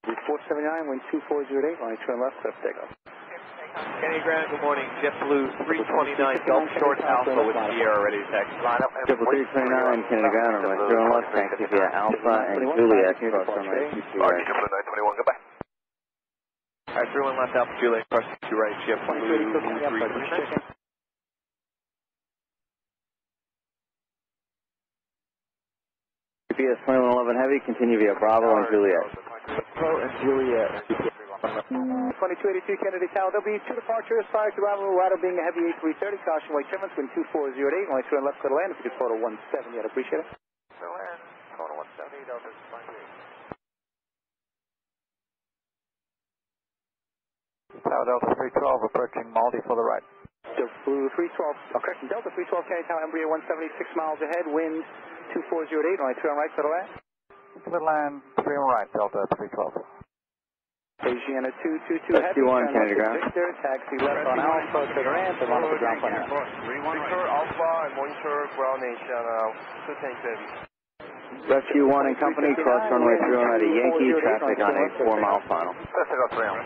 Route 479, wind 2408, line turn left, left takeoff. Kennedy ground, good morning, JetBlue 329, Gulf Short Alpha with Sierra ready to taxi. Line up. JetBlue 329, Kennedy ground, runway 31 left, taxi via Alpha and Juliet, cross runway 22 right. JetBlue 921, goodbye. Alright, 31 left, Alpha Juliet, cross 2 right, JFK. GPS 2111 Heavy, continue via Bravo and Juliet. Bravo and Juliet. 2282 Kennedy Tower, there'll be 2 departures, 5 to Bravo, latter being a heavy A330, caution white turbulence, wind 2408, only 2 and left clear to land, if you could photo 170, I'd appreciate it. So land, photo 170, Delta 28. Tower Delta 312 approaching Maldi for the right. Blue 312, correction, Delta 312 Kennedy Tower, Embraer 176 miles ahead, wind 2408, only 2 on right clear to land. Clear land, 3 on right, Delta 312. Asiana 222 Heavy, SQ1 Kennedy ground. Victor, taxi left on Alpha to the ramp and on to the ground plan. Victor, Alpha, and monitor ground nation, 2 tanks heavy. Rescue 1 and company, cross runway 31 at a Yankee, traffic on a 4-mile final. Let's go 3 on.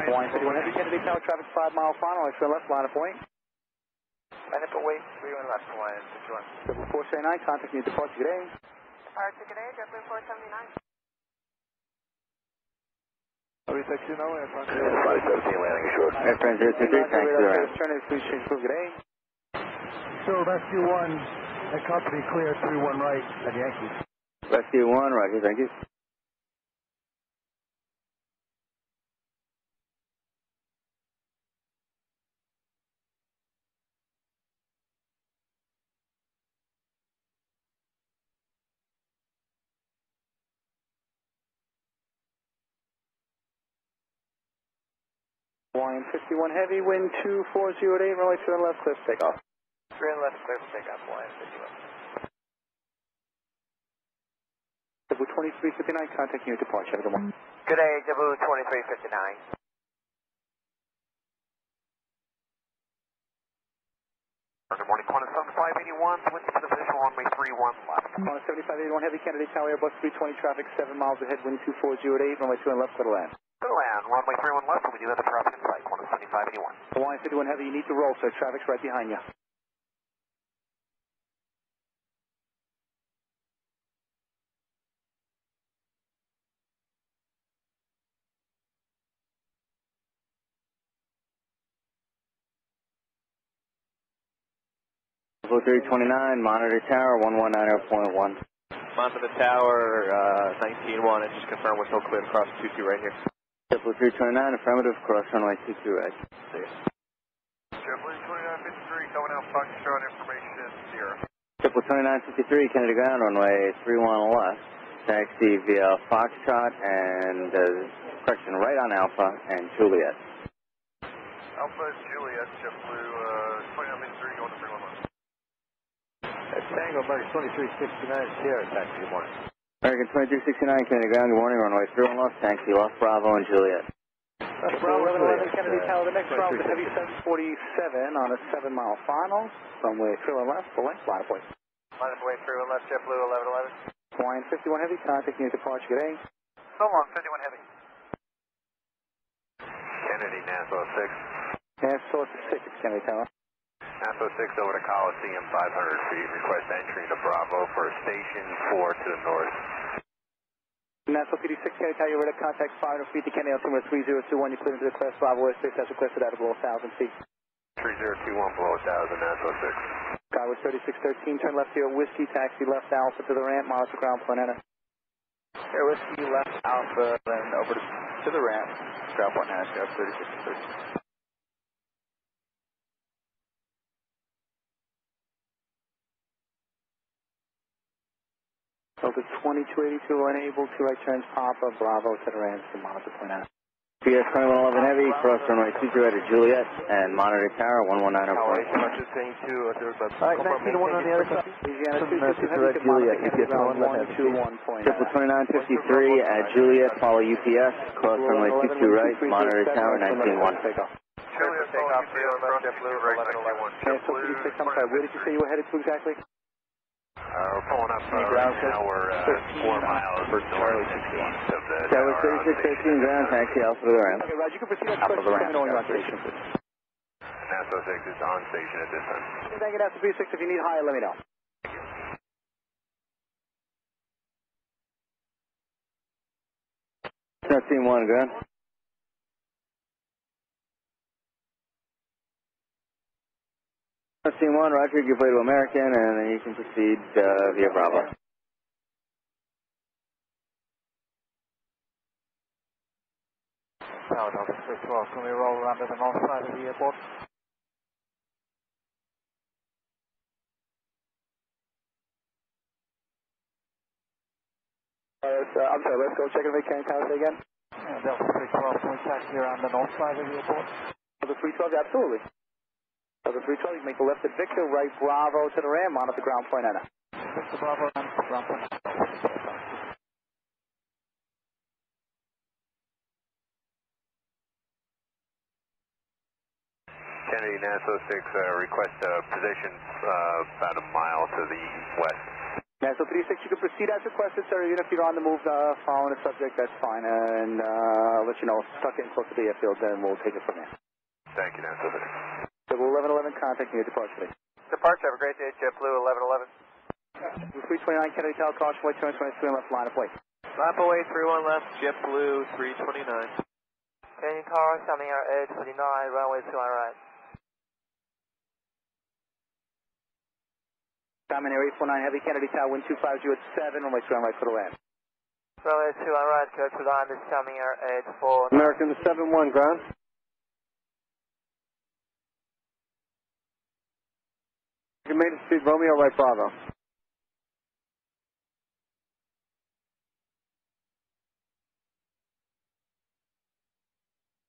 Hawaiian 51 Heavy, Kennedy Tower, traffic 5-mile final, only 2 left, line of point. Line up away, 3 on left, Hawaiian 51. 479, contact new departure today. Departure today, JetBlue 479. Are we taxi now? Flight 17 landing short. Airframe 023, taxi to the ramp. Turn in, please change move today. So Rescue 1 and company clear 31 right at Yankees. Rescue 1, roger, thank you. Hawaiian 51 Heavy, wind 2408, runway 2 and left, clear for takeoff. 3 on left, clear for takeoff, Hawaiian 51. JetBlue 2359, contact new departure, have a good one. Good day, JetBlue 2359. Good morning, Qantas 7581, wind to the visual runway 31 left. Qantas 7581 Heavy, Kennedy Tower, Airbus 320, traffic 7 miles ahead, wind 2408, runway 2 and left, clear to land. Clear to land, runway 31 left, and we do have the traffic in sight, Qantas 7581. Hawaiian 51 Heavy, you need to roll, sir, traffic's right behind you. Blue 329, monitor tower 119.1. Monitor tower, 19-1, and just confirm we're still clear across 22 right here. JetBlue 329, affirmative, cross runway 22 right. See ya. JetBlue 2953, going out, Foxtrot, information 0. JetBlue 2953, Kennedy ground, runway 31 left. Taxi via Foxtrot and, correction, right on Alpha and Juliet. Alpha, Juliet, JetBlue 2953, going to 31 left. Tango American 2369 Sierra, taxi, good morning. American 2369, Kennedy ground, good morning, runway 31 left, taxi left, Bravo and Juliet. That's Bravo 1111 Kennedy Tower, the next round is Heavy 747 on a 7-mile final, runway 31 left, full length, line of point. Line of way 31 left, JetBlue 1111. Hawaiian 51 Heavy, contact new departure, good day. So long, 51 Heavy. Kennedy, Nassau 6. Nassau 6, it's Kennedy Tower. Nassau 6 over to Coliseum, 500 feet. Request entry to Bravo for station 4 to the north. Nassau PD 6, Kennedy Tower, you're ready to contact 500 feet to Kennedy altimeter 3021. You clear into the class Bravo airspace as requested out of below 1,000 feet. 3021 below 1,000, Nassau 6. Skyward 3613, turn left here at Whiskey, taxi left Alpha to the ramp, monitor ground plan enter. Air Whiskey left Alpha, then over to the ramp, ground point hash, 3613. Delta 2282, unable to right turns Papa, Bravo to the ramp, to monitor point out. PS 2111 Heavy, cross runway 22 right at Juliet, and monitor tower 119.1. Alright, 19-1 on the other side. Louisiana 222 Heavy, Heavy, Juliet, Kennedy UPS ground 121. 121.9. Triple 2953 at Juliet, follow UPS, cross runway 22 right, monitor tower 19.1. Juliet, takeoff 0 left, JetBlue 1111. Nassau PD 6, I'm sorry, where did you say you were headed to exactly? We're pulling up right now. We're 4 miles northeast of the Tower 3613 ground, taxi Alpha to the ramp. Okay, Roger, you can proceed on Alpha to the ramp. Nassau 6 is on station at this time. Thank you, Nassau PD 6. If you need higher, let me know. 13-1, ground. Team 1, Roger, you play to American, and then you can proceed via Bravo. Tower Delta 312, can we roll around to the north side of the airport? I'm sorry, let's go check in the Canyon Tower again. Delta 312, can we taxi around the north side of the airport? Delta 312, absolutely. Delta 312, you make the left at Victor, right Bravo to the ram, monitor ground point enter. Victor Bravo, ground point enter. Kennedy NASA 6, request position about a mile to the west. NASA 36, you can proceed as requested, sir. Even if you're on the move following the subject, that's fine. And I'll let you know if it's stuck in close to the airfield, then we'll take it from there. Thank you, NASA 6. So 1111, contact me at departure. Departure, have a great day, JetBlue 1111. 329 Kennedy Tower, caution, white 223 left, line of way. Lap away, 31 left, JetBlue 329. Kennedy Tower, coming our edge 49, runway 2 on right. Common Air 849, Heavy Kennedy Tower, wind 250 at 7, runway 2 on right for the land. Runway 2 on right, code to line, this coming air edge 4. American 71, ground. You made it speed Romeo, right Bravo.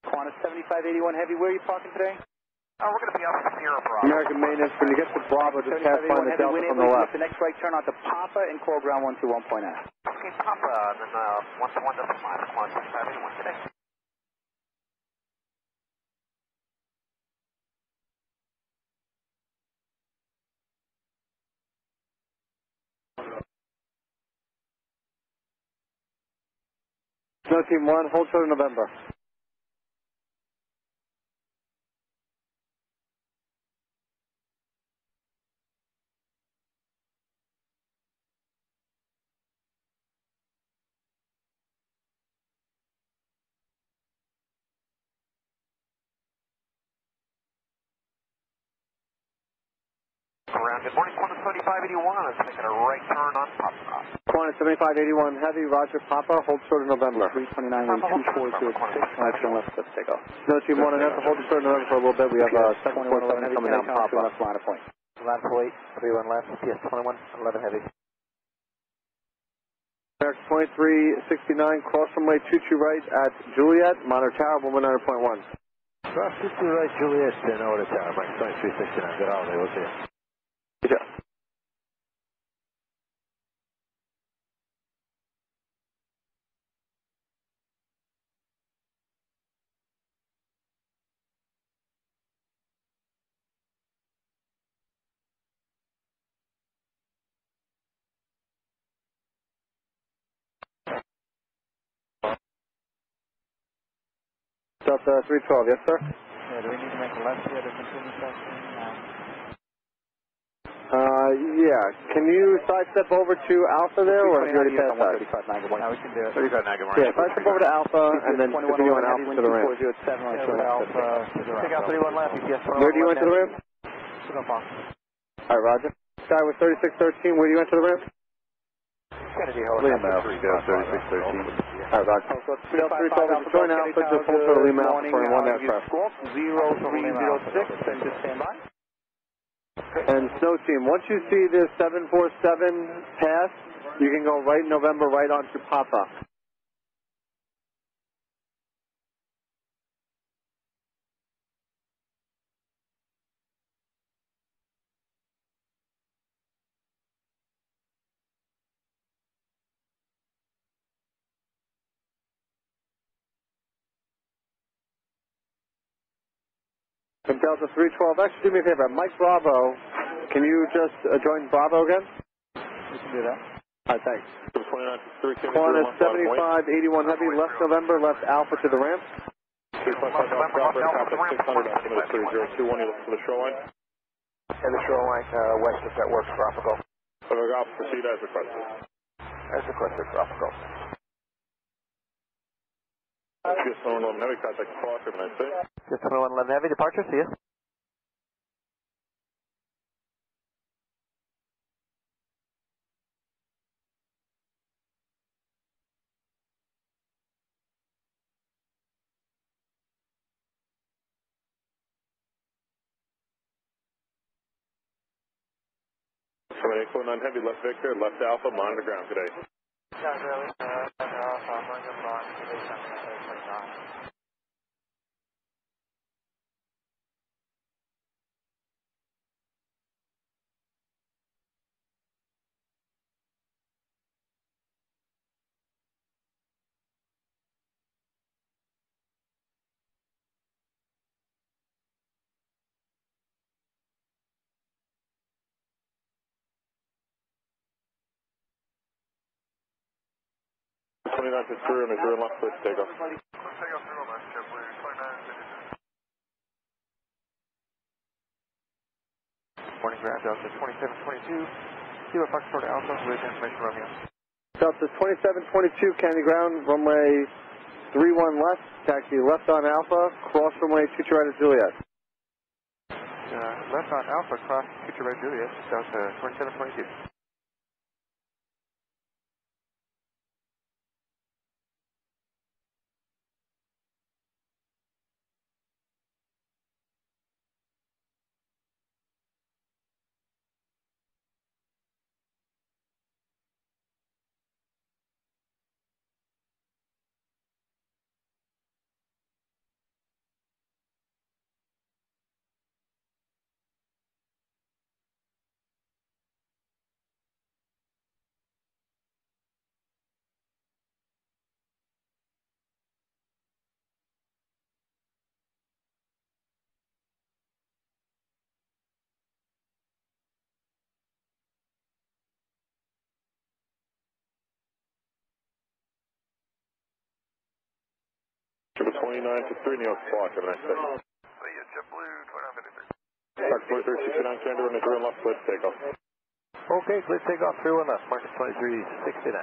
Qantas 7581 Heavy, where are you parking today? We're going to be up near Bravo. American maintenance, when you get to Bravo, just pass by the Delta from the left. The next right turn onto Papa and call ground 121.9. Okay, Papa, and then 121.5, Qantas 7581 today. Snow Team 1, hold short of November. Around, good morning, Qantas 7581, let's make it a right turn on Papa. Qantas 7581 Heavy, Roger Papa, hold short of November. 329 wind 240 at 6, right turn left, let's take off. Snow Team 1, and after hold short of November for a little bit, we have 747 coming down Papa. Left line of point. Line of weight, 31 left, PS 21, 11 heavy. American 2369, cross runway 22 right at Juliet, monitor tower, 119.1. Cross 22 right, Juliet, then over the tower, Mike 2369, good holiday, we'll see you. Good job. Delta 312, yes sir? Yeah, do we need to make a left here to continue taxiing? Yeah. Can you sidestep over to Alpha there, or have you already passed that? 35 Nagamore. Yeah, we can do it. 35 Nagamore. Yeah, sidestep over to Alpha, and then continue on Alpha to the ramp. Alpha, take out 31 left, EPS 21. Where do you enter the ramp? Alright, Roger. Sky with 3613, where do you enter the ramp? Kennedy, Liam Alpha, 3613. Alright, Roger. Delta 312 is join Alpha, just hold short of Liam Alpha for one aircraft. 0306, and just stand by. And Snow Team, once you see this 747 pass, you can go right November, right onto Papa. From Delta 312, actually do me a favor, Mike Bravo, can you just join Bravo again? We can do that. Alright, thanks. Qantas 7581 Heavy, left November, left Alpha to the ramp. 355 Alpha, traffic 600, altimeter 3021, you looking for the shoreline? And the shoreline west if that works, tropical. Alpha, proceed as requested. As requested, tropical. Just 111 Heavy, contact departure, nice day. Just 11 heavy, departure, see ya. 7849 Heavy, left Victor, left Alpha, monitor ground today. Twenty-nine to through, and you're in left, please take off. Morning, ground Delta 2722. Kilo Foxtrot Alpha with information Romeo. Delta 2722, Kennedy ground, runway 31 left, taxi left on Alpha, cross runway 22 right at Juliet. Left on Alpha, cross 22 right Juliet, Delta 2722. Triple 29 to 3, Neil Squawk, have a nice day. JetBlue 2953. Fox 4369 Canada, and you're in left, please take off. Okay, please take off 31 left, market 2369.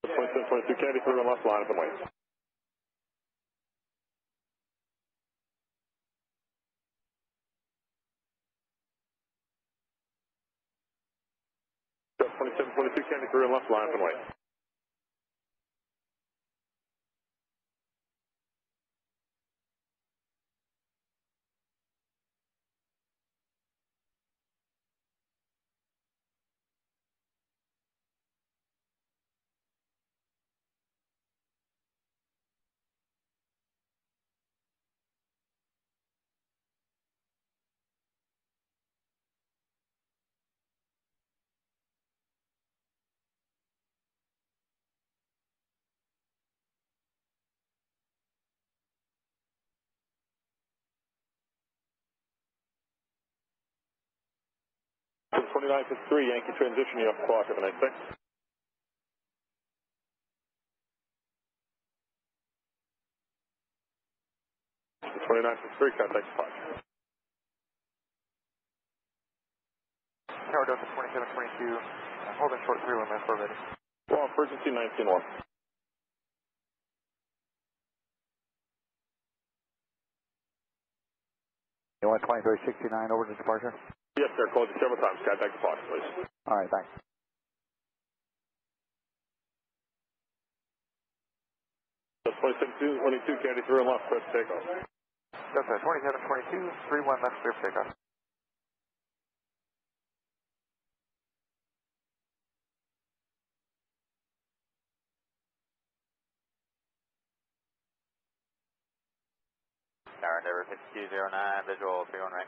Twenty-seven 22 Candy, through and left, line up and wait. Twenty-seven 22 Candy, through and left, line up and wait. From 29 to 3, Yankee transition, you have Squawk, have a nice day. 29 to 3, contact Squawk. Tower Delta 2722, holding short 31 left, we're ready. Well, emergency 19-1. You want 2369 over to departure? Yes, sir. Called you several times. Contact the Fox, please. All right, thanks. That's 2722 Candy, through and left, press takeoff. That's 2722, 31 left, clear for takeoff. Tower Endeavor 5209, visual 31 right.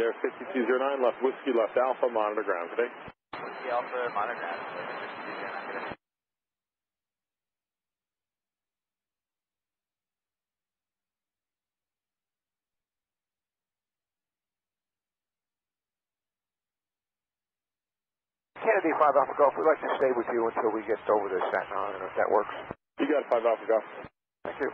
There, 5209, left Whiskey, left Alpha, monitor ground today. Whiskey Alpha, monitor ground. 5209. Kennedy 5 Alpha Golf, we'd like to stay with you until we get over this, I don't know if that works. You got 5 Alpha Golf. Thank you.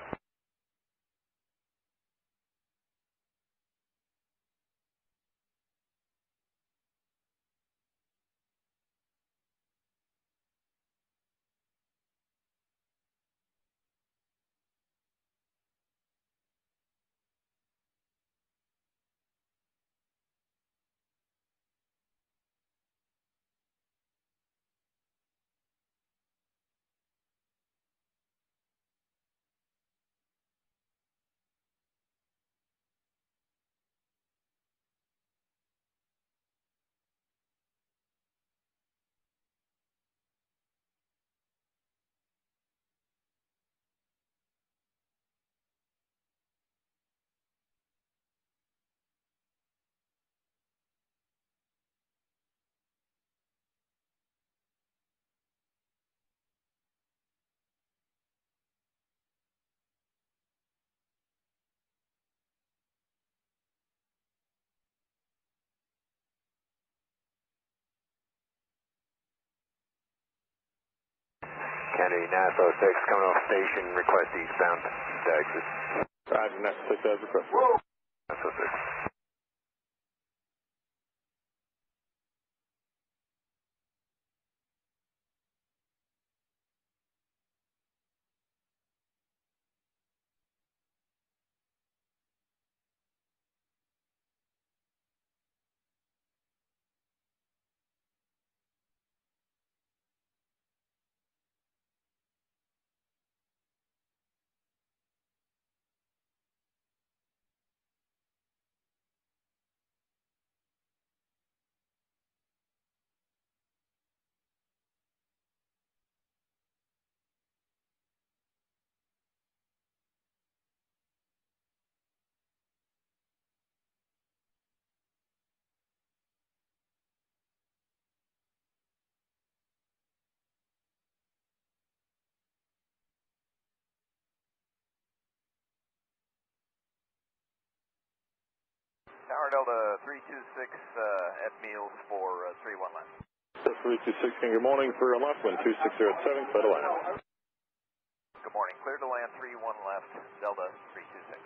Kennedy, NASA 06, coming off station, request eastbound to exit. Roger, NASA 6 as requested. NASA 06. Tower Delta 326 at meals for 31 left. 326, good morning, 31 left, wind 2607, clear to land. Good morning, clear to land 31 left, Delta 326.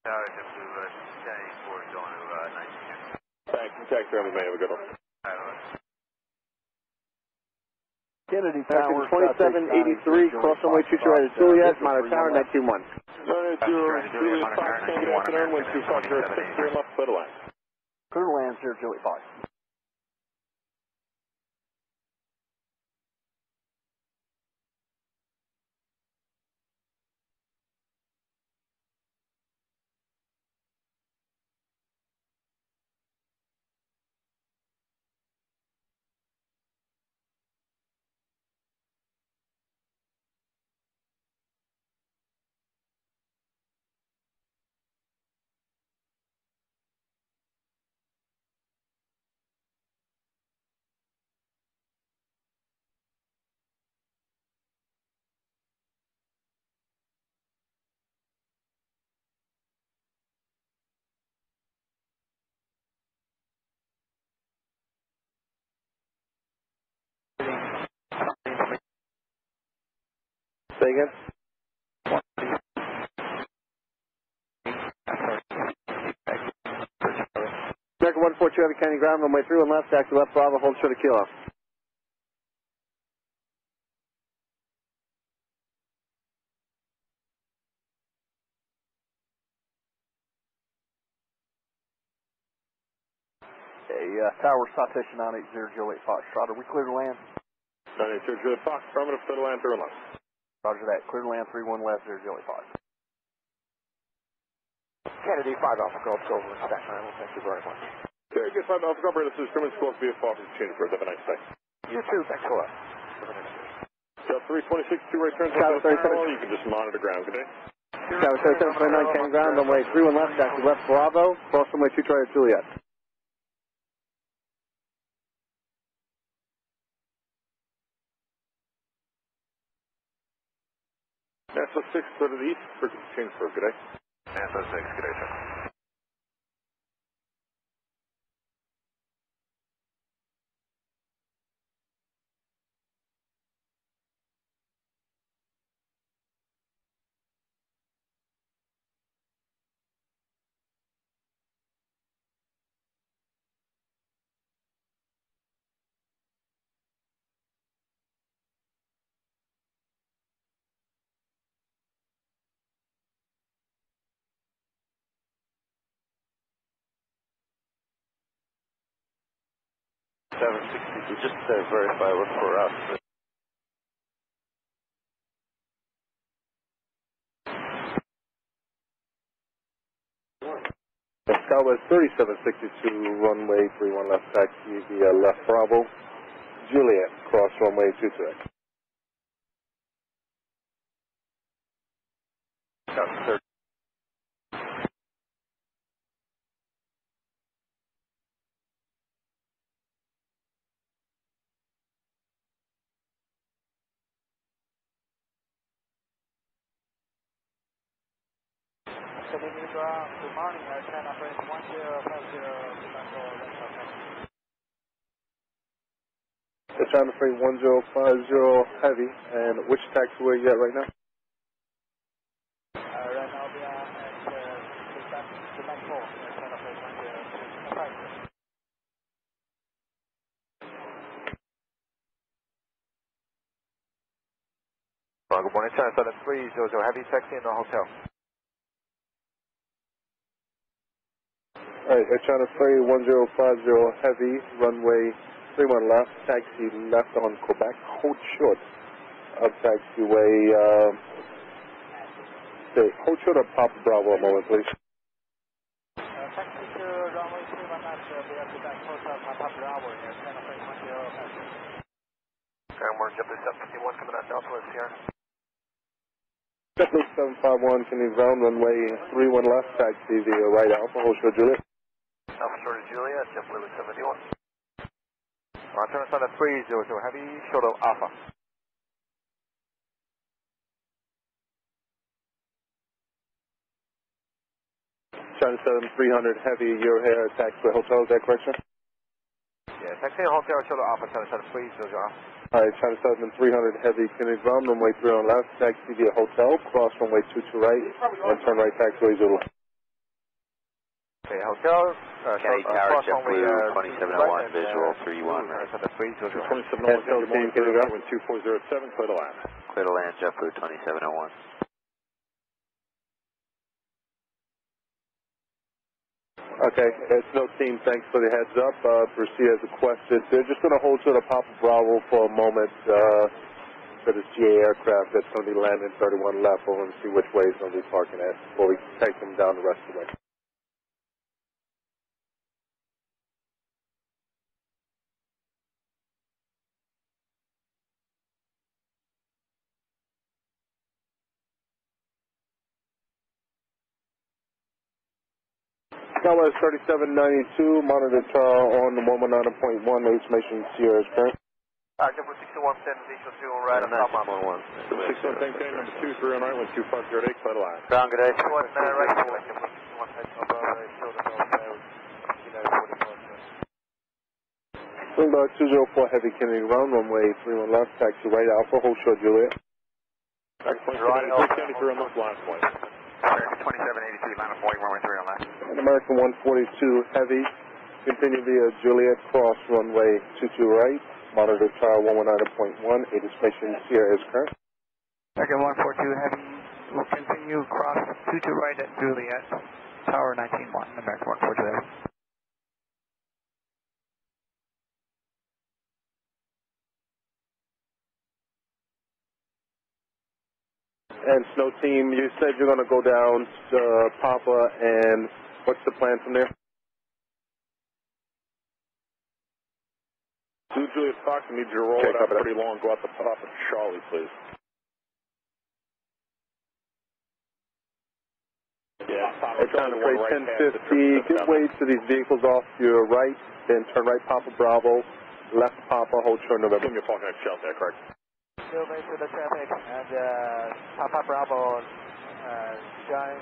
Tower JetBlue, Kennedy 4 going to 19. Thanks, contact Jeremy, may have a good one. Kennedy Tower 2783, cross runway 22 right at Juliet, monitor tower 921. 980, Juliet 5, good afternoon, wind 2506, clear left, clear to land. Clear to land, 0 Juliet 5. Say again? American 142 Heavy County ground, runway 31 left, taxi left, Bravo, hold short of kilo. Tower citation 980 Juliet Foxtrot. Are we clear to land? 980 Juliet Fox, affirmative, clear to land, 31 left. Roger that. Clear to land, 31 left, 0 Juliet Fox. Kennedy 5 Alpha Golf Silver, Stack 9, thank you very much. Very good, 5 Alpha Golf, this is Grumman School via Fox Exchange Group. Have a nice day. You too, thanks a lot. Scout 326, 2 right turns, you can just monitor ground, good day. Scout 3729, Canyon ground, runway 31 left, taxi left Bravo, cross runway 2 right at Juliet. NASA 6, go to the east, frequency change for good day. NASA 6, good day, sir. Just verify what's for us. Southwest 3762, runway 31 left, taxi via left Bravo, Juliet, cross runway 22. South 30. Good morning, China Freight 1050 China Freight 1050 heavy, and which taxiway are you at right now? Right now we are at the Mac 4, China Freight 1050. Good morning, China 7300 heavy, taxi in the hotel. Alright, China Freight 1050 heavy, runway 31 left, taxi left on Quebec, hold short of taxiway, hold short of Papa Bravo a moment, please. Taxi to runway 31 left, we have to back hotel Papa Bravo here, China Freight 1050. Okay, I'm working up to 751 coming out Southwest here. JetBlue 751, can you ground runway 31 left, taxi via right Alpha, hold short Juliet. Alpha short of Juliet, JetBlue 71. Turn us on at 300 heavy, short of Alpha. China 7300 heavy, you're here, taxiway hotel, is that correct, sir? Yeah, taxi and hotel, short of Alpha, China 7300 Alpha. Alright, China 7300 heavy, can you ground runway 31 left, taxi via hotel, cross runway 22 right, and turn right taxiway Zulu. Okay, hotel, Kenny Tower, JetBlue 2701, visual 31. 2701, good morning, clear to land, 2407, clear to land. Clear to land, JetBlue 2701. Okay, it's no team, thanks for the heads up. Proceed as requested. They're just going to hold to the Papa Bravo for a moment for this GA aircraft that's going to be landing 31 left. We're going to see which way it's going to be parking at before we take them down the rest of the way. Southwest 3792, monitor on the 119.1, information Sierra is current. JetBlue 6110, visual 2 right on top of 6110, number 23 on right, 12508, clear to land. Ground, good day. 1 right, JetBlue 6110, Wingbar 204 heavy Kennedy ground, runway 31 left, taxi right Alpha, hold short Juliet. Back point, Kennedy through on left, last point. American 2783, line of 40, runway 3 on left. American 142 heavy, continue via Juliet, cross runway 22 right, monitor tower 119.1, information Sierra is current. American 142 heavy, will continue cross 22 right at Juliet, tower 19.1, American 142 heavy. And Snow Team, you said you're going to go down to Papa, and what's the plan from there? Julius Fox, I need you to roll it out pretty long. Go out the Papa to Charlie, please. Yeah, it's on the way 1050. Give way to these vehicles off your right, then turn right Papa Bravo, left Papa, hold short November. Give me a Falcon X Shelter, correct? Still make to the traffic, and Papa Bravo, shine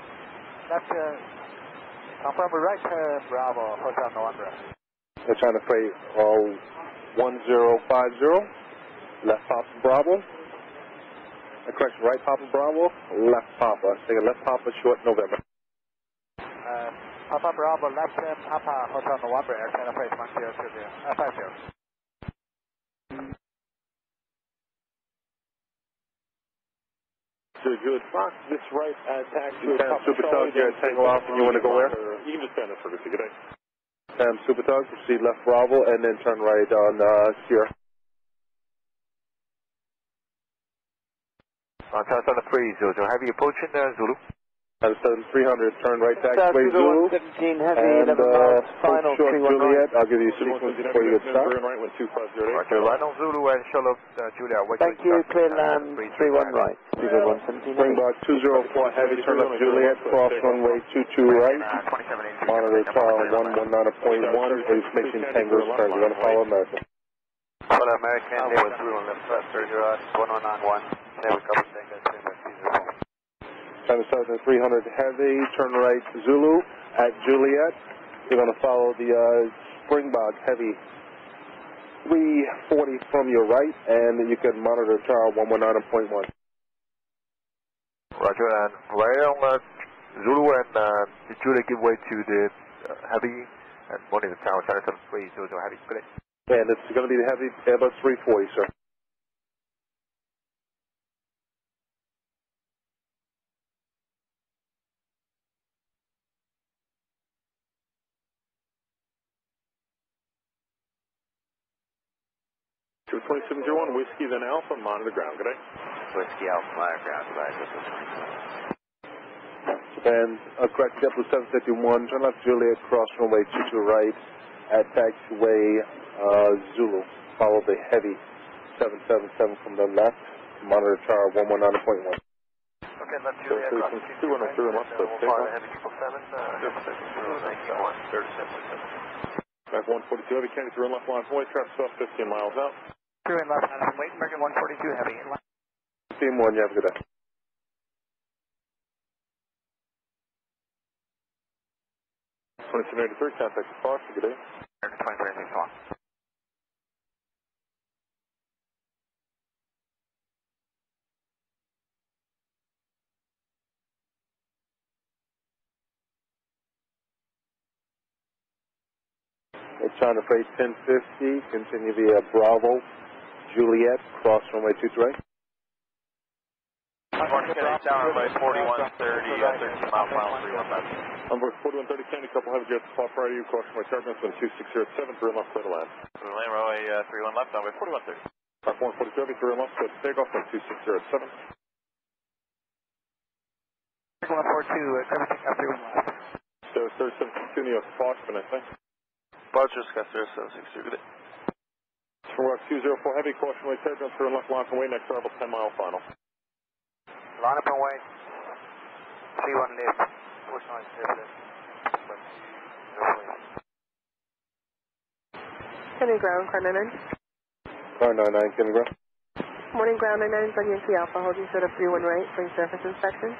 left, confirm right turn Bravo, Hotel November. They're trying to freight 1050, left Papa Bravo. Correction, right Papa Bravo, left Papa. Take a left Papa, short November. Papa Bravo, left turn Papa, Hotel November, Air China Freight 1050. Julius Fox, this right at taxi. Super Tug, you're at Tango Alpha, and you want to go where? You can just stand there for a good day. Super Tug, proceed left Bravo, and then turn right on Sierra. Tower 300, heavy approaching Zulu. 300, turn right taxiway Zulu. 17 heavy, and 11 miles, final short 319. Juliet, I'll give you a sequence before you get started. Roger, right on Zulu and Charlotte, Juliet. Thank you, clear land, 31 right. 17 Springbok 204 heavy, turn left Juliet, cross runway 22 right. Monitor tower 119.1, information Tango Stars. You're going to follow American. Follow American, they were through on left side, 1091. They were covered Tango, China Southern 300 heavy, turn right Zulu at Juliet. You're going to follow the Springbok heavy 340 from your right, and you can monitor tower 119.1. Roger, and right on Zulu and Juliet give way to the heavy and monitor tower China 300 heavy. Correct. And it's going to be the heavy Airbus 340, sir. To 2701, Whiskey, then Alpha, monitor ground, good day. Whiskey, Alpha, monitor ground, good day. And correct, JetBlue 751, turn left Juliet, cross runway 22 right at taxiway Zulu. Follow the heavy 777 from the left, monitor tower 119.1. Okay, left Juliet, cross 213 left, so follow heavy 777, 37. Back 142 heavy, Kennedy through left line, point, traffic off 15 miles out. Through in left line, wait, American 142 heavy. Team 1, you have a good day. Contact the Fox, good day. American 2361. China Freight 1050, continue via Bravo, Juliet, cross runway 23 right. Tower by 4130, 13 mile final, 315. Number 4130, Kennedy, couple heavy jets, top right of you, cross runway turbulence, 2607, through left, clear to land. Through lane runway 31 left, runway 4130. Back 142 heavy, through left, clear to takeoff, 2607. 142, everything after 1 left. So 3762, New York, Fox, I think. Rogers, got 0762, good day. Springbok 204 heavy, cross runway turbulence, through left line from way, next arrival 10 mile final. Line up and wait. 31 left. Push noise, left. Kennedy Ground, car 99. Car 99, Kennedy Ground. Morning, Ground 99, on Yankee Alpha, holding short of 31 right, bring surface inspection.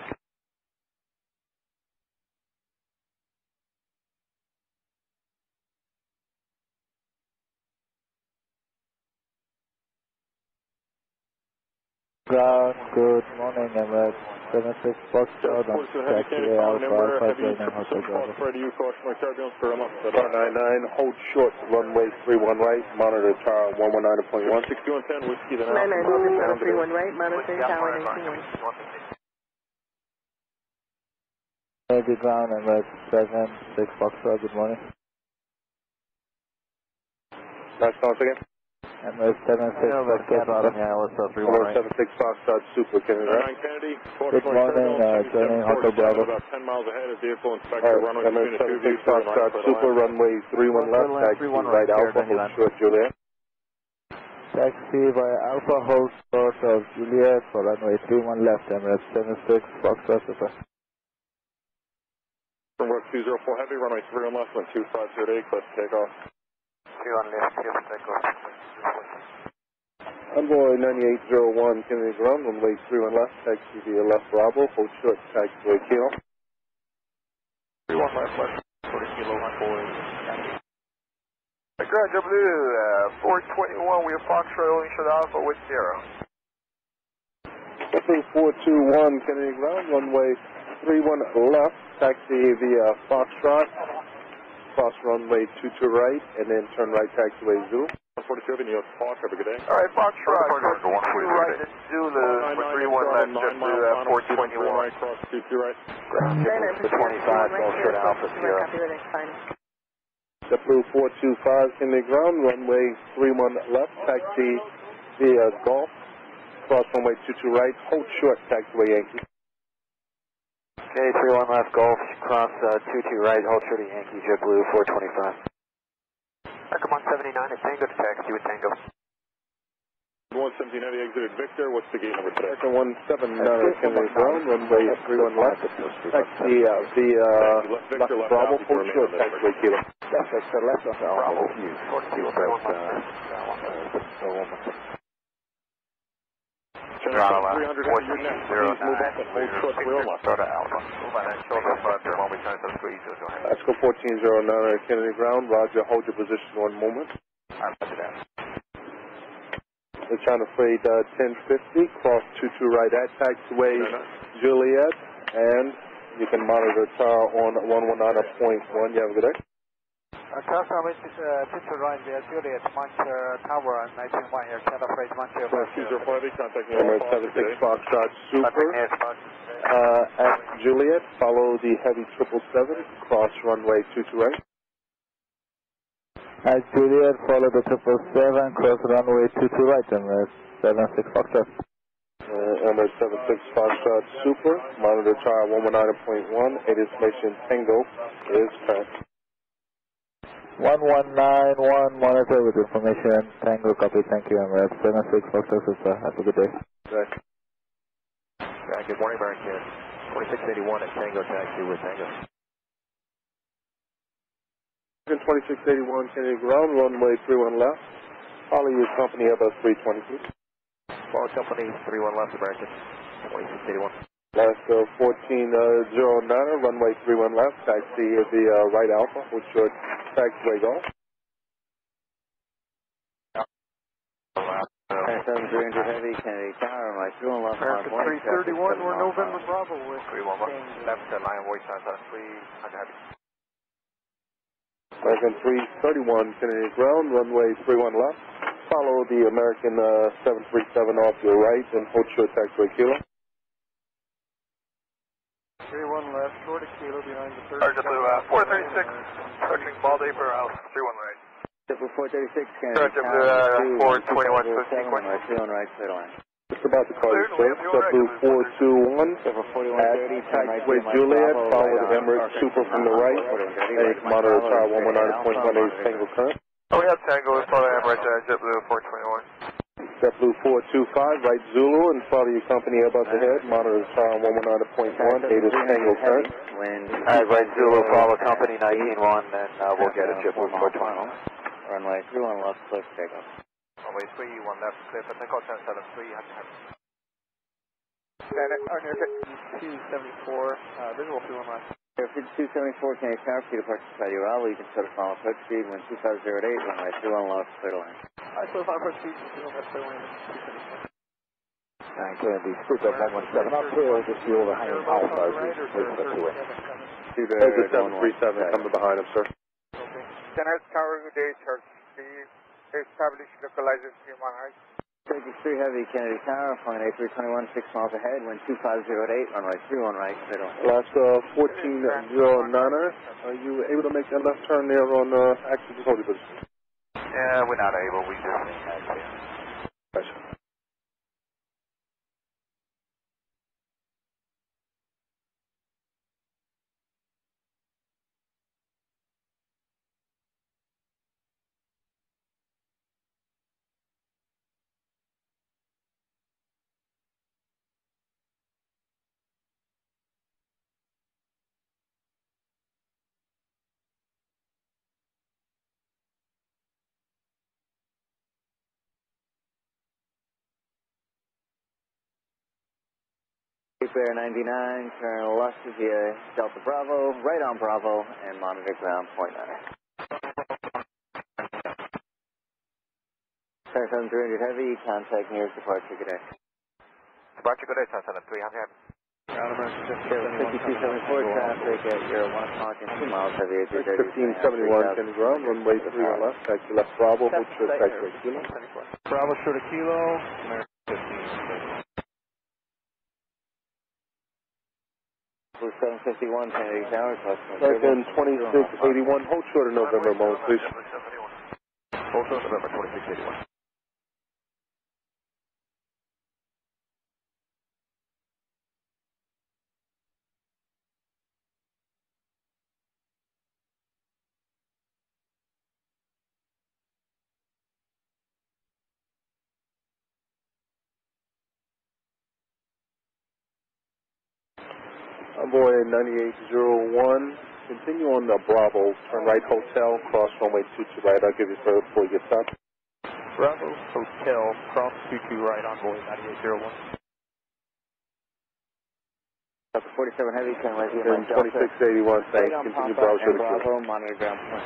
Ground, good morning, Emirates. 76 Foxtrot on taxiway Alpha, 529 Hotel Bravo. Car 99, hold short, runway 31 right, monitor tower 119.1. 6110, Whiskey, then 99, holding short of 31 right, monitoring tower 19. Kennedy Ground, Emirates 76 Foxtrot, good morning. Nice, once again. Emirates 76 Foxtrot on the ILS 31 right. 76 Foxtrot Super, Kennedy. Kennedy. Good morning, joining Hotel Bravo. About 10 miles ahead of vehicle inspector. Runway Emirates 76 Foxtrot Super, runway 31 left, taxi right Alpha, hold short Juliet. Taxi by Alpha, hold short of Juliet for runway 31 left, Emirates 76 Foxtrot Super. From work 204 Heavy, runway 31 left, wind 2508, close to takeoff. 31 left, clear for takeoff. Envoy 9801, Kennedy ground, runway 31 left, taxi via left Bravo, hold short, taxiway Kilo. 31 left, 40 kilo, boys. Ground W, 421, we have Foxtrot, only short Alpha with 0. 421, Kennedy ground, runway 31 left, taxi via Foxtrot, cross runway 22 right, and then turn right taxiway Zulu. 142, and you have Fox, have a good day. All right, Foxtrot, 2 right to Zulu, 31 left, JetBlue 421. Right, cross 22 right. The 25, short Alpha Sierra. JetBlue 425, Kennedy ground, runway 31 left, taxi via Golf, cross runway 22 right, hold short, taxiway Yankee. Okay, 31 left, Golf, cross 22 right, hold short of Yankee, JetBlue 425. Come on, 79 at Tango to taxi with Tango. 117 Heavy exited Victor, what's the gate number today? 179 Kennedy ground, runway 31 left, taxi via left Bravo, hold short, taxiway Kilo. Left Bravo, Bravo, 300 Heavy, you're next. Please move up and hold short clear left. Go to Alpha. Move on that shoulder front, there won't be time to squeeze, so go ahead. Let's go 1409 Kennedy ground, roger, hold your position 1 moment. Roger that. We're trying to fade 1050, cross 22 right at taxiway Juliet, and you can monitor tower on 119.1. You have a good day. Cross runway 22 right via Juliet, monitor tower on 19.1 here, Cattle Freight 105. 204 Heavy, contact me. Emirates 76 Foxtrot Super at Juliet, follow the Heavy 777, cross runway 22 right. At Juliet, follow the 777, cross runway 22 right, Emirates 76 Foxtrot. Emirates 76 Foxtrot Super, monitor tower 119.1, destination Tango is current. 1191, monitor with information, Tango copy, thank you, Emirates 76 Foxtrot Super, have a good day. Right. Good morning, Barrington. 2681 at Tango taxi with Tango. 2681 Kennedy ground, runway 31 left, follow your company Airbus 322. Follow company 31 left, American, 2681. Last 1409, runway 31 left, taxi via right Alpha, hold short, taxiway Golf. 7300 Heavy, Kennedy Tower, my 31 left, American 331, we're November Bravo with 31 left, line voice signs on 300 Heavy. American 331 Kennedy ground, runway 31 left, follow the American 737 off your right, and hold short, taxiway Kilo. 31 left, short of Kilo behind the 30. JetBlue 436, approaching Baldy for house, 31 right. JetBlue 436, Kennedy JetBlue 421, so sequence. 31 right, clear line. Just about to call you, sir. JetBlue 421 at taxiway Juliet, follow the Emirates Super from the right, and monitor tower 119.1 Tango current. Oh, we have Tango, follow Emirates JetBlue 421. JetBlue 425, right Zulu, and follow your company above the head, monitor tower 119.1, Tango current. Alright, right Zulu, follow company 19-1, and we'll get it, JetBlue 421. Runway 31 left, clear for takeoff. Runway 31 left, clear for takeoff, 773, Near 274, visual 21 left. 274, Kennedy Tower, key departure side URL, you can set a final approach speed, wind 2508, runway 31 left, clear to land. I still have approach speed, left, clear to land. Kennedy, Super 117 up here, just the overhanging Alpha as we wait for the two-way. Exit 737 coming behind him, sir. Kennedy Tower, good day, Church. Establish localization human height. 33 Heavy, Kennedy Tower, flying A321, 6 miles ahead, wind 2508, runway 31 right, clear to land. Last 1409er, are you able to make that left turn there on Activesky? Yeah, we're not able. We do. Bear 99, turn left via Delta Bravo, right on Bravo, and monitor ground point 9. Turn 7300 heavy, contact nearest departure, good day. Departure, good day, 77300. 5274 traffic at your 1 o'clock and 2 miles heavy at 1571, Kenny ground, runway 31 left, taxi left Bravo, hold short taxiway Kilo. Bravo short of Kilo, American 15. 751, Kennedy Tower, American 2681, hold short of November, moment, please. Hold short of November, 2681. Envoy 9801, continue on the Bravo, turn right Hotel, cross runway 22 right, I'll give you further before you get stopped. Bravo Hotel, cross 22 right, Envoy 9801. Delta 47 heavy, turn right via 2681, thanks, continue Bravo short of Kilo. Monitor ground point.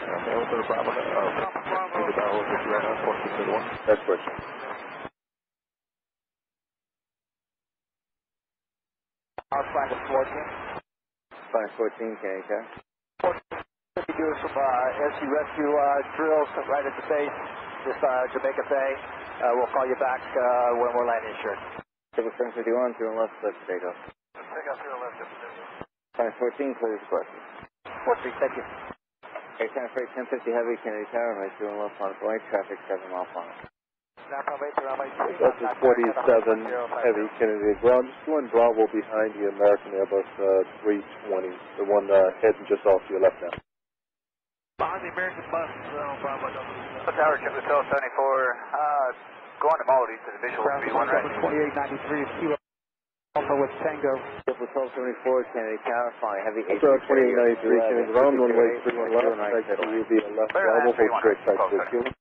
That's correct. Flight 14. Flight 14, Kennedy Tower. We do some SU rescue drills right at the base, just Jamaica Bay. We'll call you back when we're landing, sure. 751, through and left, left Dago. Take out through the left, Flight 14, clear departure. 14, thank you. Airtime freight 1050 heavy, Kennedy Tower, right through and left on point, traffic 7 mile final. Delta 47 heavy, Kennedy ground, just going Bravo behind the American Airbus 320, the one heading just off to your left now. Behind the American bus, Bravo. Tower, Chip, Hotel 74, going to Maldives to the visual V1, right? 2893 Kilo Alpha with Tango. Triple 1274, Kennedy Tower, flying heavy. Hotel 2893, Kennedy ground, runway 31 left, taxi will be a left Bravo, hold straight taxi with Kilo.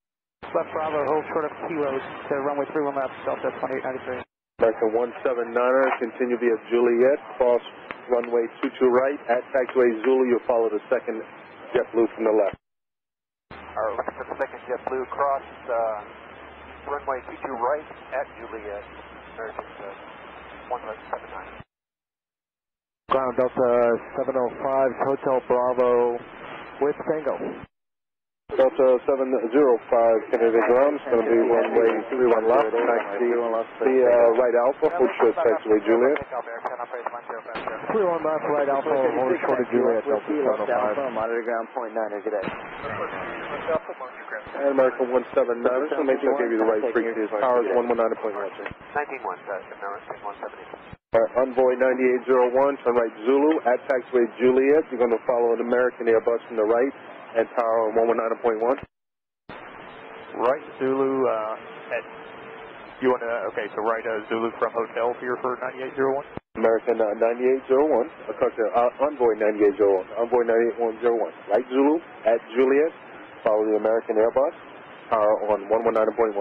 Left Bravo, hold short of Kilo to runway 31 left, Delta 2893. American 179er, continue via Juliet, cross runway 22 right, at taxiway Zulu, you'll follow the second JetBlue from the left. Alright, looking for the second JetBlue, cross runway 22 right, at Juliet, American 1179. Ground Delta 705, Hotel Bravo with Tango. Delta 705, Kennedy ground, it's going to be runway 31 left, taxi right Alpha, hold short taxiway Juliet. 31 left, right Alpha, hold short of Juliet, Delta 705. Monitor ground point 9, good day. And American 179, just to make sure I gave you the right frequency, power is 119.1. 19-1, American 179. Envoy 9801, turn right Zulu, at taxiway Juliet, you're going to follow an American Airbus from the right, and power 119.1. Right Zulu, you want to, okay, so right Zulu from Hotel here for 9801? American 9801, Envoy 9801, Envoy 9801, right Zulu, at Juliet, follow the American Airbus, power on 119.1.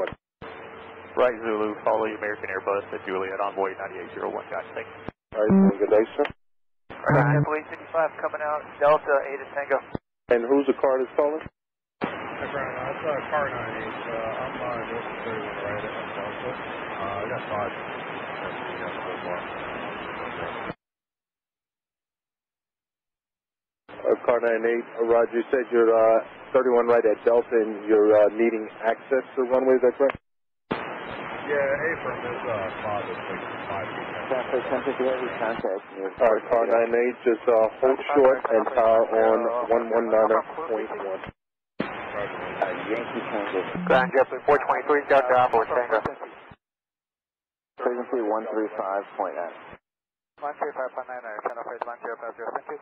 Right Zulu, follow the American Airbus at Juliet, Envoy 9801, guys, thanks. All right, good day, sir. Alright, Police 55 coming out, Delta 8 at Tango. And who's the car that's calling? Hey, Brandon, that's car 98. I'm Delta 31 right at Delta. I got 5. Car 98, Roger, you said you're 31 right at Delta and you're needing access to the runway, is that correct? Yeah, A-firm is 5 is 5. Traffic 1050 heavy, contact. All right, car 98, just hold short and power on 119.1. Yankee transition. Ground JetBlue 423, Delta Alpha with Tango. Frequency 135.9. 135.9, channel phase 1050, thank you.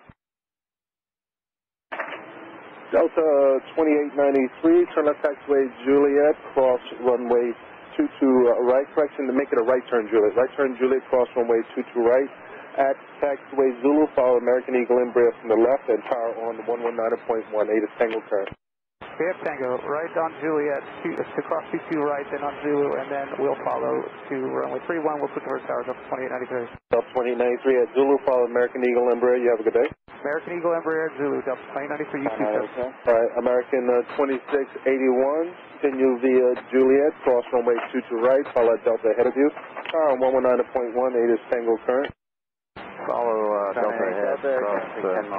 Delta 2893, turn left taxiway Juliet, cross runway 22 right, correction to make it a right turn Juliet. Right turn Juliet, cross runway 22 right. At taxiway Zulu, follow American Eagle Embraer from the left and power on 119.18 is Tango current. We have Tango, right on Juliet, to cross 22 right, then on Zulu, and then we'll follow to runway 31, we'll put the first towers up to 2893. Delta 2893 at Zulu, follow American Eagle Embraer, you have a good day. American Eagle Embraer, Zulu, Delta 2893, you too, sir. Alright, American 2681, continue via Juliet, cross runway 22 right, follow Delta ahead of you. Power on 119.18 is Tango current. Follow Delta ahead, cross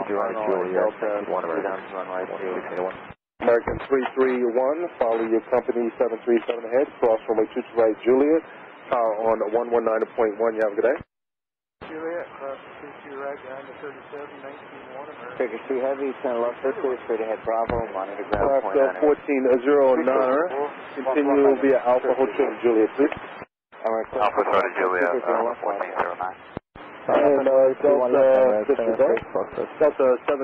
22 right, Juliet, one of our runway 2821. American 331, follow your company 737 ahead, cross runway 22 right, Juliet, power on 119.1, you have a good day. Juliet, cross 22 right, behind the 37, 19-1, Turkish 3 Heavy, turn left circle, straight ahead Bravo, monitor ground Class 1409, continue via Alpha Hotel Juliet, please. Alpha Hotel Juliet, 1409. And Delta 705,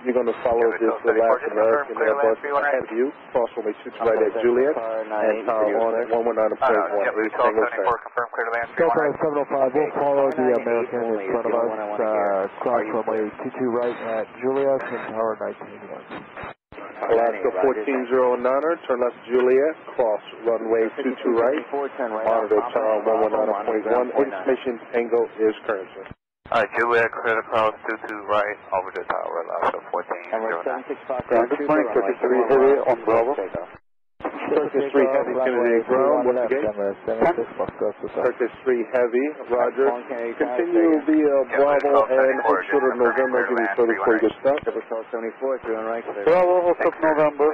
you're going to follow this last American Airbus ahead of you, cross runway 22 right at Juliet, and power on 119.1, Tango Delta 705, we'll follow the American in front of us, cross runway 22 right at Juliet, and power 1981. Alaska 1409, turn left Juliet, cross runway 22 right, monitor tower 119.1, information Tango is current, sir. Juliet, clear across 22 right, over the tower, Alaska 1409. Good morning, Turkish 3 Heavy on Bravo. Turkish 3 Heavy, Kennedy ground, once again. Turkish 3 Heavy, roger. Continue via Bravo and hold short of November, give you further for your stuff. Bravo, hold up November.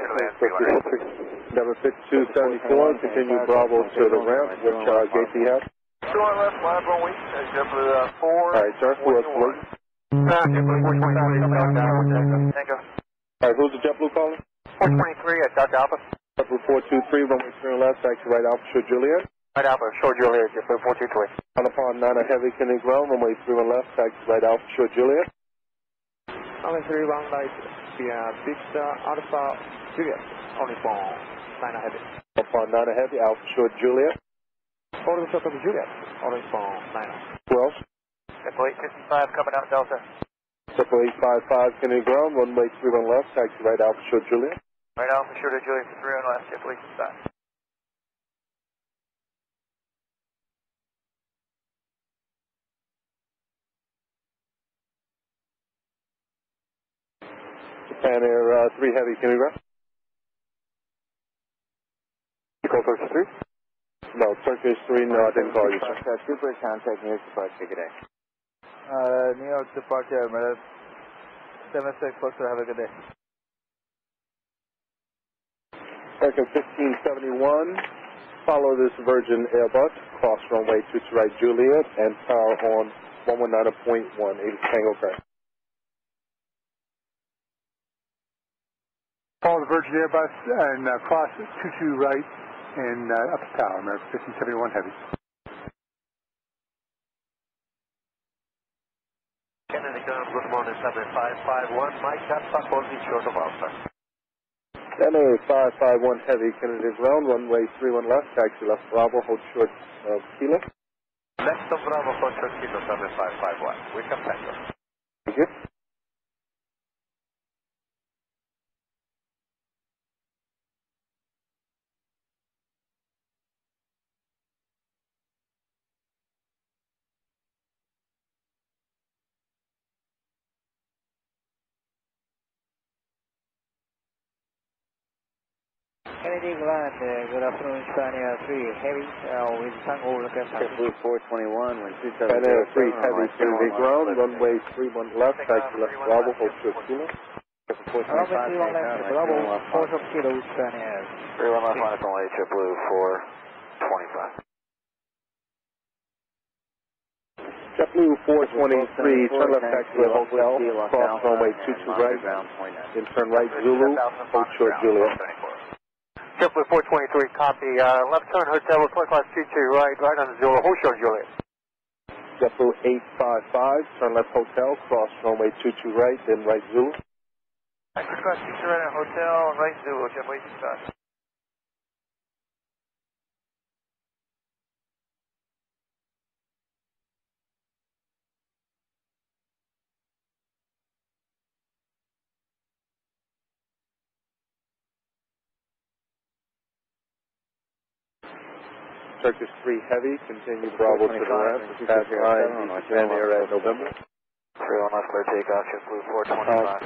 Number 5274, continue Bravo to the ramp, which gate do you have? Short left, lab 1 week, JetBlue 4. Alright, sir, who else, please? JetBlue 423, Tango. Alright, who's the JetBlue calling? 423 at Delta Alpha. JetBlue 423, runway 3 left, taxi right Alpha, short Juliet. Right Alpha, short Juliet, JetBlue 423. On upon 9 Heavy, Kennedy ground, runway 3 left, taxi right Alpha, short Juliet. Runway 31 right, via Victor Alpha Juliet, only for 9 Heavy. Upon 9 Heavy, Alpha, short Juliet. Order the short of Juliet, only for 9. Who else? JetBlue 855 coming out Delta. JetBlue 855, Kennedy ground, runway 31 left, taxi right Alpha, short Juliet. Right Alpha, short of Juliet for 3 on left, JetBlue 85. Japan Air 3 Heavy, Kennedy ground. You call Turkish 3? No, Turkish 3, no, I didn't call you, sir. Super, contact New York departure, good day. New York departure, 76, Foxtrot, have a good day. American 1571, follow this Virgin Airbus, cross runway 22 right Juliet, and power on 119.1, 80 Tango current. Follow the Virgin Airbus and cross 22 right and up to tower, American 1571 Heavy. Kennedy ground, good morning, 7551, Mike, that's possibly short of Alpha. NA 551 Heavy, Kennedy ground, runway 31 left, taxi left Bravo, hold short of Kilo. Left of Bravo, hold short Kilo, 7551, we can Tango. Thank you. Kennedy ground, good afternoon, Spania 3 Heavy, with Tango, look at JetBlue 421, when 2707. Spania 3 Heavy, Kennedy ground, runway 31 left, taxi left Bravo, hold short Kilo. Runway 31 left, Bravo, hold short Kilo, Spania. 31 left, line up only, JetBlue 425. JetBlue 423, turn left taxiway Hotel, cross runway 22 right, then turn right Zulu, hold short Juliet. JetBlue 423, copy. Left turn Hotel, report class 22 right, right on Zulu, hold short Juliet. JetBlue 855, turn left Hotel, cross runway 22 right, then right Zulu. Class 22 right on Hotel, right Zulu, JetBlue 855. Turkish 3 Heavy, continue Bravo to the ramp, pass line, descend air at November. 31 left, clear takeoff, JetBlue 425.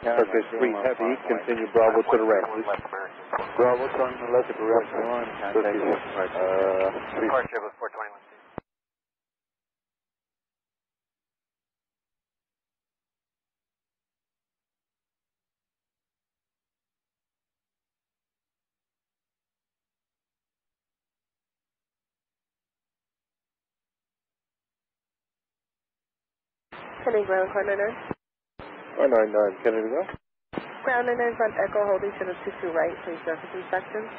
Turkish 3 Heavy, continue Bravo to the ramp. Bravo, turn left to ramp. Departure JetBlue 421. Kennedy Ground, car 99. 199, Kennedy go. Ground 99, front Echo, holding to the 22 right, please surface inspection.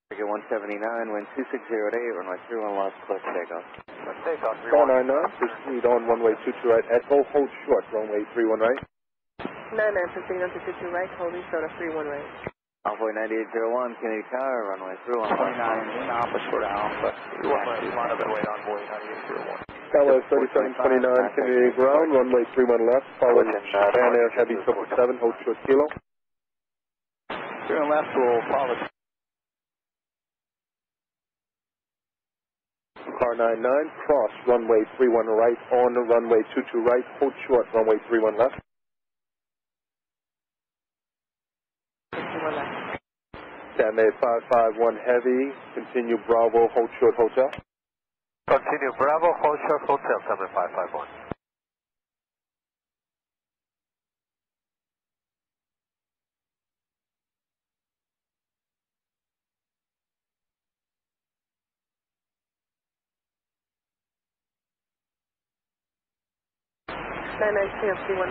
Target 179, wind 2608, runway 31 lost, close takeoff. Takeoff, 499, proceed on runway 22 right, Echo, hold short, runway 31 right. 99, proceed on to 22 right, holding short of 31 right. Envoy 9801, Kennedy Tower, runway 31 29 in Alpha, short Alpha. Line up and wait on Envoy 9801. Tower 3729, Kennedy ground, runway 31 left, follow Japan Air Heavy 777, hold short kilo. Turn left, we'll follow. Car 99, cross runway 31 right, on the runway 22 right, hold short, runway 31 left. Standby 551 Heavy, continue Bravo, hold short Hotel. Continue Bravo, hold short Hotel, Standby 551.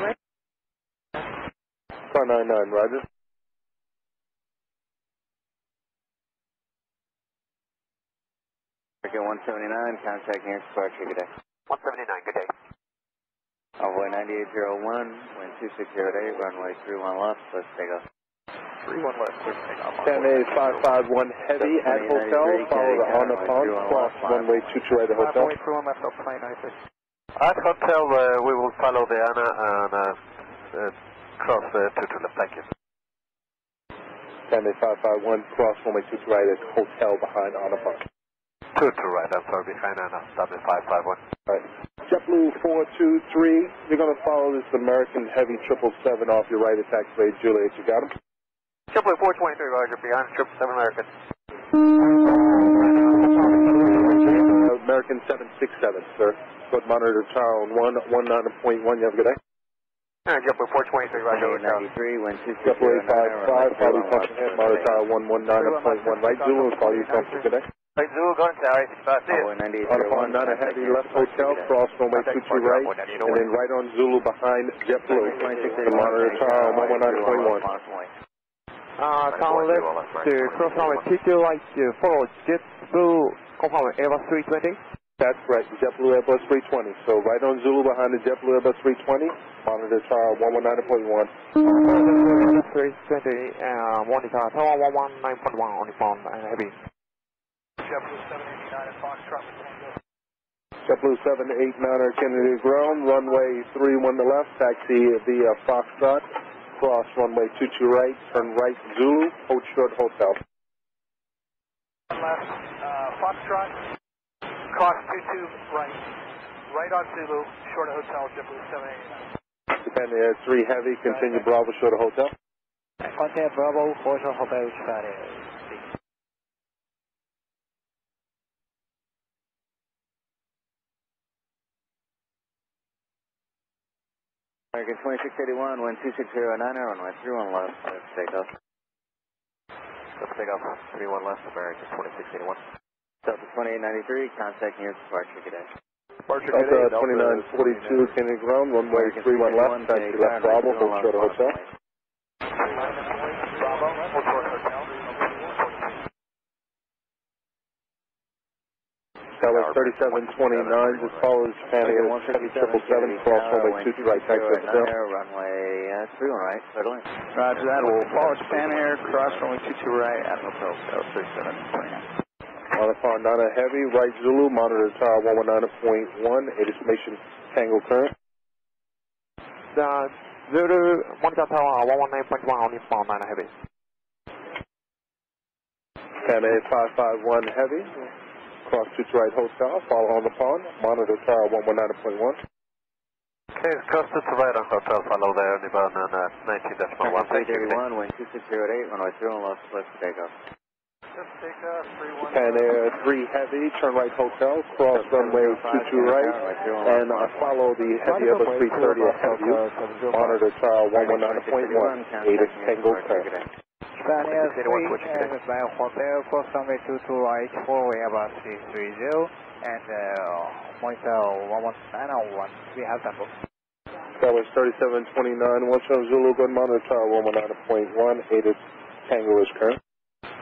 right. Car 99, roger. Target 179, contact near departure, good day. 179, good day. Envoy 9801, wind 2608, runway 31 left, let's take off. 31 left, clear takeoff. Standby 551 Heavy at Hotel, follow the Honda Pond, cross runway 22 right at Hotel. 31 left, Alpha 996. At Hotel, we will follow the Anna and cross 22 left, thank you. Standby 551, cross runway 22 right at Hotel behind Honda Pond. 22 right, I'm sorry, behind Anna, Standby 551. Alright. JetBlue 423, you're going to follow this American Heavy 777 off your right at taxiway Juliet, you got him? JetBlue 423, roger, behind 777 American. American 767, sir. Foot monitor tower on 119.1, you have a good day? JetBlue 423, roger, 93, wind 2609, JetBlue 855, follow you function head, monitor tower 119.1, right Zulu, follow you function, good day? Right Zulu, going, sorry, see you. On 9801, Heavy left Hotel, cross runway 22 right, and then right on Zulu behind JetBlue. The monitor tower 119.1. Tower left to cross runway 22 right, follow JetBlue, confirm Airbus 320. That's correct, JetBlue Airbus 320. So right on Zulu behind the JetBlue Airbus 320, monitor tower 119.1. 320, monitor tower 119.1 on the phone, Heavy. JetBlue 789 at Foxtrot. JetBlue 789 Kennedy ground, runway 31 to left, taxi via Foxtrot, cross runway 22 right, turn right Zulu, hold short Hotel. Left, Foxtrot, cross 22 right, right on Zulu, short of Hotel, JetBlue 789. Japan Air 3 Heavy, continue Bravo, short of Hotel. Contact Bravo, Hotel, Hotel, Japan Air. American 2681, wind 2609er, runway 31 left, let's take off. Let's take off, 31 left, American 2681. Delta 2893, contacting your departure, good day. Delta 2942, Kennedy ground, runway 31 left, taxi left Bravo, hold short of hotel. Bravo, hold short hotel. Tower 3729, just follow the Japan Air 777, cross runway 22 right, taxi left hotel. Runway 31 right, clear lane. Roger that, we'll follow Japan Air, cross runway 22 right at Hotel Tower 3729. Modifier Nana Heavy, right Zulu, monitor tower 119.1, 8 estimation Tango current. Zulu, monitor tower 119.1, only for Nana Heavy. Japan Air 551 Heavy, cross 22 right hotel, follow on the pond, monitor tower 119.1. Okay, cross 22 right on hotel, follow there, Nibbon and 19.1. 331, wind 2608, runway 31 left, let's take off. Japan Air 3 Heavy, turn right hotel, cross runway 22 right, and follow the heavy Airbus 330 ahead of you, monitor tower 119.1, 8 is Tango current. Japan Air 3, Air Hotel, cross runway 22 right, 4 Airbus 330, and monitor 119.1, we have tempo. That was 3729, 1 Zulu, good monitor tower 119.1, 8 is Tango is current.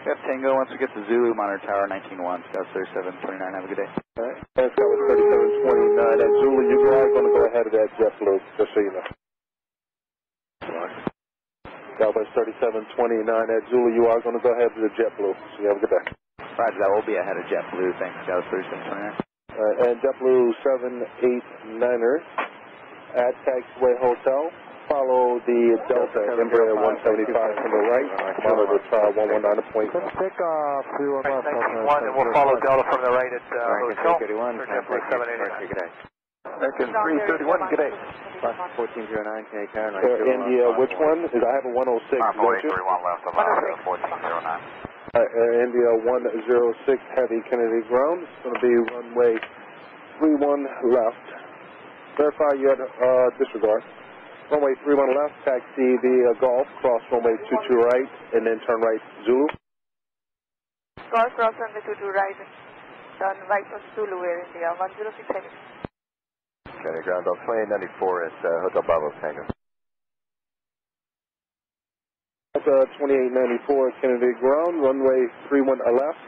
Yep, Tango, once we get to Zulu, monitor tower 19.1, Scout 3729, have a good day. Alright, and Scout 3729, at Zulu, you are going to go ahead of that JetBlue, just so you know. Scout 3729, at Zulu, you are going to go ahead of the JetBlue, so you have a good day. Roger that, we'll be ahead of JetBlue, thanks, Scout 3729. And JetBlue 789er, at Taxiway Hotel. Follow the Delta Embraer 175 from the right, monitor tower 119.1. Let's take off 31 left. And we'll follow Delta from the right at Hotel. American 331, good day. 1409, K Karen, Air India, which one? I have a 106, don't you? 31 left of 1409. Air India 106, heavy Kennedy ground. It's going to be runway 31 left. Verify you had disregard. Runway 31 left, taxi the Golf, cross runway 22 right, and then turn right Zulu. Cross runway 22 right, turn right for Zulu, Air India, 106 heavy. Kennedy ground, 2894 at Hotel Bravo Tango. Delta 2894, Kennedy ground, runway 31 left.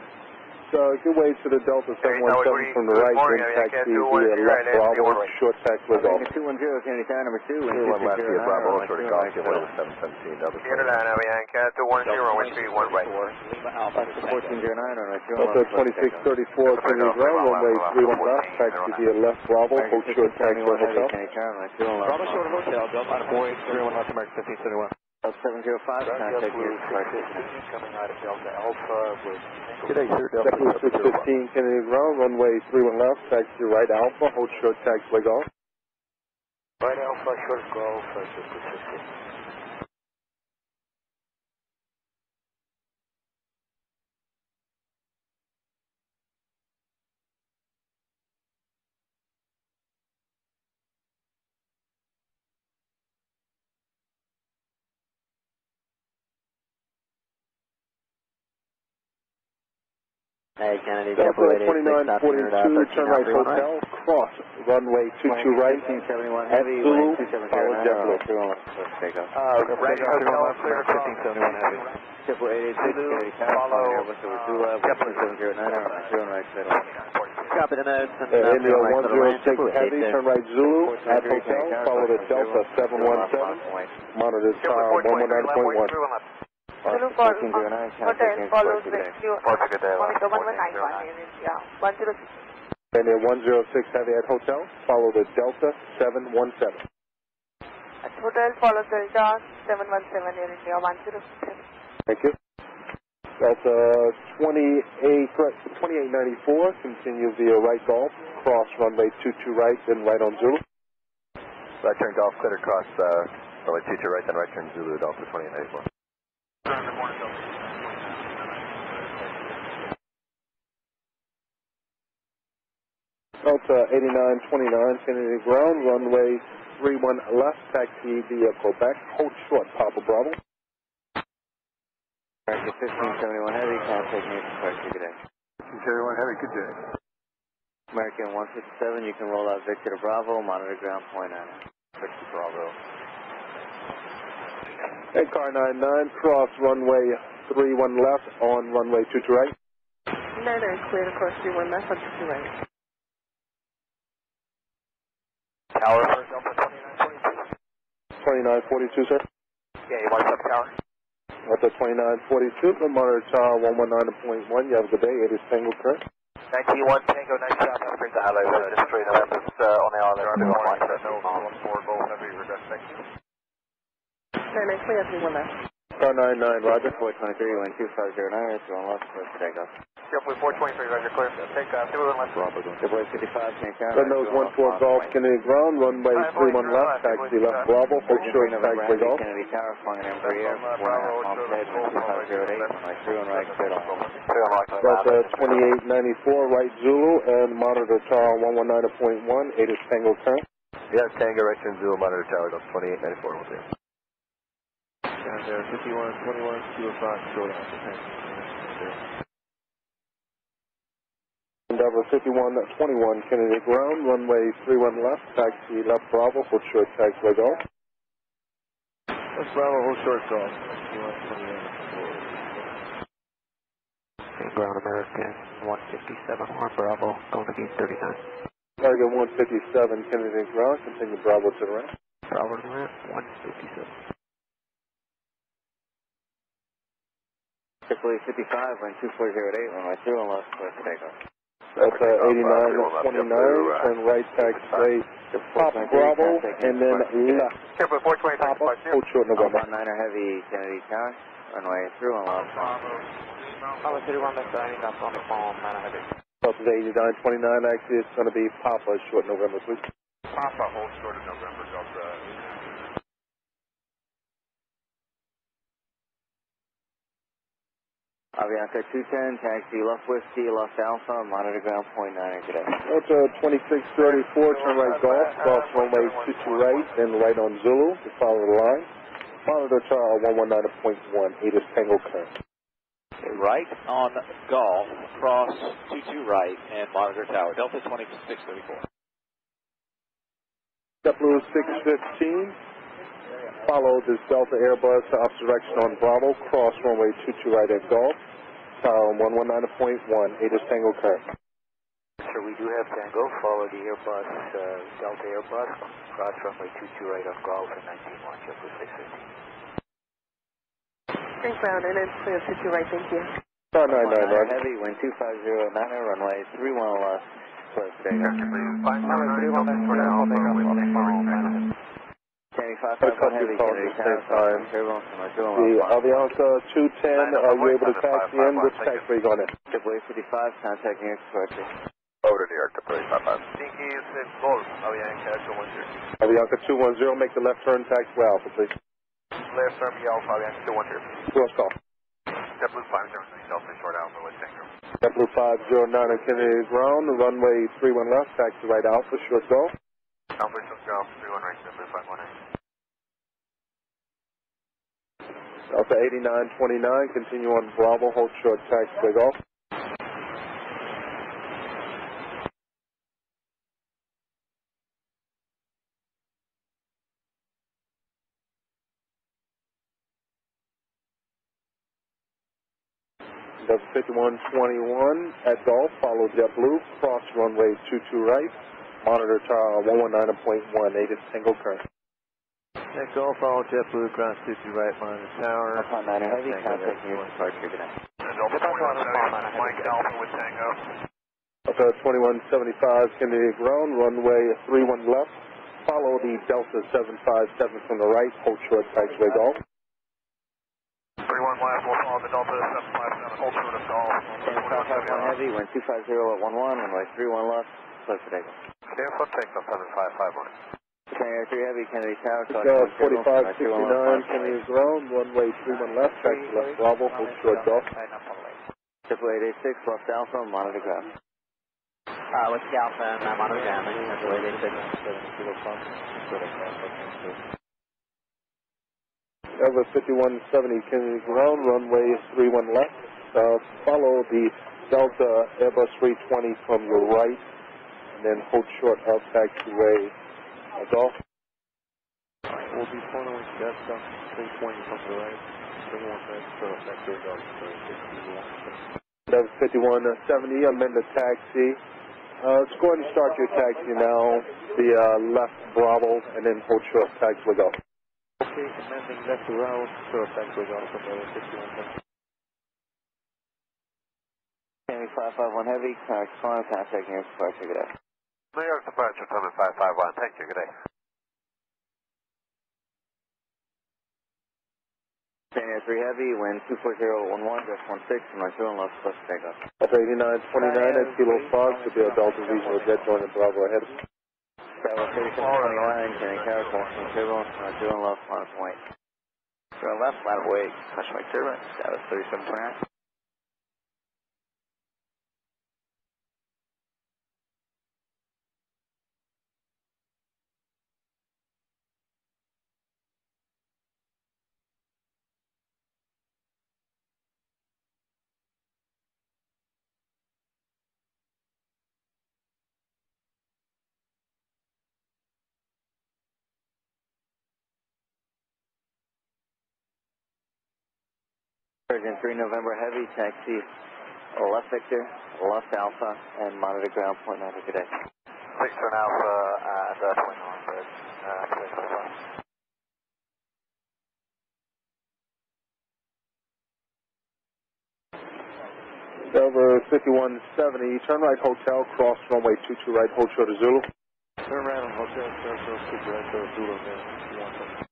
Good way to the Delta 717 from the right, then taxi the left Bravo, short taxi with Golf. 210, Kennedy tower number 2, 31 left via Bravo, short of Golf, give way to 717, Delta 29, Avianca 210, runway 31 right. 1409, runway 31 Delta 2634, Kennedy ground, runway 31 left, taxi via left Bravo, hold short taxi with Hotel. Bravo short of Hotel, Delta 31 left, American 1571. 705, contact your departure. Coming out of Delta Alpha with... Good day, sir. Delta 615, Kennedy ground, runway 31 left, taxi right Alpha, hold short taxiway Golf. Right Alpha, short Golf, 615. Hey, Kennedy, Delta 2942, turn right Hotel, cross runway 22 right, heavy, Zulu, follow JetBlue. Let's take off. Right Hotel, clear to cross. 1571 heavy. Triple 886, Kennedy tower, follow Airbus over Zulu, 709, right, clear to Copy the notes. India 106 heavy, turn right Zulu, at Hotel, follow the Delta 717, monitor tower 119.1. Zulu for Hotel follows rescue, monitor 1191 in India, 106. India 106 heavy at Hotel, follow the Delta 717. At Hotel follows Delta 717 in India, 106. Thank you. Delta 2894, continue via right Golf, cross runway 22 right, then right on Zulu. Right turn Golf, clear across runway 22 right, then right turn Zulu, Delta 2894. Delta 8929, Kennedy ground, runway 31 left, taxi vehicle back, hold short, Papa Bravo. American 1571 Heavy, contact me for good day. 1571 Heavy, good day. American 157, you can roll out Victor to Bravo, monitor ground point 9. Victor Bravo. Hey, car 99, cross runway 31 left on runway 22 right. 99 clear to cross 31 left on 22 right. Tower for Delta 2942. 2942, sir. Yeah, you want to tower? Delta 2942, the monitor tower 119.1, you have a good day, it is Tango correct. 91 Tango, nice job, have a great day. Highlight, just straight up, on the island, no, 14 Golf Heavy, request, thank you. 99 clear 31 left. Car 99, Roger. 423, wind 2509, it's on left, let's take off. JetBlue 423, Roger, clear. Take off, 2 left. JetBlue 55, change down. Red nose 14 Golf, Kennedy ground, runway 31 left, taxi left, Bravo, hold short, taxi Golf. Kennedy Tower, flying in for air, 1.5 off head, 2508, runway 31 right, clear on. Delta 2894, right Zulu, and monitor tower 119.1, 8 is Tango current. Yeah, Tango, right turn Zulu, monitor tower, Delta 2894, will do. Down there, 5121, Kilo Fox, short out. Endeavor 5121, Kennedy ground, runway 31 left, taxi left Bravo, hold short, taxiway Golf. That's Bravo, hold short, Golf. 5128. Ground American 157 on Bravo, going to be 39. Target 157, Kennedy ground, continue Bravo to the right. Bravo to the right, 157. JetBlue 55, wind 2408, runway 31 left, clear for takeoff. Delta 8929, turn right, taxiway, Papa Bravo, and then left. Papa, hold short November. 9er Heavy, Kennedy Tower, runway 31 left. Bravo 31 left, that's on the phone, 9er Heavy. Delta 8929, actually it's going to be Papa, short November, please. Papa, hold short of November, Delta. Avianca 210, taxi left Whiskey, left Alpha, monitor ground point 9, good day. Delta 2634, turn right Golf, cross runway 22 right, then right on Zulu to follow the line. Monitor tower 119.1, 8 is Tango current. Right on Golf, cross 22 right, and monitor tower, Delta 2634. JetBlue 615, follow this Delta Airbus to opposite direction on Bravo, cross runway 22 right at Golf, tower 119.1, 8 is Tango current. Sir, we do have Tango, follow the Airbus, Delta Airbus, cross runway 22 right on Golf, and 19-1, JetBlue 615. Thanks, ground, and it's clear 22 right, thank you. Car 99, right. Heavy, wind 2509, runway 31 left, clear for takeoff. Kennedy 551 Heavy, Kennedy Tower, the Avianca 210, are you able to taxi in? Which taxiway are you going in? JetBlue 55, contact New York Departure. Over to New York, JetBlue 55. Dinky is in Golf, Avianca 210. Avianca 210, make the left turn, taxiway Alpha, please. Left turn, Alpha, Avianca 210. Cross call. JetBlue 509, Delta short Alpha with Tango. JetBlue 509 on Kennedy ground, runway 31 left, taxi right Alpha, short Golf. Alpha short Golf, 31 right, JetBlue 518. Delta 8929, continue on Bravo, hold short, taxiway Golf. Delta 5121 at Golf, follow JetBlue, cross runway 22 right, monitor tower 119.1, 8 is single current. At Golf, follow JetBlue, cross 22 right, monitor tower. Upon 9er Heavy, contact New York Departure, good night. Delta 2170, Mike Alpha with Tango. Delta 2175, Kennedy ground, runway 31 left, follow the Delta 757 from the right, hold short, taxiway Golf. 31 left, we'll follow the Delta 757, hold short of Golf. Kennedy 551 Heavy, wind 250 at 11, runway 31 left, clear for takeoff. Clear for takeoff, 7551. Kennedy 3 Heavy, Kennedy Tower, 4569, Kennedy ground, runway 31 left, taxi left Bravo, hold short Golf. JetBlue 886, left Alpha, monitor ground. Whiskey Alpha and monitor ground, that's the way they said. Over 5170 Kennedy ground, runway 31 left. Follow the Delta Airbus 320 from your right, and then hold short of taxiway Golf. We'll be following Delta 320 from the right, 21 left, vector Delta 61. Over 5170, amend the taxi. Let's go ahead and start your taxi now. The left Bravo, and then hold short taxiway Golf. Okay, commanding left around, taxiway Golf from the 51. Kenny 551 Heavy, correspondent contact here, departure, good day. New York departure, Plymouth 551, thank you, good day. Kenny 3 Heavy, wind 24011, just 16, right through and left, plus takeoff. That's 8929 at Kilo Fox, to be a Delta Regional Jet joining Bravo ahead. Bravo 3729, Kenny Tower, caution turbulence, right through and left, minus point. Through and left, line of way, caution right turbulence, status 3729. Virgin 3 November Heavy, taxi left Victor, left Alpha, and monitor ground point 9, good day. Victor and Alpha and 21 Bridge. Over 5170, turn right Hotel, cross runway 22 right, hold short of Zulu. Turn right on Hotel, turn right to Zulu, man.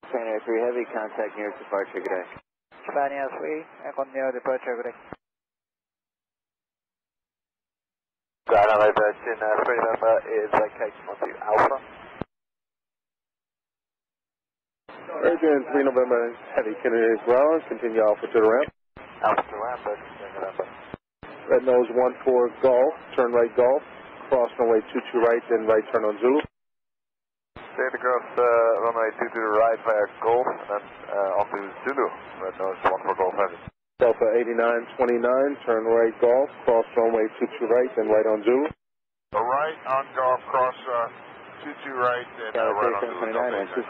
Spanier 3 Heavy, contact near departure, good day. Spanier 3, Echo near departure, good day. Ground on Virgin 3 November is located onto Alpha. Virgin 3 November Heavy, Kennedy ground, continue Alpha to the ramp. Alpha to ramp, Virgin 3 November. Red nose 14 Golf, turn right Golf, cross runway 22 right, then right turn on Zulu. Straight across runway 2 to the right via Golf, and then onto Zulu. Red nose 14 Golf Heavy. Delta 8929, turn right Golf, cross runway 22 right, then right on Zulu. Right on Golf, cross 22 right, and right on Zulu.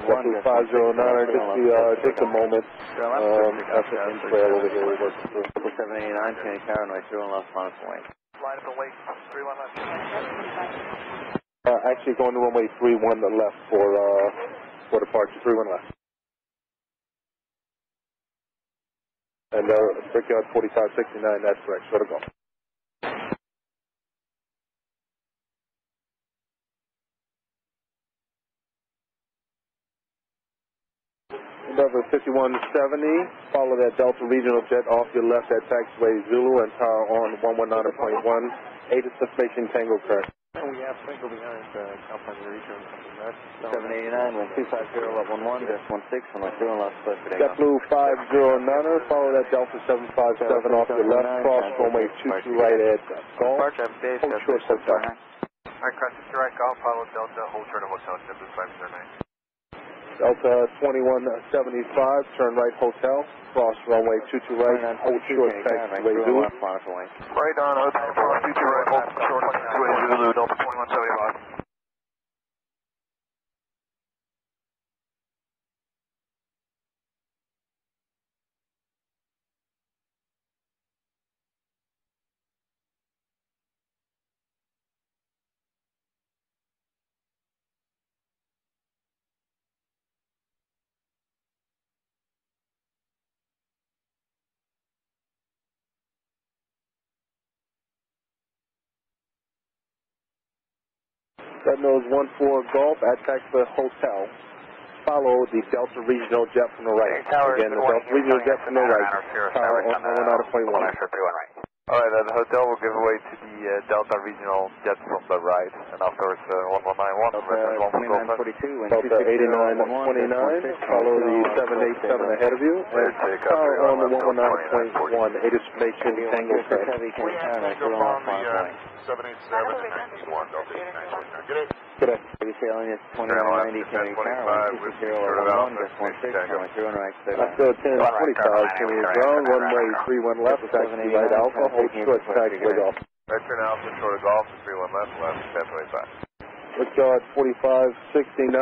Delta 509, just a moment. After trail over here, we work through. 789, Kenny Tower, right through and left, minus point. Line up and wait, 31 left. Actually going to runway 31 left for departure, 31 left. And Brickyard 4569, that's correct, so to go. Number 5170, follow that Delta Regional Jet off your left at taxiway Zulu and power on 119.1, ADSB Station Tango correct. And we have Tango behind company region from the left. 789, wind 250 just 16, on my through and left, plus today. JetBlue 509, follow that Delta 757 off your left, cross runway 22 right at Golf, hold short hotel. Alright, cross 22 right Golf, follow Delta, hold short of Hotel, JetBlue 509. Delta 2175, turn right Hotel, cross runway 22 right, hold short taxiway Zulu. Right on Hotel, cross 22 right, hold short taxiway Zulu, Delta 2175. Red nose 14 Golf at taxiway Hotel. Follow the Delta Regional Jet from the right. Again, the Delta Regional Jet from the right. Power on 119.1. Alright, the hotel will give away to the Delta Regional Jet from the right, and afterwards 1191. Delta 8929, follow the 787 ahead of you, and power on the 119.1, ADSB confirmation, Tango correct. We have Tango on the 787 and 19-1, Delta 89.9. Good day. Good day. Are you sailing at 2190, Canadian Tower, 16011, just 16, runway 31 right, stay by. Let's go 1045, Canadian ground, runway 31 left, taxi right Alpha, hold short, taxi right Golf. Right turn Alpha, short of Golf, 31 left, left, 1025. Let's go at 4569,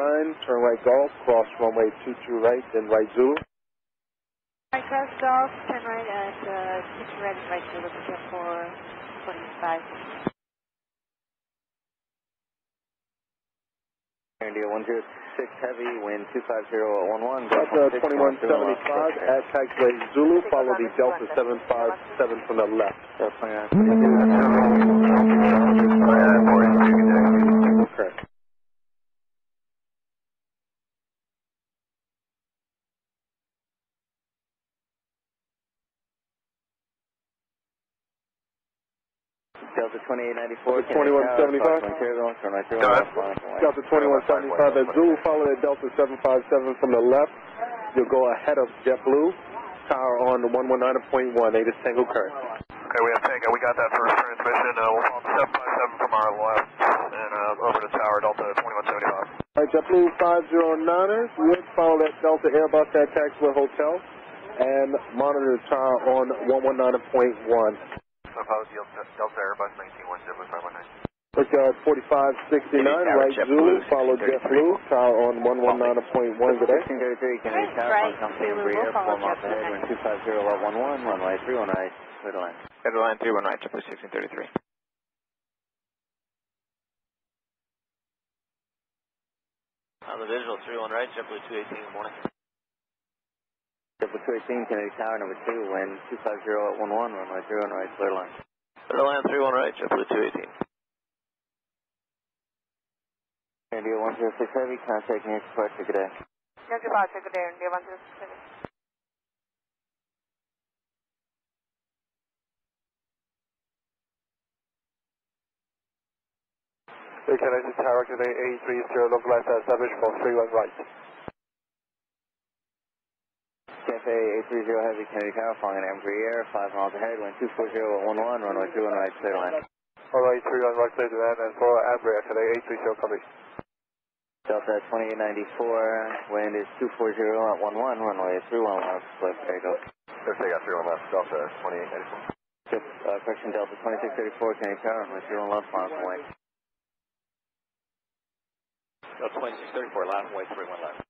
turn right Golf, cross runway 22 right, then right Zulu. Wirecast Golf, turn right at 22 right and right Zulu, prepare for 25. India 106 Heavy, wind 250 at 11. Delta 2175 at taxiway Zulu, follow the Delta 757 from the left. Okay. Delta 2894, 2175. Delta 2175 at Zulu, follow the Delta 757 from the left. You'll go ahead of JetBlue, tower on the 119.1, Atis Tango current. Okay, we have Tango. We got that first transmission. We'll follow the 757 from our left and over to tower Delta 2175. All right, JetBlue 509ers, we'll follow that Delta Airbus at Taxiway Hotel and monitor the tower on 119.1. Delta Airbus 19-1, JetBlue 519. Let's go at 4569, right Zulu, follow JetBlue, tower on 119.1, good day. 1633, Kennedy Tower, company rear, 4 miles ahead, wind 250 at 11, runway 31 right, clear to land. Clear to land, 31 right, JetBlue 1633. On the visual, 31 right, JetBlue 218, good morning. JetBlue 218, Kennedy Tower, number 2, wind 250 at 11, runway 31 right, clear to land. Clear to land, 31 right, JetBlue 218. India 106 Heavy, contact near departure, good day. Near departure, good day, India 106 Heavy. Hey, Kennedy Tower, today 830, localized established for 31 right. Cafe 830 Heavy, Kennedy Tower, following an Embry Air, 5 miles ahead, wind 240 at 11, runway 31 right, clear to land. Alright, 31 right, clear to land, and for Embry Air today 830, copy. Delta 2894, wind is 240 at 11, runway 31 left, clear for takeoff. Let's take out 31 left, Delta 2894. Correction, Delta 2634, Kennedy Tower, runway 31 left, miles away. Delta 2634, loud and way 31 left.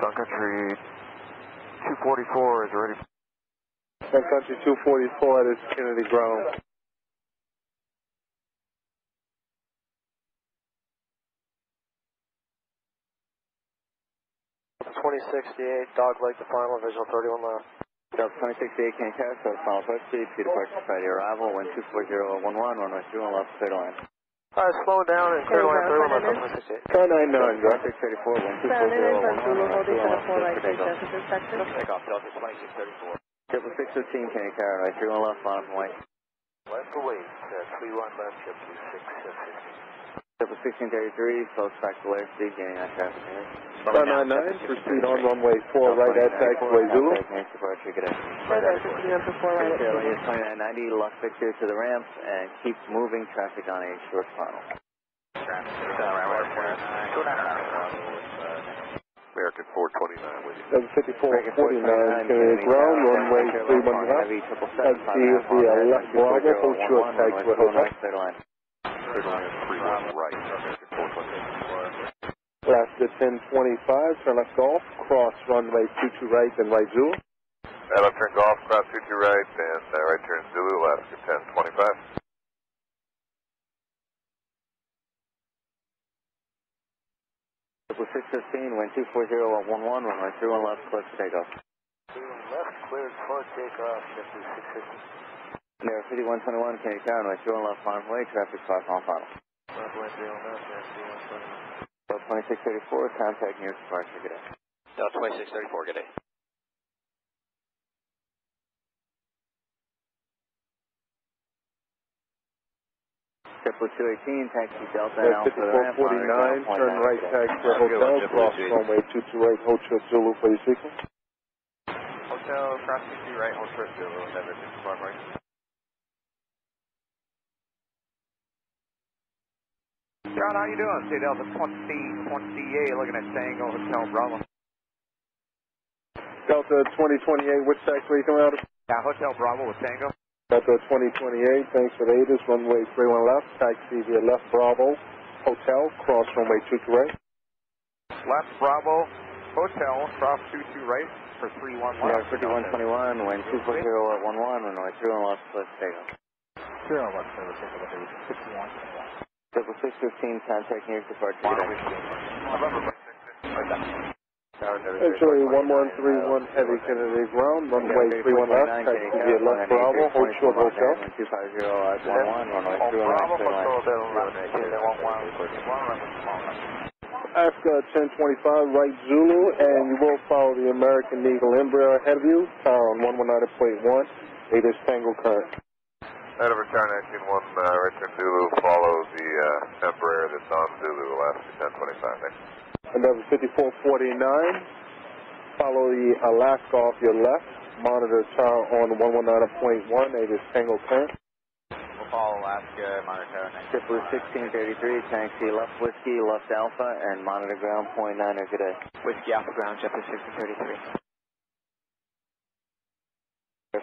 Sun Country 244 is ready. Sun Country 244 at its Kennedy ground. Delta 2068, dog leg to final, visual 31 left. Delta 2068, Kennedy Tower, so final approach speed, to departure Friday arrival, wind 240 at 11, runway 31 left, clear to land. Alright, slow down and clear line 31 left, 2068. Car 99, go. 634, wind 240 at 11, runway 31 left, clear for takeoff. Takeoff, Delta 2634. Triple 615, Kennedy Tower, right 31 left, miles away. Left away, 31 left, JetBlue 615. Triple 1633, close back to layer speed, gaining on traffic here. Car 99, proceed on runway 4 right at taxiway Zulu. Departure, good day. Further, proceed on to 4 right. Is 2990, lock fixture to the ramp, and keep moving traffic on a short funnel. American 429 with you. 754-49, Kennedy ground, runway 31 left. Taxi via left Bravo, hold short taxiway Hotel. Clear to land. Clear to land, 31 right, American 429. Last at 1025, turn left Golf, cross runway 22 right, then right Zulu. Left turn Golf, cross 22 right, and right turn Zulu, left at 1025. Triple 615, wind 240 at 11, runway 31 left, clear for takeoff. 31 left, cleared for takeoff, JetBlue 615. Near 5121, Kennedy Tower, runway 31 left, final way, traffic 5 mile final. Runway 31 left, 5121. Delta 2634, contact near departure, good day. Delta 2634, good day. JetBlue 218, taxi Delta and Alpha to the ramp. 5449, turn right taxi hotel, cross runway 228, hold short Zulu for your sequence. Hotel, cross 22 right, hold short Zulu, Endeavor 65 right. John, how you doing? Say Delta 2028, looking at Tango Hotel Bravo. Delta 2028, which taxi are you coming out of? Yeah, Hotel Bravo with Tango. Delta 2028, thanks for the ADS, runway 31 left, taxi via left Bravo, hotel, cross runway 22 right. Left Bravo, hotel, cross 22 right for 31 left. Yeah, 5121, wind 240 at 11, runway 31 left, let's take off. 31 left, service, 5121. Triple 615, contact near departure today. Actually, 1131 heavy Kennedy ground, runway 31 left, taxi via left Bravo, hold short hotel. 250 at 11, runway 31 left, Ezca 1025, right Zulu, and you will follow the American Eagle Embraer ahead of you, tower on 119.1, ADS Tango current. Out of return 191, right turn Zulu, follow the Embraer that's on Zulu, last 1025, thanks. Endeavor 5449, follow the Alaska off your left, monitor tower on 119.1, ADS Tango current. We'll follow Alaska, monitor tower next. JetBlue 1633, taxi left Whiskey, left Alpha, and monitor ground point 9er, good day. Whiskey Alpha ground, JetBlue 1633.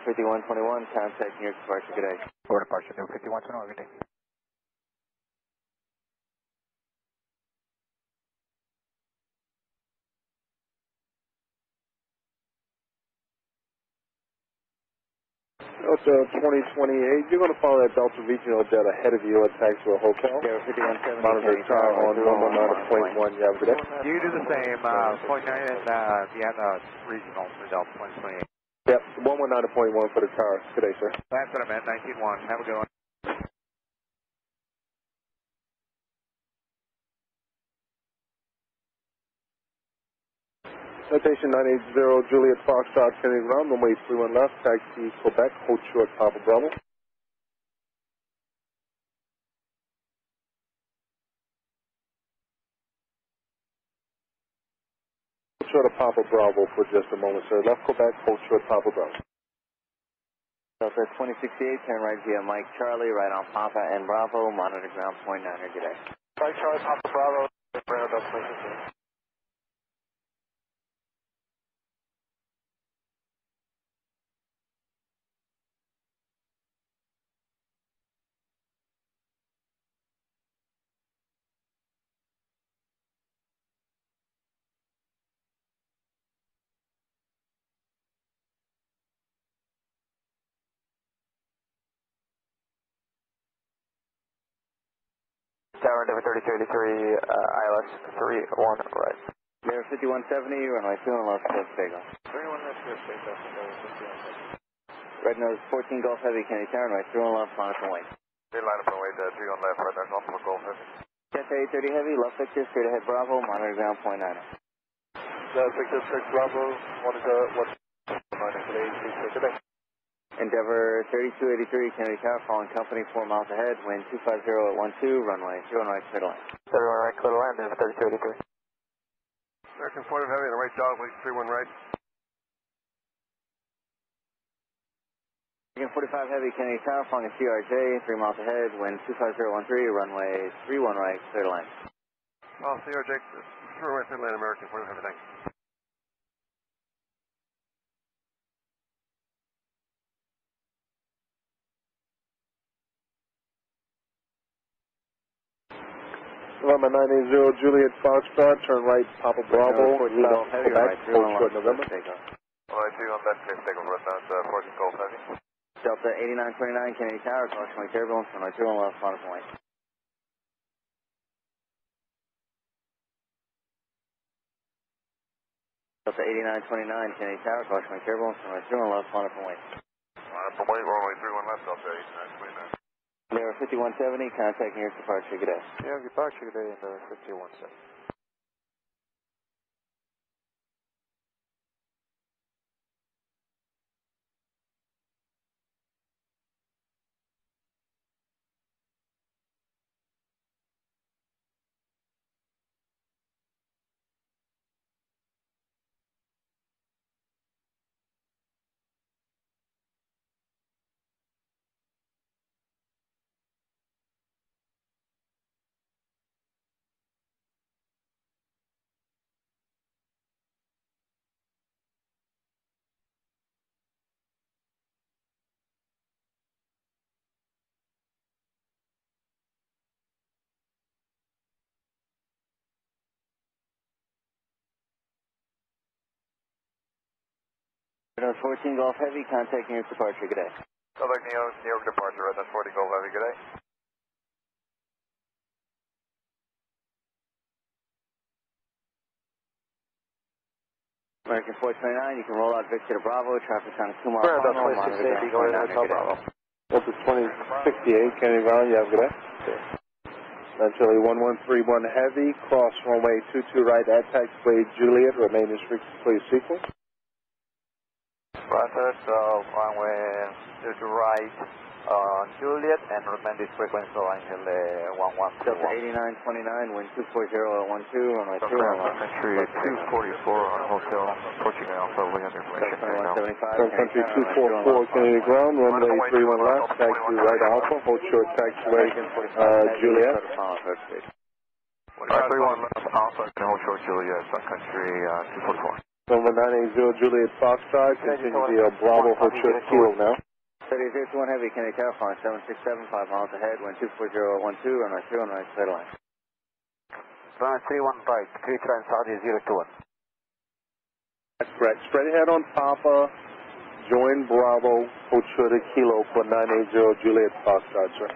5121, contact near departure, good day. For departure, 5121, good day. Delta 2028, you're going to follow that Delta regional jet ahead of you at taxi to a hotel. Monitor tower on 119.1, you have a good day. You do the same, point 9 and Vienna regional for Delta 2028. Yep, 119.1 for the tower. Good day, sir. That's what I meant, 19-1. Have a good one. Citation 980 Juliet Foxtrot, Kennedy ground, runway 31 left, taxi Quebec, hold short Papa Bravo. Hold short of Papa Bravo for just a moment, sir. Left Quebec, hold short Papa Bravo. Delta 2068, turn right via Mike Charlie, right on Papa and Bravo, monitor ground point 9er, good day. Mike Charlie, Papa Bravo, Bravo, Delta 2068. Tower Endeavor 3283, ILS 31 right. Endeavor 5170, runway 21 left, let's take off. 31 left, let's take off, Endeavor 5170. Red nose 14 Gulf Heavy, Kennedy Tower, runway 31 left, monitor wing. They line up and wait, 3 on left, right there, Alpha Golf Heavy. Delta 830 Heavy, left Victor, straight ahead Bravo, monitor ground point 9er. Victor 6 Bravo, monitor, what's monitor today? Endeavor 3283, Kennedy Tower, following company 4 miles ahead, wind 250 at 12, runway 31 right, clear to land. 31 right, clear to land, Endeavor 3283. American 40 Heavy, on the right dog, lead 31 right. American 45 Heavy, Kennedy Tower, following CRJ, 3 miles ahead, wind 25013, runway 31 right, clear to land. Oh, CRJ, 3 right, clear to land, American 40 Heavy, thanks. November 980 Juliet Foxtrot, turn right Papa Bravo, left Heavy, Quebec, right, hold short November. Alright, 2 on left, clear, take over, westbound, 14 Golf Heavy. Delta 8929, Kennedy Tower, caution turbulence, runway 31 left, monitor wing. Delta 8929, Kennedy Tower, caution turbulence, runway 31 left, monitor wing. From wait, runway 31 left, Delta 8929. Endeavor 5170, contact near departure, good day. Yeah, departure today, Endeavor 5170. 14 Golf Heavy, contacting your departure, good day. Southern New York departure, Red 40 Golf Heavy, good day. American 429, you can roll out Victor to Bravo, traffic on a 2-mile funnel, monitor ground 49, good day. Delta 2068, Kennedy Ground, you have a good day. Chile 1131 Heavy, cross runway 22 right at taxiway Juliet, remain in strict please sequence. Roger, so runway 22 right on Juliet and remain this frequency on Angel 11. Delta 8929, wind 240 at 12, runway 2 Country 244 on Hotel, approaching Alpha, we have information right now. Country 244, Kennedy Ground, runway 31 left, taxi right Alpha, hold short taxiway Juliet. 31 left Alpha, and hold short Juliet, Sun Country 244. Number 980 Juliet Foxtrot, continue via Bravo, hold short Kilo now. 3001 Heavy, Kennedy Tower, flying 767, 5 miles ahead, wind 240 at 12, runway 2 on right straight line. Runway 31 right, 3 try Saudi 021. That's correct. Straight ahead on Papa, join Bravo, hold short Kilo for 980 Juliet Foxtrot, sir.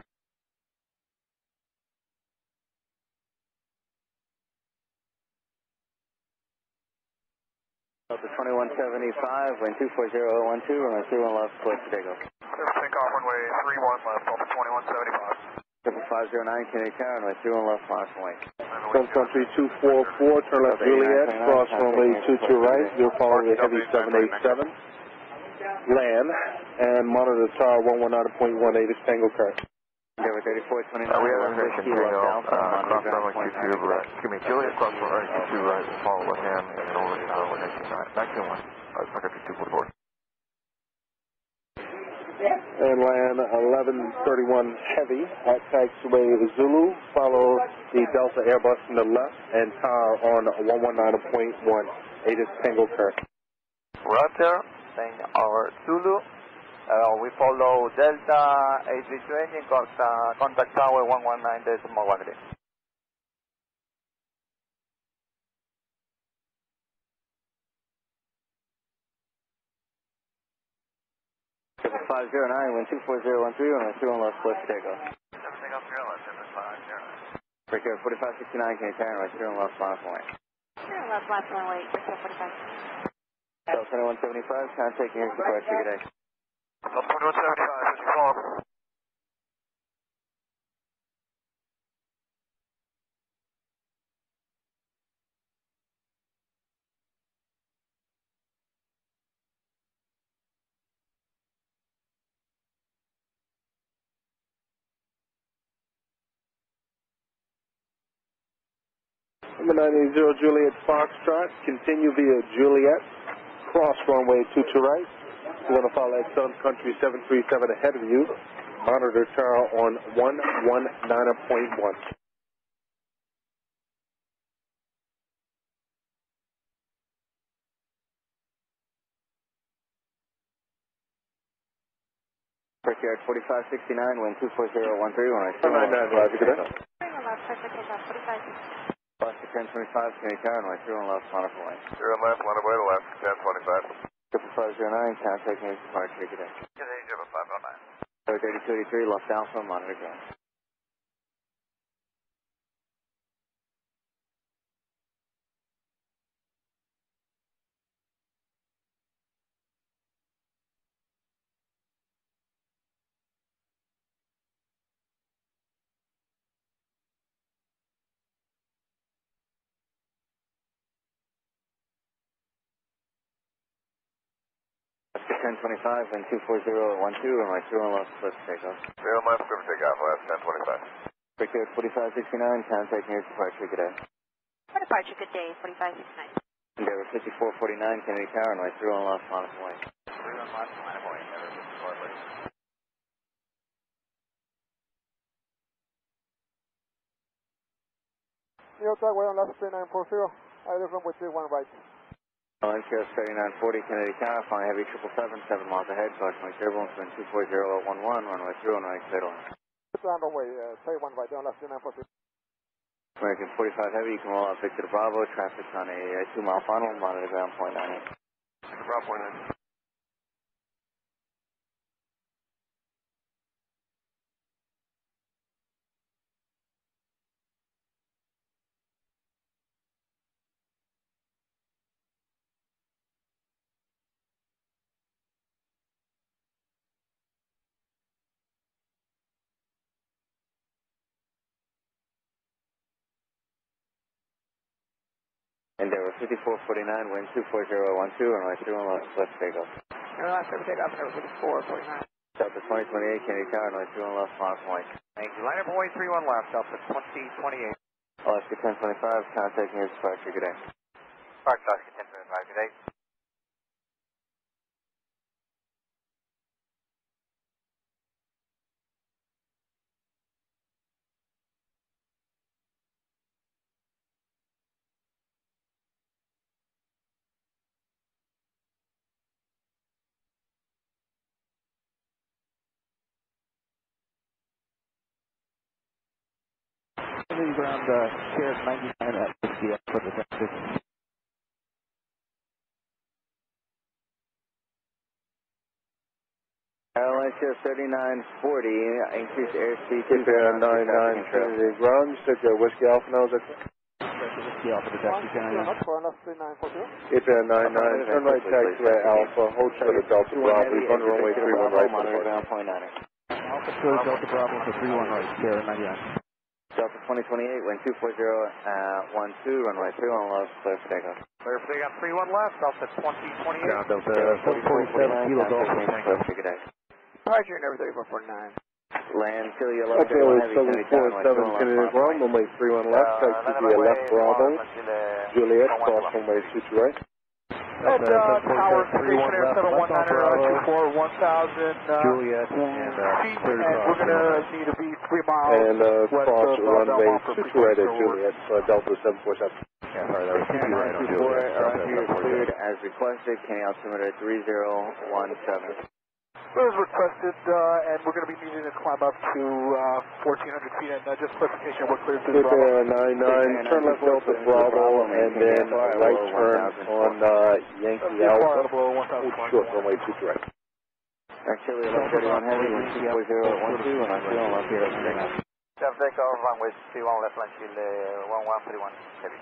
Delta 2175, wind 240 at 12, runway 31 left, clear for Dago. Take off runway 31 left, Delta 2175. 509, Kennedy Tower, runway 31 left, monitor from Wake. Sun Country 244, turn left Juliet, cross runway 22 right, you'll follow the Heavy 787. Land, and monitor tower 119.18 is Tango Car. Endeavor 3429, we have information, cross runway 22 right, excuse me, Juliet cross runway 22 right, follow with him, and then over tower with 189. Back to 1, Sun Country 244. And land 1131 Heavy at taxiway Zulu, follow the Delta Airbus to the left, and tower on 119.18 is Tango Car. Roger, saying our Zulu. We follow Delta AC20, contact tower 119.18. 509, wind 240 at 13, runway 31 left, clear for Dago. Everything up here, left, 509. Break air 4569, Kennedy Tower, runway 31 left, monitor from Wake. 31 left, left runway, break air 45. Delta 2175, contacting your departure, good day. Delta 2175, this is call. Number 980 Juliet Foxtrot, continue via Juliet, cross runway 22 right. You're going to follow at Sun Country 737 ahead of you. Monitor tower on 119.1. Break air 4569, wind 240 at 13, runway 31 left, good day. 31 left, perfect takeoff, 45. Bus 1025, Kennedy Tower, runway 31 left, monitor from Wake. 0 left, line of way to left, 1025. 509, contacting your departure, good day. Good day, 0509. 3283, left Alpha, monitor ground. Oscar 1025, wind 240 at 12, runway 31 left, clear for takeoff. 0 left, clear for takeoff, left, 1025. Break air 4569, contacting your departure, good day. For departure, good day, 4569. Endeavor 5449, Kennedy Tower, runway 31 left, monitor from Wake. 31 left, line of way, Endeavor 5449. Delta, way on left 3940, either runway 31 right. MTS 3940, Kennedy Tower, flying heavy 777, 7 miles ahead, cautionary turbulence, wind 240 at 11, runway 2 on right, clear line. Runway 31 right, on left 3940. American 45 Heavy, you can roll out Victor to Bravo, traffic's on a 2-mile funnel, monitor ground .98. Bravo, .98. Endeavor 5449, wind 24012, runway 31 left, left takeoff. Left takeoff, Endeavor 5449. Delta 2028, Kennedy Tower, runway 31 left, mile point. Thank you. Line up runway 31 left, Delta 2028. Alaska 1025, contacting your departure, good day. Park Alaska 1025, good day. Ground shares 99 at 60 for the Texas. Airline share 3940, increased airspeed to 99, Kennedy ground, you said Whiskey Alpha now, is that correct? Whiskey Alpha to Texas, Canada. APR 99, turn right taxiway Alpha, hold short of Delta Bravo, run runway 31 right. Monitor ground point 9. Alpha short Delta Bravo for 31 right, Sierra 99. Delta 2028, wind 240, 12, runway 31 left, clear for takeoff. Clear for takeoff, 31 left, Delta 2028. Ground Delta 747, Kilo Golf for clear for good day. Alright, you're Endeavor 3449. Land Chile 1131 heavy, Kennedy Tower, 747 Kennedy ground, runway 31 left, taxi via left Bravo, Juliet, cross runway 22 right. Tower Station Air 719er 24 1000 Juliet and feet, and we're going to need to be 3 miles and west cross of runway Belmont for 22 right at Juliet, Delta 747. Yeah, sorry, that was 2 right on Juliet. Roger, cleared as requested, Kenny altimeter 3017. It was requested, and we're going to be needing to climb up to 1,400 feet, and just clarification, we're cleared through the Bravo. 99, turn left Delta Bravo, and then right turn on Yankee Alpha, short runway 22 right. Chile 1131 heavy, wind 24012, and I'm feeling left here at takeoff. Takeoff, runway 31 left, line Chile 1131 heavy.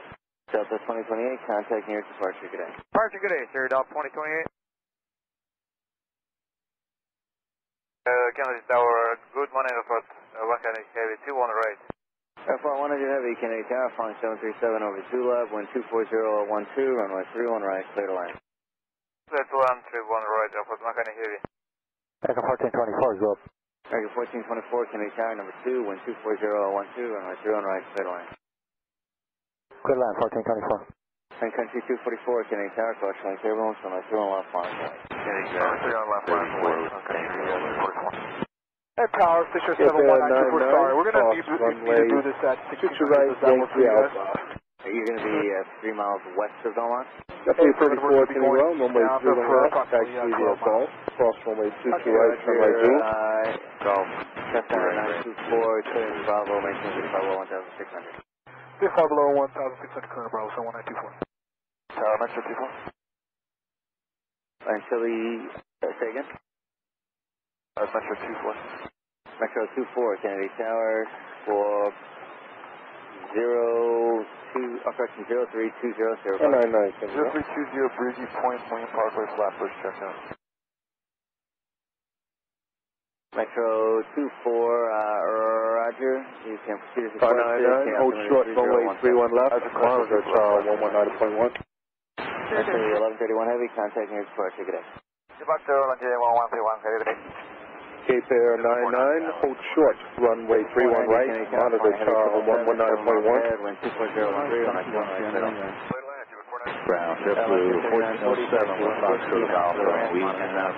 Delta 2028, contacting your departure, good day. Departure, good day, sir, Delta 2028. Kennedy Tower, good morning, report, 1 Kennedy Heavy, 21 right. Airport 100 Heavy, Kennedy Tower, flying 737 over 2 left, wind 24012, runway 31 right, clear to land. Clear to land, 31 right, Airport 1 Kennedy Heavy. Echo 1424 is up. Echo 1424, Kennedy Tower, number 2, wind 24012, runway 31 right, clear to land. Clear to land, 1424. And country 244, Kennedy Tower, cross runway turbulence, runway 31 left, monitor. Kennedy Tower, 31 left, monitor. Hey, Tower, Fisher 719, we're sorry. We're going to need to do this at 62 right, Yankee Alpha. You're going to be 3 miles west of Belmont? Definitely 34 Kennedy ground, runway 31 left, taxi via Golf, cross runway 22 right, turn right Zulu. Golf, Cessna 924, clear Bravo, maintain Bravo 1600. This far below 1,600 current Bravo, so 1924. Tower, Metro 24. And Chile, say again? Metro 24. Metro 24, Kennedy Tower, for 0320. 0320, Breezy Point, Wayne Parkway, Flatbush, check out. Metro 24, Roger. You can proceed as requested. Hold short, runway 31 left, monitor tower 119.1. Actually 1131 heavy, contacting your departure, good day. Departure, Longitude 1131, good day. Cape Air 99, hold short, runway 31 right, monitor tower 119.1. Wind 24013, on Ground, JetBlue 1407, with Foxtrot Alpha, we can now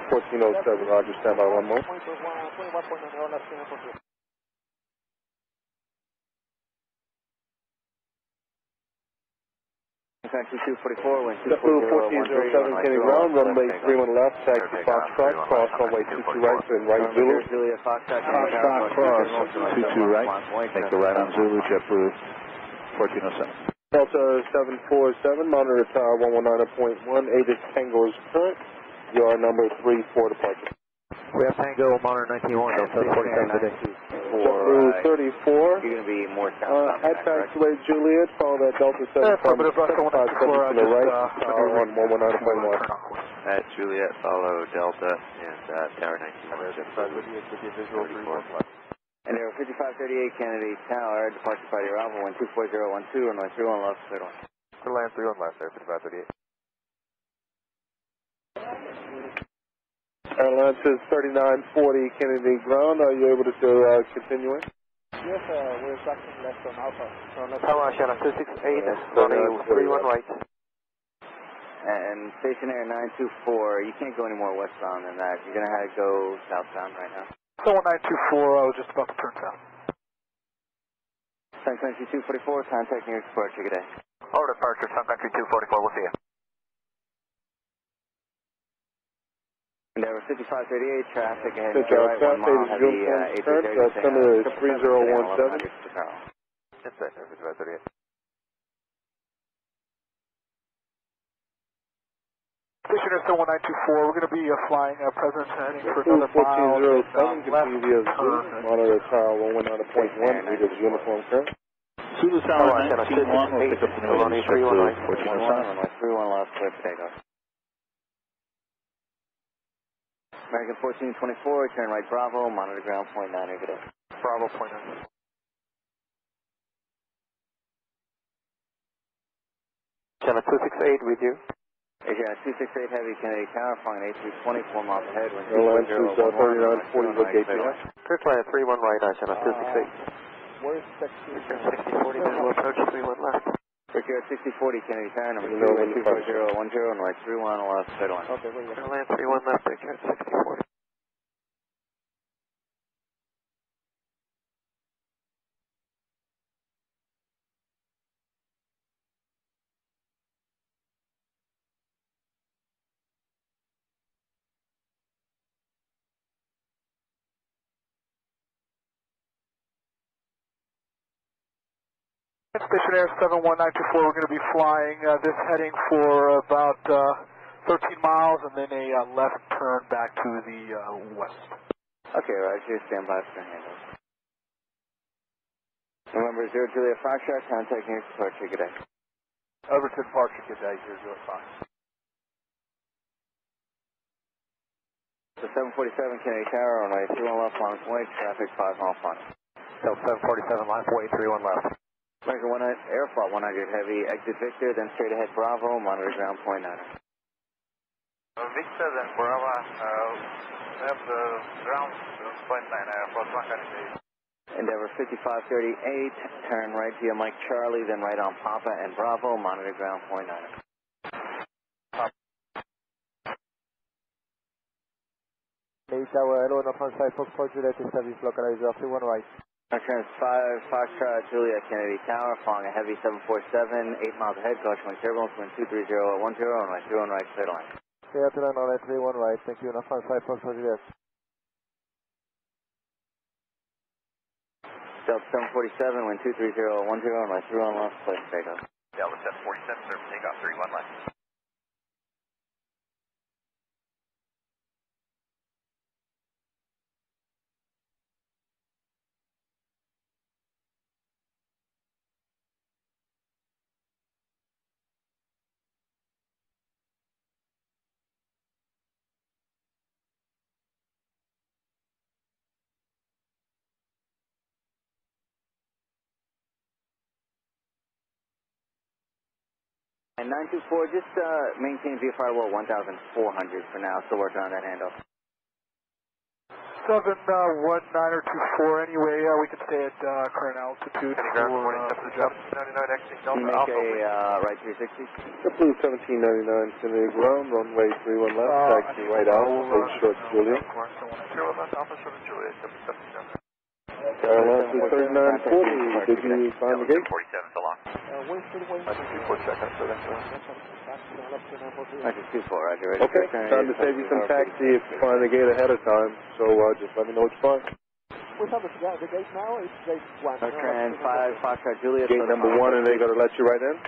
1407, Roger, stand by 1 more. Country 244, wind 24013, Kennedy ground, runway 31 left, taxi Foxtrot, cross runway 22 right, turn right Zulu. Juliet Foxtrot, cross 22 right, take the right on Zulu, JetBlue 1407. Delta 747, monitor tower 119.1, Aegis Tango is current. Your number 34 departure. We have Tango, monitor 19-1, Delta 47 today. JetBlue 34. You're going to be more southbound. At taxiway Juliet, follow that Delta 757 to the right, tower 119.1. At Juliet, follow Delta and Tower 19. And there are 54 5538 Kennedy Tower, departure party arrival, wind 24012, runway 31 left, cleared one. Clear land 31 left there, 5538. Airline says 3940 Kennedy ground. Are you able to continue in? Yes, we're tracking left on Alpha. Tower, Channel 268, runway 31 right. And stationary 924, you can't go any more westbound than that. You're going to have to go southbound right now. So 924, I was just about to turn south. Sun Country 244, contact New York departure, good day. Over departure, Sun Country 244, we'll see you. Endeavor 5538, traffic ahead and to right 1 mile, heavy A330. Summer is 3017. That's it, 5538. Stationer still 1924, we're going to be flying President heading for another mile. 1407, continue via Zulu, monitor tower 119.1, meters uniform current. Zulu Tower 19-1, we'll pick up the noise, 1407. Runway 31 left, clear for takeoff. American 1424, turn right Bravo, monitor ground point 9, good day. Bravo, point 9. Channel 268 with you. Yeah, 268 Heavy Kennedy Tower, flying A320, 4 miles ahead. Airline 3940, what gate do you have? Clear flight 31 right, Channel 268. Where's section? 6040, visual approach 31 left. Brickyard 6040 Kennedy Tower, number 24010, runway 31 left, clear one. Okay, wait. Clear land 31 left, Brickyard 6040. Stationary 71924, we're going to be flying this heading for about 13 miles and then a left turn back to the west. Okay, Roger, stand by for handle. November 0 Juliet Foxtrot, contact New York departure, good day. Over to departure, good day, 0 Juliet Fox. So 747 Kennedy Tower, runway 31 left, long way, traffic 5 mile final. So 747 left, way 31 left. American 1 Airflow 100 Heavy, exit Victor, then straight ahead Bravo, monitor ground point 9. Victor, then Bravo, have the ground point 9, for 100. Endeavor 5538, turn right via Mike Charlie, then right on Papa and Bravo, monitor ground point 9. Tower, hello, North Side Foxtrot Juliet, service localizer, 31 right. Trans 5 Foxtrot Juliet Kennedy Tower, flying a heavy 747, 8 miles ahead, caution turbulence, wind 23010, runway 31 right, straight line. Clear to land, runway 31 right, thank you, North Side Foxtrot Juliet. Delta 747, wind 23010, runway 31 left, clear for takeoff. Delta 747, sir, takeoff 31 left. And 924, just maintain via firewall 1,400 for now, still working on that handoff. 719 or 24 anyway, we can stay at current altitude for the job. 99 exiting Can you Delta make Alpha. a right 360? JetBlue 1799, Kennedy ground, runway 31 left, taxi right out, short Juliet. 0 left, Alpha, short Juliet, 779. Airline 3940, did you find the gate? 47, so long. Wait for the way. I just 24 seconds, so that's I just 24, Roger. Ready Okay, time to save you some taxi if you find the gate ahead of time, so just let me know what you find. What's up, the gate now? It's gate 1. Trans 5 Foxtrot Juliet. Gate number 1, and they're going to let you right in?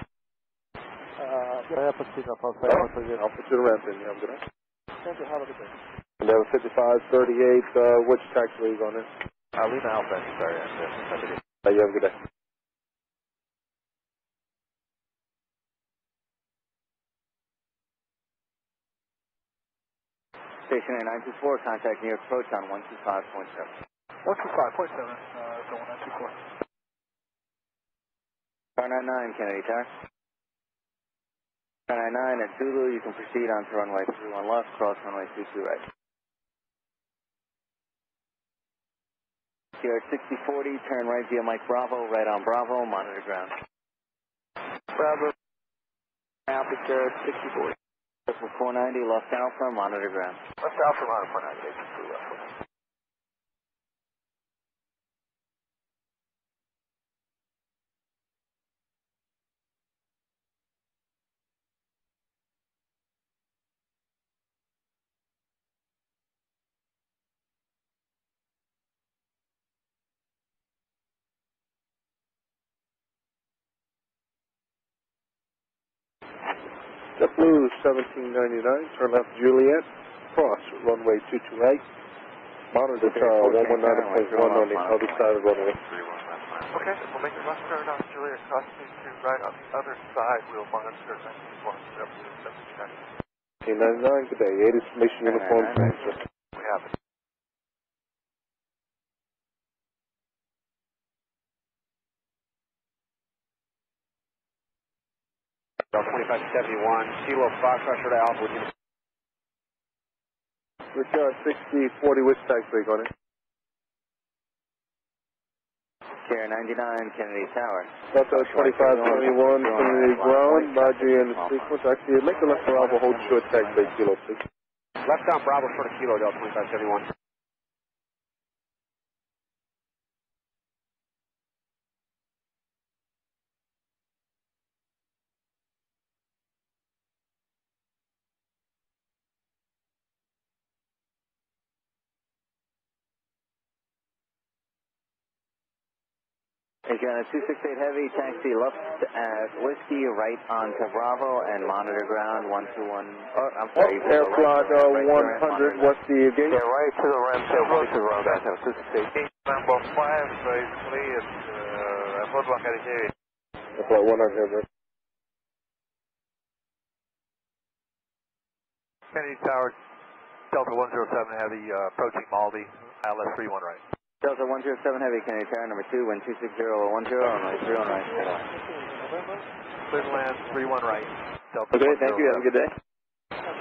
I'll put you the I'll put you to ramp in, you have a good night. Thank you, have a good day. And that was 5538, which taxi are you going in? Lima Alpha, sorry, You have a good day. Stationary 924, contact New York approach on 125.7. 125.7, Car 99, Kennedy Tower. Car 99 at Zulu, you can proceed onto runway 31 left, cross runway 22 right. Here at 6040, turn right via Mike Bravo, right on Bravo, monitor ground. Bravo, Alpha Sierra 6040. Triple 490, left Alpha, monitor ground. Left Alpha, monitor 490, left. JetBlue 1799, turn left Juliet, cross runway 228, monitor tower 119.1 on the other side of runway. Okay, we'll make a left turn on Juliet, cross 22 right on the other side, we'll monitor 91, JetBlue 1799. 1799, good day, ADSB mission uniform transfer. We have it. Bell 2571, Kilo Fox, Russia to Alpha with you. Richard 6040, which taxi going in? Care 99, Kennedy Tower. Delta 2571 from the ground, Roger in the sequence. Actually, make the left Bravo, hold short taxi, Kilo 6. Left on Bravo, short of Kilo, Delta 2571. Again, 268 Heavy, taxi left at Whiskey, right onto Bravo, and monitor ground 121. Oh, I'm sorry. Airflight 100, what's the gate? Yeah, right to the ramp, tail to the road, that's 268. Number 5, basically, it's Airport 1 Heavy. Airflight 100, right? Kennedy Tower, Delta 107 Heavy, approaching Maldi, ILS 31 right. Delta 107 Heavy, Kennedy Tower, number 2, wind 26010, runway 31 right, straight on. Clear to land, 31 right. Delta Okay, thank you, have a good day.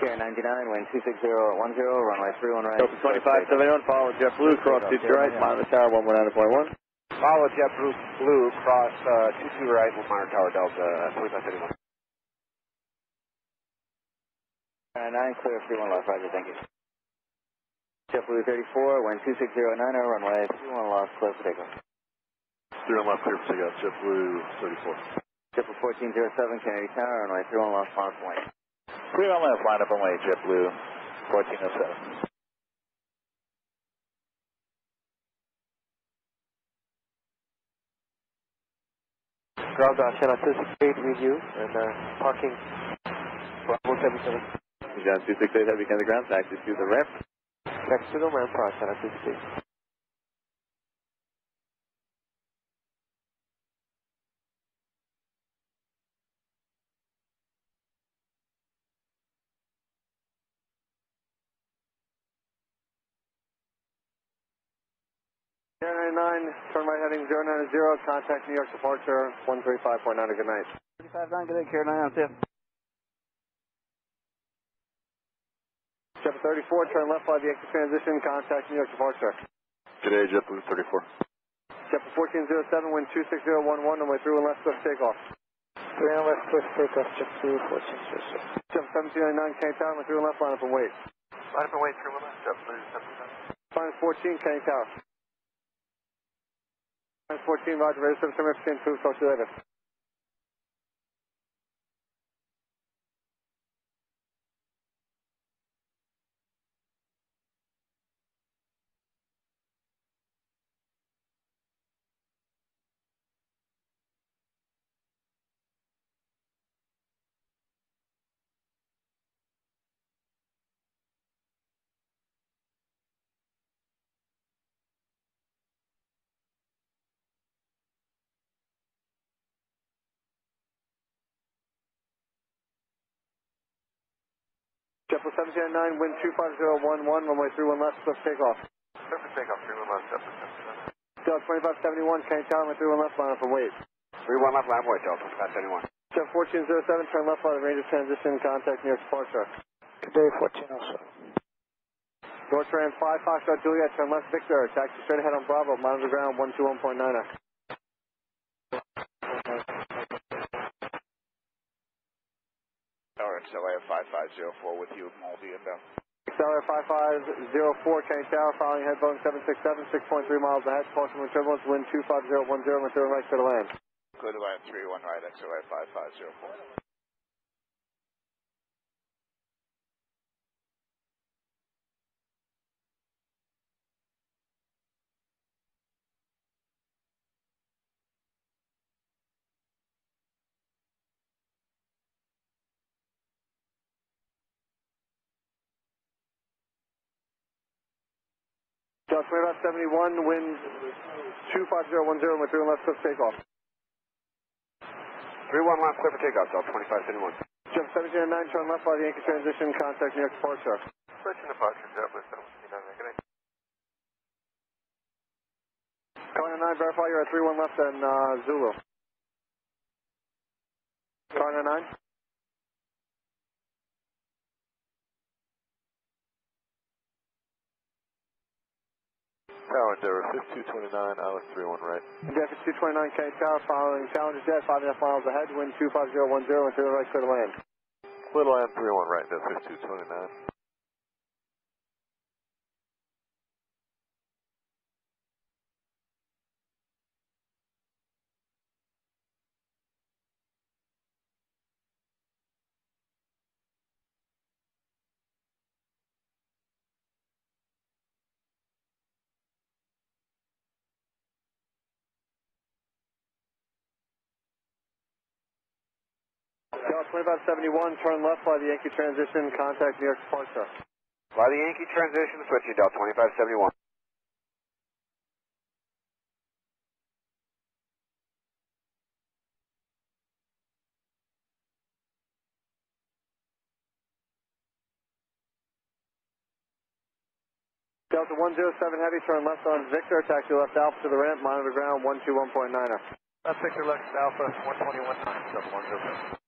Care 99, wind 26010, runway 31 right. Delta 2571, follow JetBlue, cross 22 right, monitor tower 119.1. Follow JetBlue, cross 22 right, monitor tower Delta 2571. 99, clear 31 left, roger, thank you. JetBlue 34, wind 2609, runway 31 left, clear for takeoff. 31 left, clear for takeoff, JetBlue 34. JetBlue 1407, Kennedy Tower, runway 31 left, line up and wait. 31 left, line up and wait, JetBlue 1407. Ground channel 268 with you, and parking Bravo 77. John 268 Heavy, Kennedy ground, taxi to the ramp. Taxi to the ramp, channel 268. Air 99, turn right heading 090, contact New York departure 135.9, good night. 359, good day, Care 9 on 10. JetBlue 34, turn left by the exit transition, contact New York departure. Good day, JetBlue 34. JetBlue 1407, wind 26011, runway 31 left, swift takeoff. 31 left, swift takeoff, JetBlue 1407. JetBlue 1799, Kennedy Tower, 31 left, line up and wait. Line up and wait, 31 left, JetBlue 79. Minus 14, Kennedy Tower. Minus 14, roger, ready, 715, talk to you later. JetBlue 1799, wind 25011, runway 31 left, swift takeoff. Swift takeoff, 31 left, JetBlue 77. Delta 2571, Kenny Tower, my 31 left line up for wait. 31 left line, wait, Delta 2571. Jet 1407, turn left line, range of transition, contact near departure. Good day, 1407. Northran 5, Foxtrot Juliet, turn left Victor, taxi straight ahead on Bravo, monitor ground 121.9er. Tower, XLA 5504 with you, Maldi inbound. Accelerator 5504, Kenny Tower, following head Boeing 767, 6.3 miles ahead, caution with turbulence, wind 25010, with turn right to the land. Clear to land 31 right, XLA 5504. Delta 2571, wind 25010, with turn left, swift takeoff. 31 left, clear for takeoff, Delta 2571. Jet 1709, turn left by the Yankee transition, contact near departure. Approaching departure, Delta 1709, Car 9, verify you're at 31 left and Zulu. Car 9. Tower Endeavor 5229, Island 31 right. Endeavor 229, Kenny Tower, following Challenger Jet, 5.5 miles ahead, wind 25010, with turn right, clear to land. Clear to land 31 right, Endeavor 5229. Delta 2571, turn left by the Yankee transition, contact New York departure. By the Yankee transition, switching Delta 2571. Delta 107 Heavy, turn left on Victor, taxi left Alpha to the ramp, monitor ground 121.9er. That's Victor left Alpha, 121.9, Delta 107.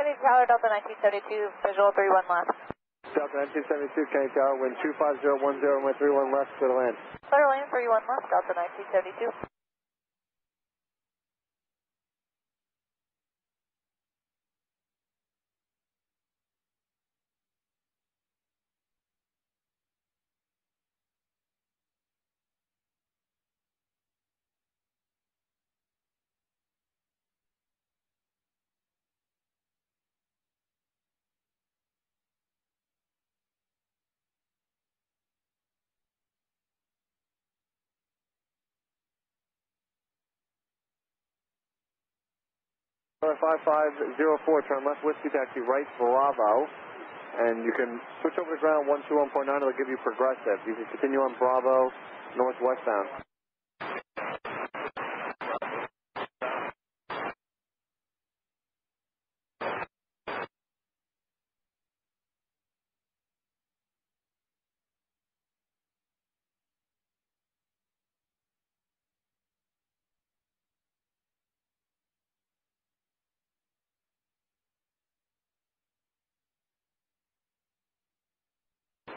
Kenny Tower, Delta 1972, visual 31 left. Delta 1972, Kenny Tower, wind 25010, with 31 left, clear to land. Clear lane 31 left, Delta 1972. 5504, turn left Whiskey taxi right Bravo, and you can switch over to ground 121.9, it'll give you progressive. You can continue on Bravo, northwestbound.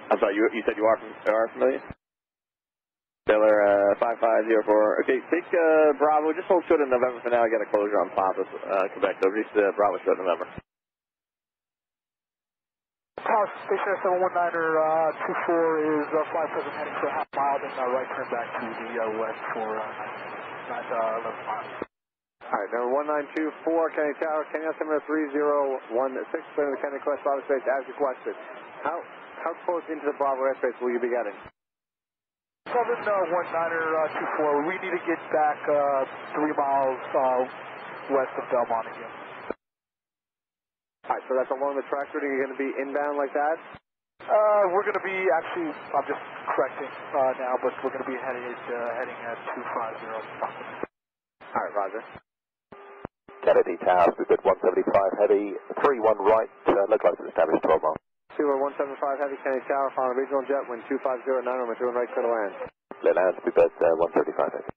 I'm sorry, you said you are familiar? Taylor 5504. Okay, take Bravo, just hold short in November for now. I got a closure on Papa, Quebec, so reach Bravo short in November. Tower Station 719er 24 is flight present heading for a half mile, then right turn back to the west for 11 miles. Alright, number 1924, Kennedy Tower, Kennedy altimeter 3016, clear the Kennedy Quest Bravo space as requested. How close into the Bravo airspace will you be getting? 719er 24, we need to get back 3 miles west of Belmont again. Alright, so that's along the track route. Are you going to be inbound like that? We're going to be, actually, I'm just correcting now, but we're going to be heading at 250. Alright, roger. Kennedy Tower, we've got 175 heavy, 31 right, localized established 12 miles. Seaward 175 heavy, Kennedy Tower, final regional jet, wind 250, 9 runway 2 and right, clear to land. Clear land, we've got 135 heavy.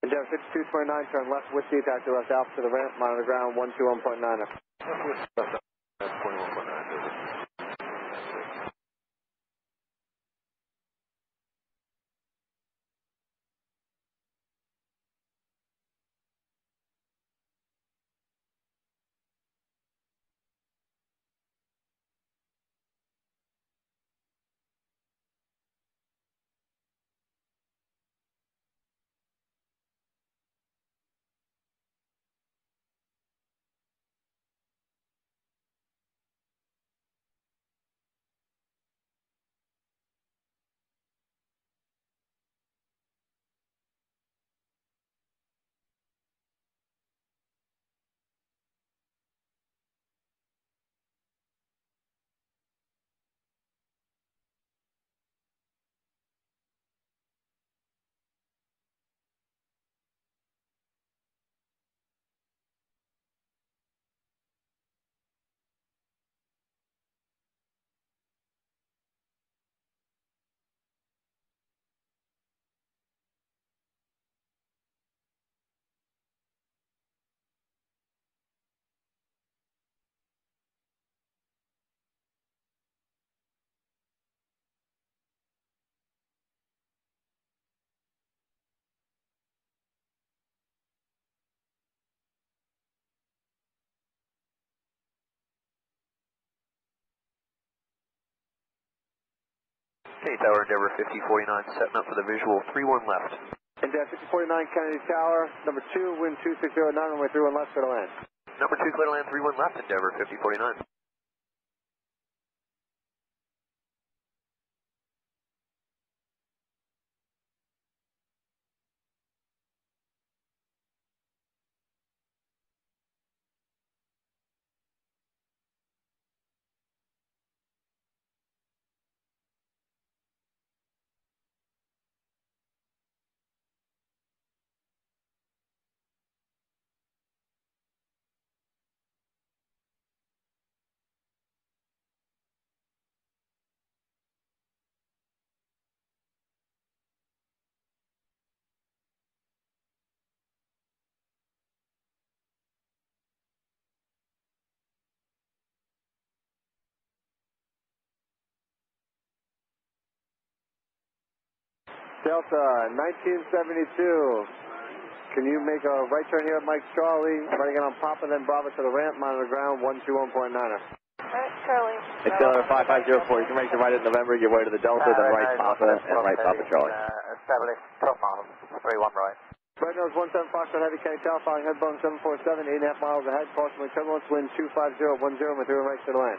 Endeavor 5229, turn left Whiskey, taxi left Alpha to the ramp, monitor ground 121.9er. That's 21.9. Hey, Tower, Endeavor 5049, setting up for the visual, 31 left. Endeavor 5049, Kennedy Tower, number 2, wind 260, 9 runway 31 left, clear to land. Number 2, clear to land, 31 left, Endeavor 5049. Delta 1972, can you make a right turn here at Mike Charlie, running it on Papa, then Bravo to the ramp, monitor ground 121.9er. Charlie. It's Taylor 5504, you can make the right at November, your way to the Delta, then right Papa, and right Papa Charlie. Established 12 miles, 31 right. Red nose 17 Foxtrot Heavy County Tower, following headbone 747, 8.5 miles ahead, caution turbulence, wind 25010, material right to the land.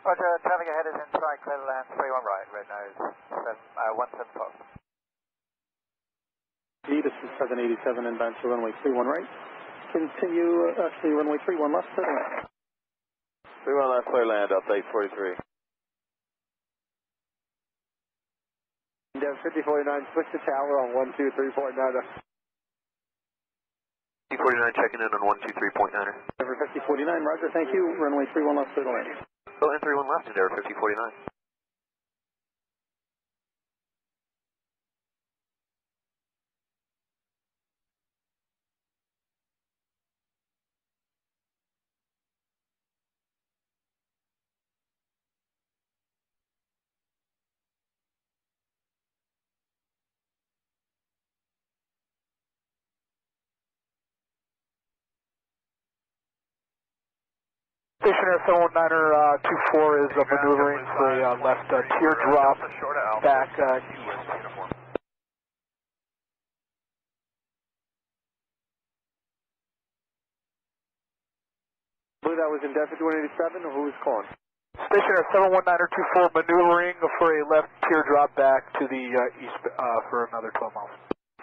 Roger, traffic ahead is inside, clear to land, 31 right, red nose, 17 Fox. This is 787 inbound to runway 31 right. Continue, actually runway 31 left, clear to land. 31 left, clear land, update 43. Down 5049, switch to tower on 123.9. 5049 checking in on 123.9. Endeavor 5049, roger, thank you. Runway 31 left, clear to land. Well, and 31 left, Endeavor 5049. Stationer 719er 24 is maneuvering for a left teardrop back east. I believe that was in Delta 187, or who's calling? Stationer 719er 24 maneuvering for a left teardrop back to the east for another 12 miles.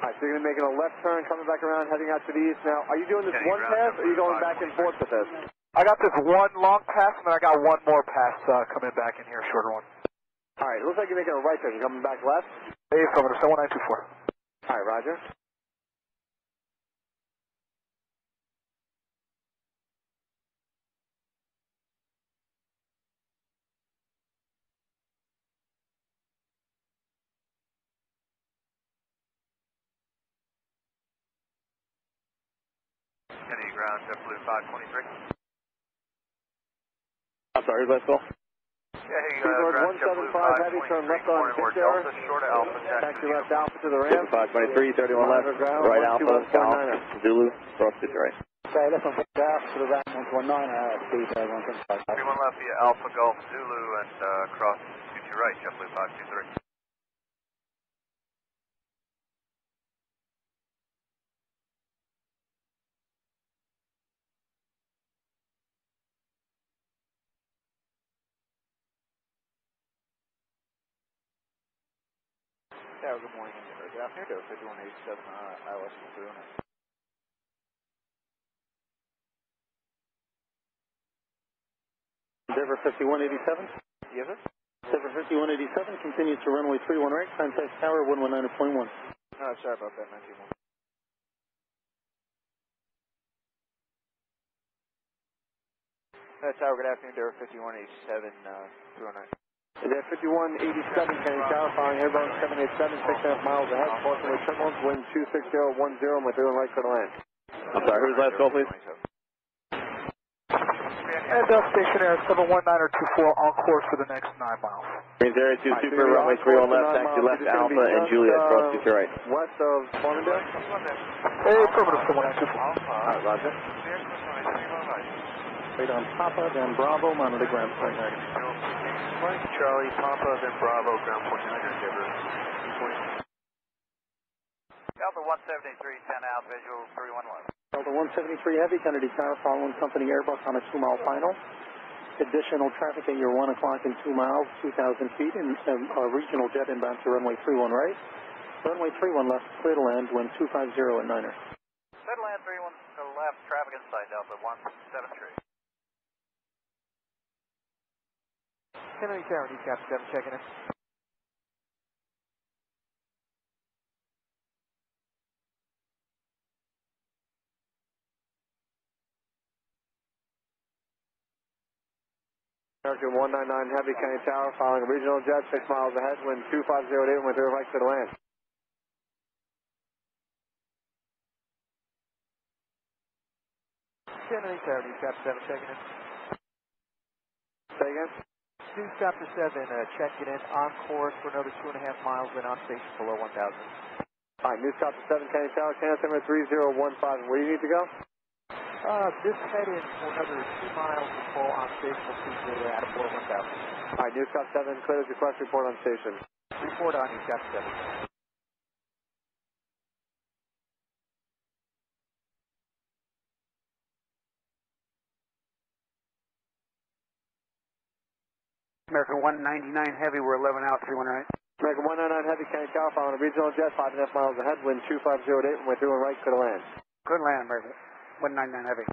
Alright, so you're going to be making a left turn, coming back around, heading out to the east. Now, are you doing this one pass, or are you going back and forth with this? I got this one long pass, and then I got one more pass coming back in here, shorter one. Alright, it looks like you're making a right turn. You're coming back left? Hey, Affirmative, 71924. Alright, roger. Kennedy ground, JetBlue 523. I'm sorry, is that still? Yeah, hey, ground, JetBlue 523. Heavy, turn left on Victor. Short of Alpha, Taxi left Alpha to the ramp. 523, 31 left, right Alpha, Golf, Zulu, cross to right. Okay, left on Alpha to the ramp, 119, speed 175. 31 left via Alpha, Golf, Zulu, and cross 22 right, JetBlue 523. Yeah, good morning. Good afternoon, 5187 ILS 309. Endeavor 5187. Yes, sir. Endeavor 5187 continues to runway 31 right, contact tower 119.1. Sorry about that, 921. Tower, good afternoon, Endeavor 5187 309. Endeavor 5187, County Tower, following airborne 787, 6.5 miles ahead, caution with turbulence, wind 26010, material right to the land. I'm sorry, who's last call, please? And stationary 719er 24 on course for the next 9 miles. Green Area 2 Super, runway 31 left, taxi left Alpha, and Juliet, cross to right. West of Farmingdale? Hey, affirmative, 71924. Alright, roger. Right on Papa, then Bravo, mounted to ground point 9. Mike, Charlie, Papa, then Bravo, ground point 9, Endeavor. Delta 173, 10 out, visual 311. Delta 173 Heavy, Kennedy Tower, following company Airbus on a 2-mile final. Additional traffic at your 1 o'clock in 2 miles, 2,000 feet, and regional jet inbound to runway 31 right. Runway 31 left, clear to land, wind 250 at 9er. Clear to land 31 to the left, traffic inside Delta 173. Kennedy Tower, Newcap 7, checking in. American 199 Heavy, County Tower, following regional jet, 6 miles ahead, wind 250 with their right to the land. Kennedy Tower, Newcap 7, checking in. Say again? Newcap 7, checking in, on course for another 2.5 miles, and on station below 1,000. Alright, Newcap 7, County Tower, Canada 3015, where do you need to go? Just head in for another 2 miles and pull on station will at below 1,000. Alright, Newcap 7, clear as request, report on station. Report on Newcap 7. American 199 Heavy, we're 11 out, 31 right. American 199 Heavy, Kenny Tower, following a regional jet, 5.5 miles ahead, wind 2508, runway 31 right, clear to land. Good land, American 199 Heavy.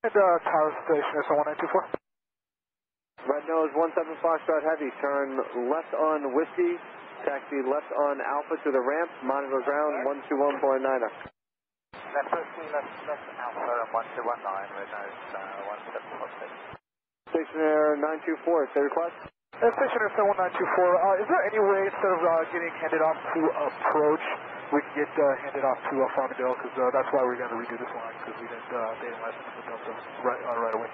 And Tower Station, S11924. Red nose 17 Foxtrot Heavy, turn left on Whiskey, taxi left on Alpha to the ramp, monitor ground 121.9er. Left Whiskey, left Alpha 1219, red nose 1746. Stationer 924, say request. Stationer 71924, is there any way instead of getting handed off to approach, we can get handed off to Farmingdale, because that's why we're going to redo this line, because we didn't license the Delta right away.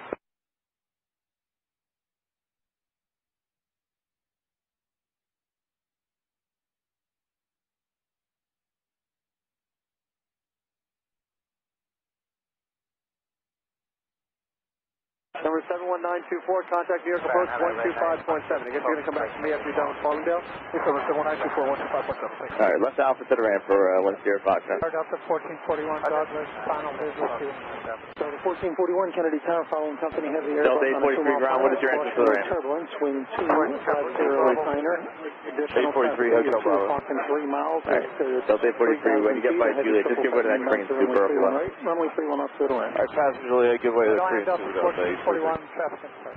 Number 71924, contact New York approach 125.7. I guess you're going to come back to me after you're done with Farmingdale? Yes, number 71924, 125.7. All right, left Alpha to the ramp for 10 Fox. Delta 1441, Douglas, final visual to Delta 1441, Kennedy Tower, following company heavy air. Delta 843 ground, what is your entrance to the ramp? Turbulence, wind 250 niner. Additional 843, traffic 2 o'clock and 3 miles. All right, Delta 843, when you get by Juliet, just give way to that crane super up left. Runway 31 up to the land. All right, passenger Juliet, give way to the crane super Delta 41 traffic control.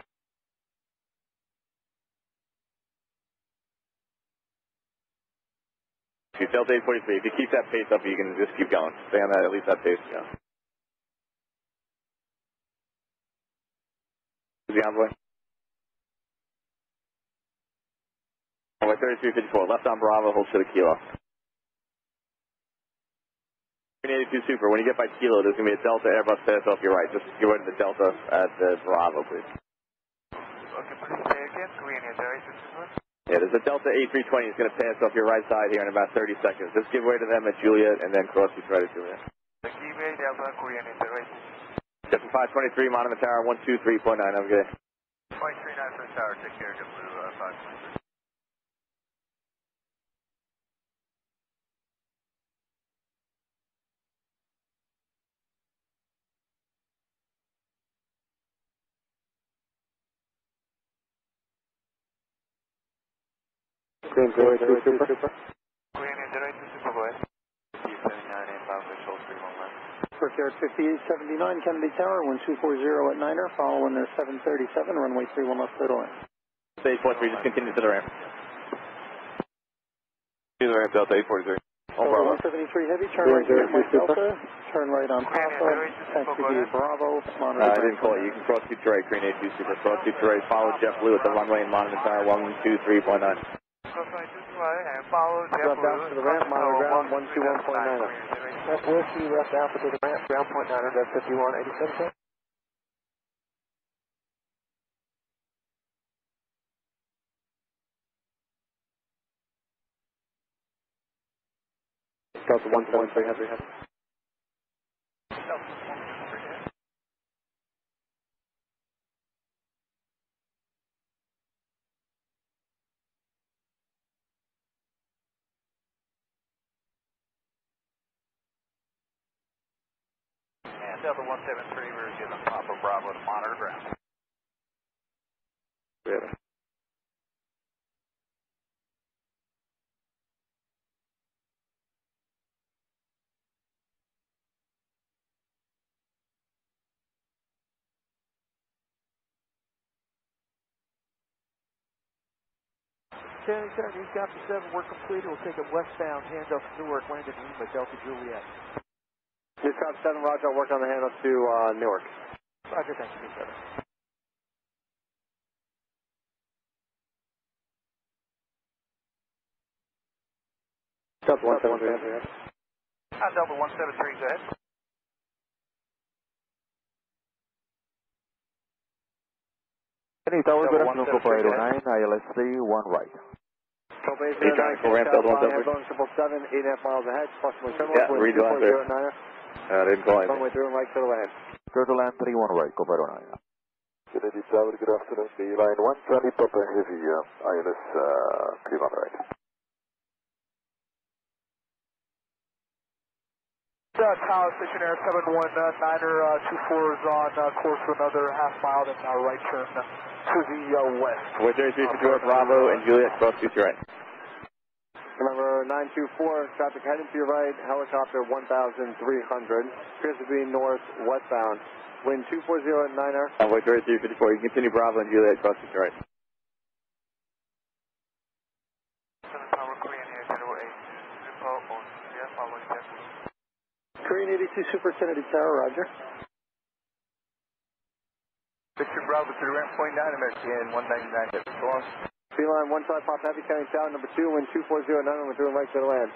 Delta 843, if you keep that pace up, you can just keep going. Stay on that, at least that pace. Yeah. The envoy. Runway 3354, left on Bravo, hold to the Kilo. 82 Super, when you get by Kilo, there's going to be a Delta Airbus pass off your right. Just give way to the Delta at the Bravo, please. Okay, please say again, Korean is there, yeah, there's a Delta 8320 is going to pass off your right side here in about 30 seconds. Just give way to them at Juliet and then cross each right at Juliet. The Kiwi Delta Korean is there, Jet 523, monitor tower 123.9, have a good day. 0.39 for the tower, take care, JetBlue 523. Green 082 Super. Korean is there, Super, go ahead. 79 inbound visual 311. First air 5879, Kennedy Tower, 1240 at Niner, following the 737, runway 31 left to the land. Stage 43, just continue to the ramp. To the ramp, Delta 843. Bravo. 173 Heavy, turn right here at Delta, turn right on Papa, taxi to Bravo, monitor. I didn't call it, you can cross keep to right, Green 82 Super, cross keep to right, follow JetBlue at the runway and monitor tower 123.9. And follow JetBlue. Left Alpha to the ramp, monitor ground 121.9. Left Whiskey, left Alpha to the ramp, ground point 9, that's 5187. Delta 173 Heavy. And Delta 173, we're giving Papa Bravo to monitor ground. Yeah. Kennedy Tower, News Copy 7, work completed. We'll take it westbound, handoff to Newark, landed in Lima, Delta Juliet. News Copy 7, Roger, I'll work on the handoff to Newark. Roger, thank you, 7. Delta 173 Heavy. Delta 173, go ahead. Kennedy Tower, good afternoon, Copper 809, ILSC, 1 right. Cobase 09, ambulance 777, 8.5 miles ahead, approximately 7 yeah, redo on there. I didn't call it. Runway 31 right to the land. Clear to land 31 right, Copper 809. Kennedy Tower, good afternoon, the line 120, Papa Heavy, ILS 31 right. Tower stationary 719er 24 is on course for another half mile, then right turn to the west. With 3354 Bravo and Juliet, cross 22 right. Remember 924, traffic heading to your right, helicopter 1,300, appears to be northwestbound. Wind 240 at 9er. Convoy 3354, you can continue Bravo and Juliet, cross 22 right. Korean 82 Super Kennedy Tower, roger. Victor Bravo to the ramp, point 9, American 199, go on. Beeline 15 Pop Heavy, County Tower, number 2, wind 240 at 9er, we're doing right to the land.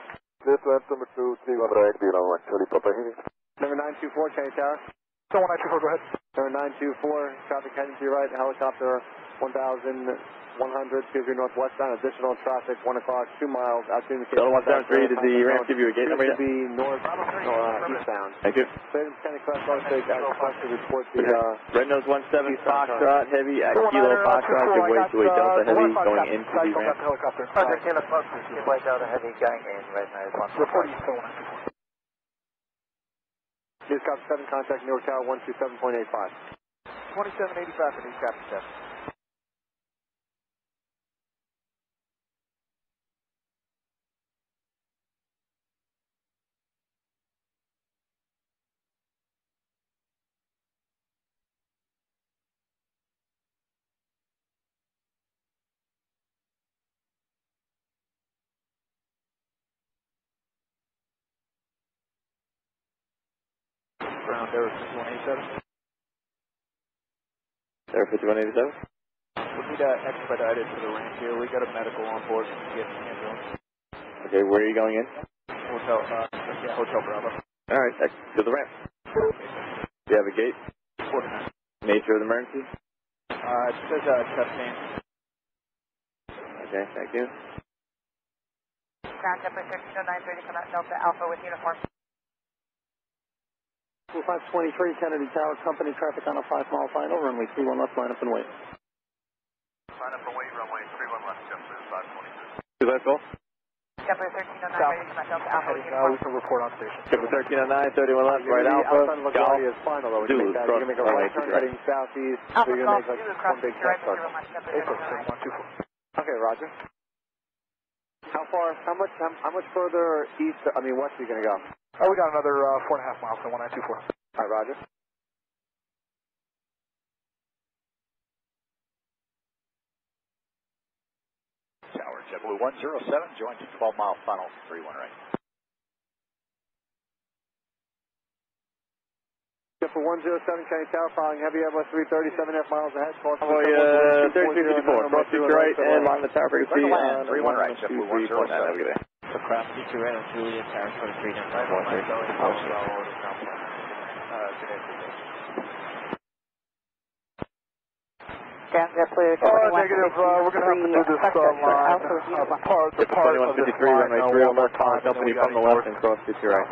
This left number 2, 3 right, Beeline 120, Papa Heavy. Number 924, County Tower. So 1924, go ahead. Number 924, traffic heading to your right, helicopter 1,100, gives you northwestbound, additional traffic, 1 o'clock, 2 miles, out to indication. Delta 173, did the ramp give you a gate number yet? Should be eastbound. Thank you. Clearance County Class Logistics, as requested, report the, Red Nose 17, Foxtrot, Heavy, at Kilo Foxtrot, give way to a Delta Heavy going into the ramp. Roger, Kilo Foxtrot, give way Delta Heavy going in, Red Nose 1. Report east 1. News Copy 7, contact New York Tower 127.85. 2785 for News Copy 7. Ground Air 5187. Air 5187? We need expedited for the ramp here. We got a medical on board. Get an ambulance. Okay, where are you going in? Hotel Bravo. Alright, to the ramp. Do you have a gate? Nature of the emergency? It says chest pain. Okay, thank you. Ground number 130930 from Delta Alpha with uniform. 523 Kennedy Tower, company traffic on a 5-mile final, runway 31 left, line up and wait. Line up and wait, runway 31 left, JetBlue 523. Is that all? JetBlue 1309 ready from Delta Alpha with uniform. We can report on station. JetBlue 1309, 31 left, right Alpha, Golf, is final, though. Zulu, You're going to make a right turn heading southeast, so you're going to make like one big test start. Okay, roger. How much further east, west are you going to go? We got another 4.5 miles, so 1924. All right, roger. Tower, JetBlue 107, join to 12-mile final, 31 right. JetBlue 107, County Tower, following heavy Airbus 330, 7.5 miles ahead. Convoy 3354, cross 2 right, and line the tower frequency on 31 right, JetBlue 107. Have a good day. Across 22 right on Juliet, Tower 23, Down JetBlue 2153. Negative, we're going to have to do this line. Part of this 2153, runway 3 left, follow company from the left and cross 22 right.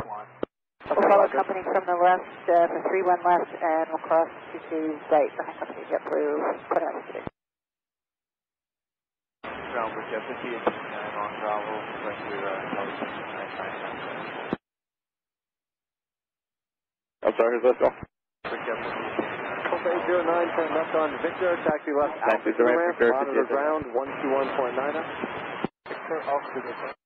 We'll follow company from the left for 31 left, and we'll cross 22 right behind company JetBlue. Put out the Ground for Jet 58 on Bravo, right to Helicopter 999. I'm sorry, who's that call? Okay, 09, turn left on Victor, taxi left Alpha to the ramp, monitor ground 121.9. Victor, Alpha to the ramp.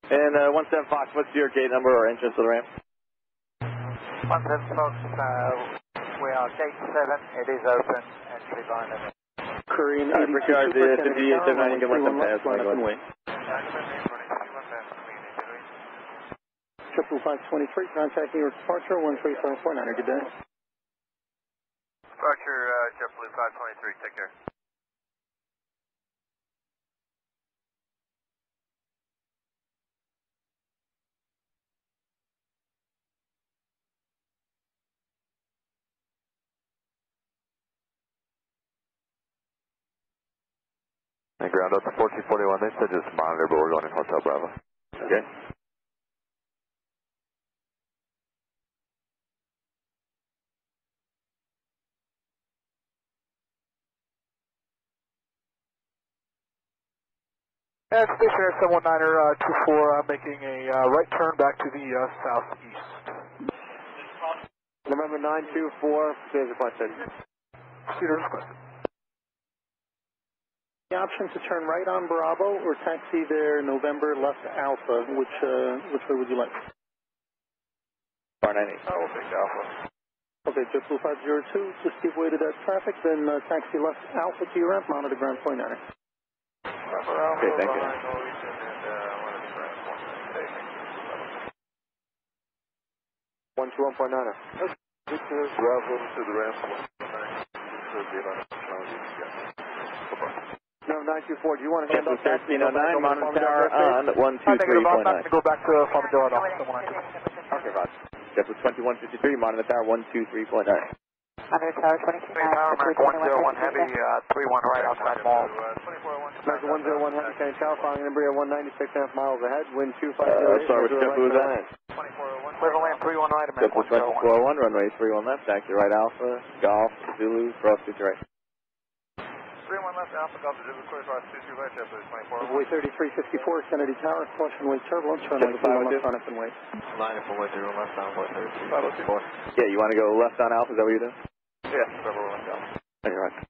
And 17 Fox, what's your gate number or entrance to the ramp? 17 Fox, we are gate 7, it is open, entry by limit. Korean 82 disregard the 5879, you can let them pass. line up and wait. Triple 523, contact New York departure 13749, good day. Departure, JetBlue 523, take care. And ground up to 1441, they said just monitor, but we're going in Hotel Bravo. Okay. And stationary 719er 24 making a right turn back to the southeast. November 924, here's a question. Cedar requested. The option to turn right on Bravo or taxi there November left Alpha, which way would you like? Bar 98. I will take Alpha. Okay, JetBlue 502, just give way to that traffic, then taxi left Alpha to your ramp, monitor ground 29er. Okay, thank you. 121.9er. Bravo to the ramp. No, 924, do you want to hand off taxi? 1309, monitor tower on 123.9. I'm not going to go back to Farmingdale at all. Okay, Roger. JetBlue 2153, monitor tower 123.9. Monitor tower 22.9. Tower, American 101 Heavy, 31 right outside mall. American 101 Heavy, Canyon Tower, following Embraer 196.5 miles ahead, wind 250. Sorry, which JetBlue is that? Cleveland land 31 right, American JetBlue 2401, runway 31 left, taxi right Alpha, Golf, Zulu, cross 2 right. 31 left, Alpha, Golf, Zulu, clear across 2 right, JetBlue 2401. Way 3354, Kennedy Tower, caution wave turbulence, runway 31 left on up and wait. Line up for way 31 left on way 33. Yeah, you want to go left on Alpha, is that what you're doing? Yeah, November left Alpha. Okay, right.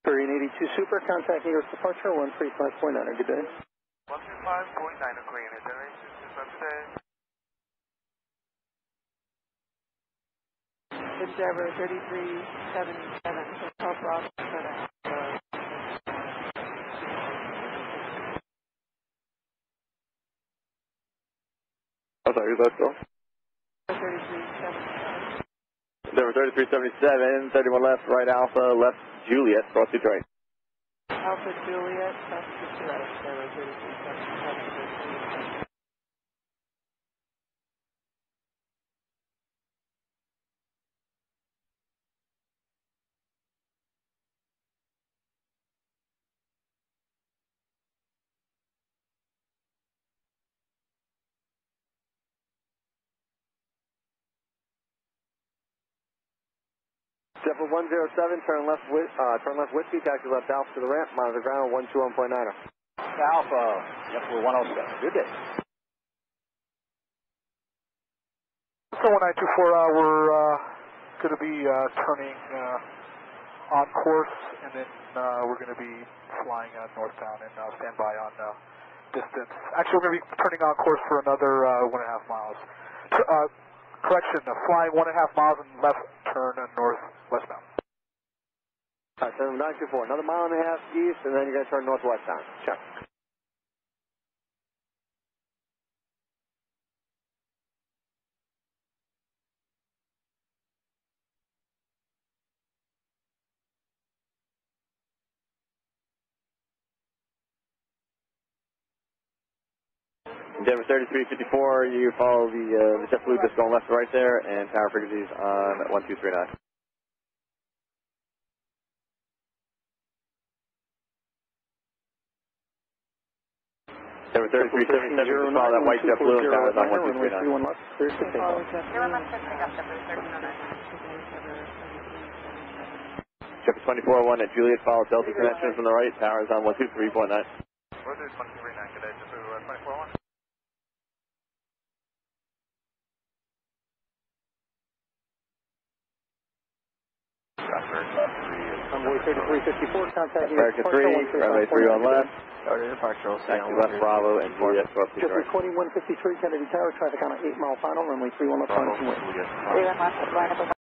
Korean 82 Super, contacting your departure, 135.9er, good day. 135.9er, Korean, is there any system today? Observer 3377, Hotel Bravo, I'm sorry, who's that still? 3377. Number 3377, 31 left, right Alpha, left Juliet, cross 2 right. Alpha Juliet, cross 2 right, Observer 3377. JetBlue 107, turn left Whiskey, taxi left Alpha to the ramp, monitor ground 121.9er. Alpha, JetBlue 107, good day. So 1924, we're going to be turning on course, and then we're going to be flying northbound and stand by on distance. Actually, we're going to be turning on course for another 1.5 miles. Correction, flying 1.5 miles and left turn northwestbound. Alright, so 924, another 1.5 miles east, and then you're going to turn northwestbound. Check. Denver 3354, you follow the JetBlue just going left to right there, and tower frequencies on 1239. Denver 3377, just follow that white JetBlue, and towers on 1239. JetBlue 2401 at Juliet, follow Delta connection from the right, towers on 123.9. We're through 123.9, good day, JetBlue 241. Convoy 3354, contact American 3, runway 31 left. Started departure, Taxi West Bravo and Juliet North Just 2153 Kennedy Tower, traffic on an 8-mile final, runway 31 left, final. 31 left, line up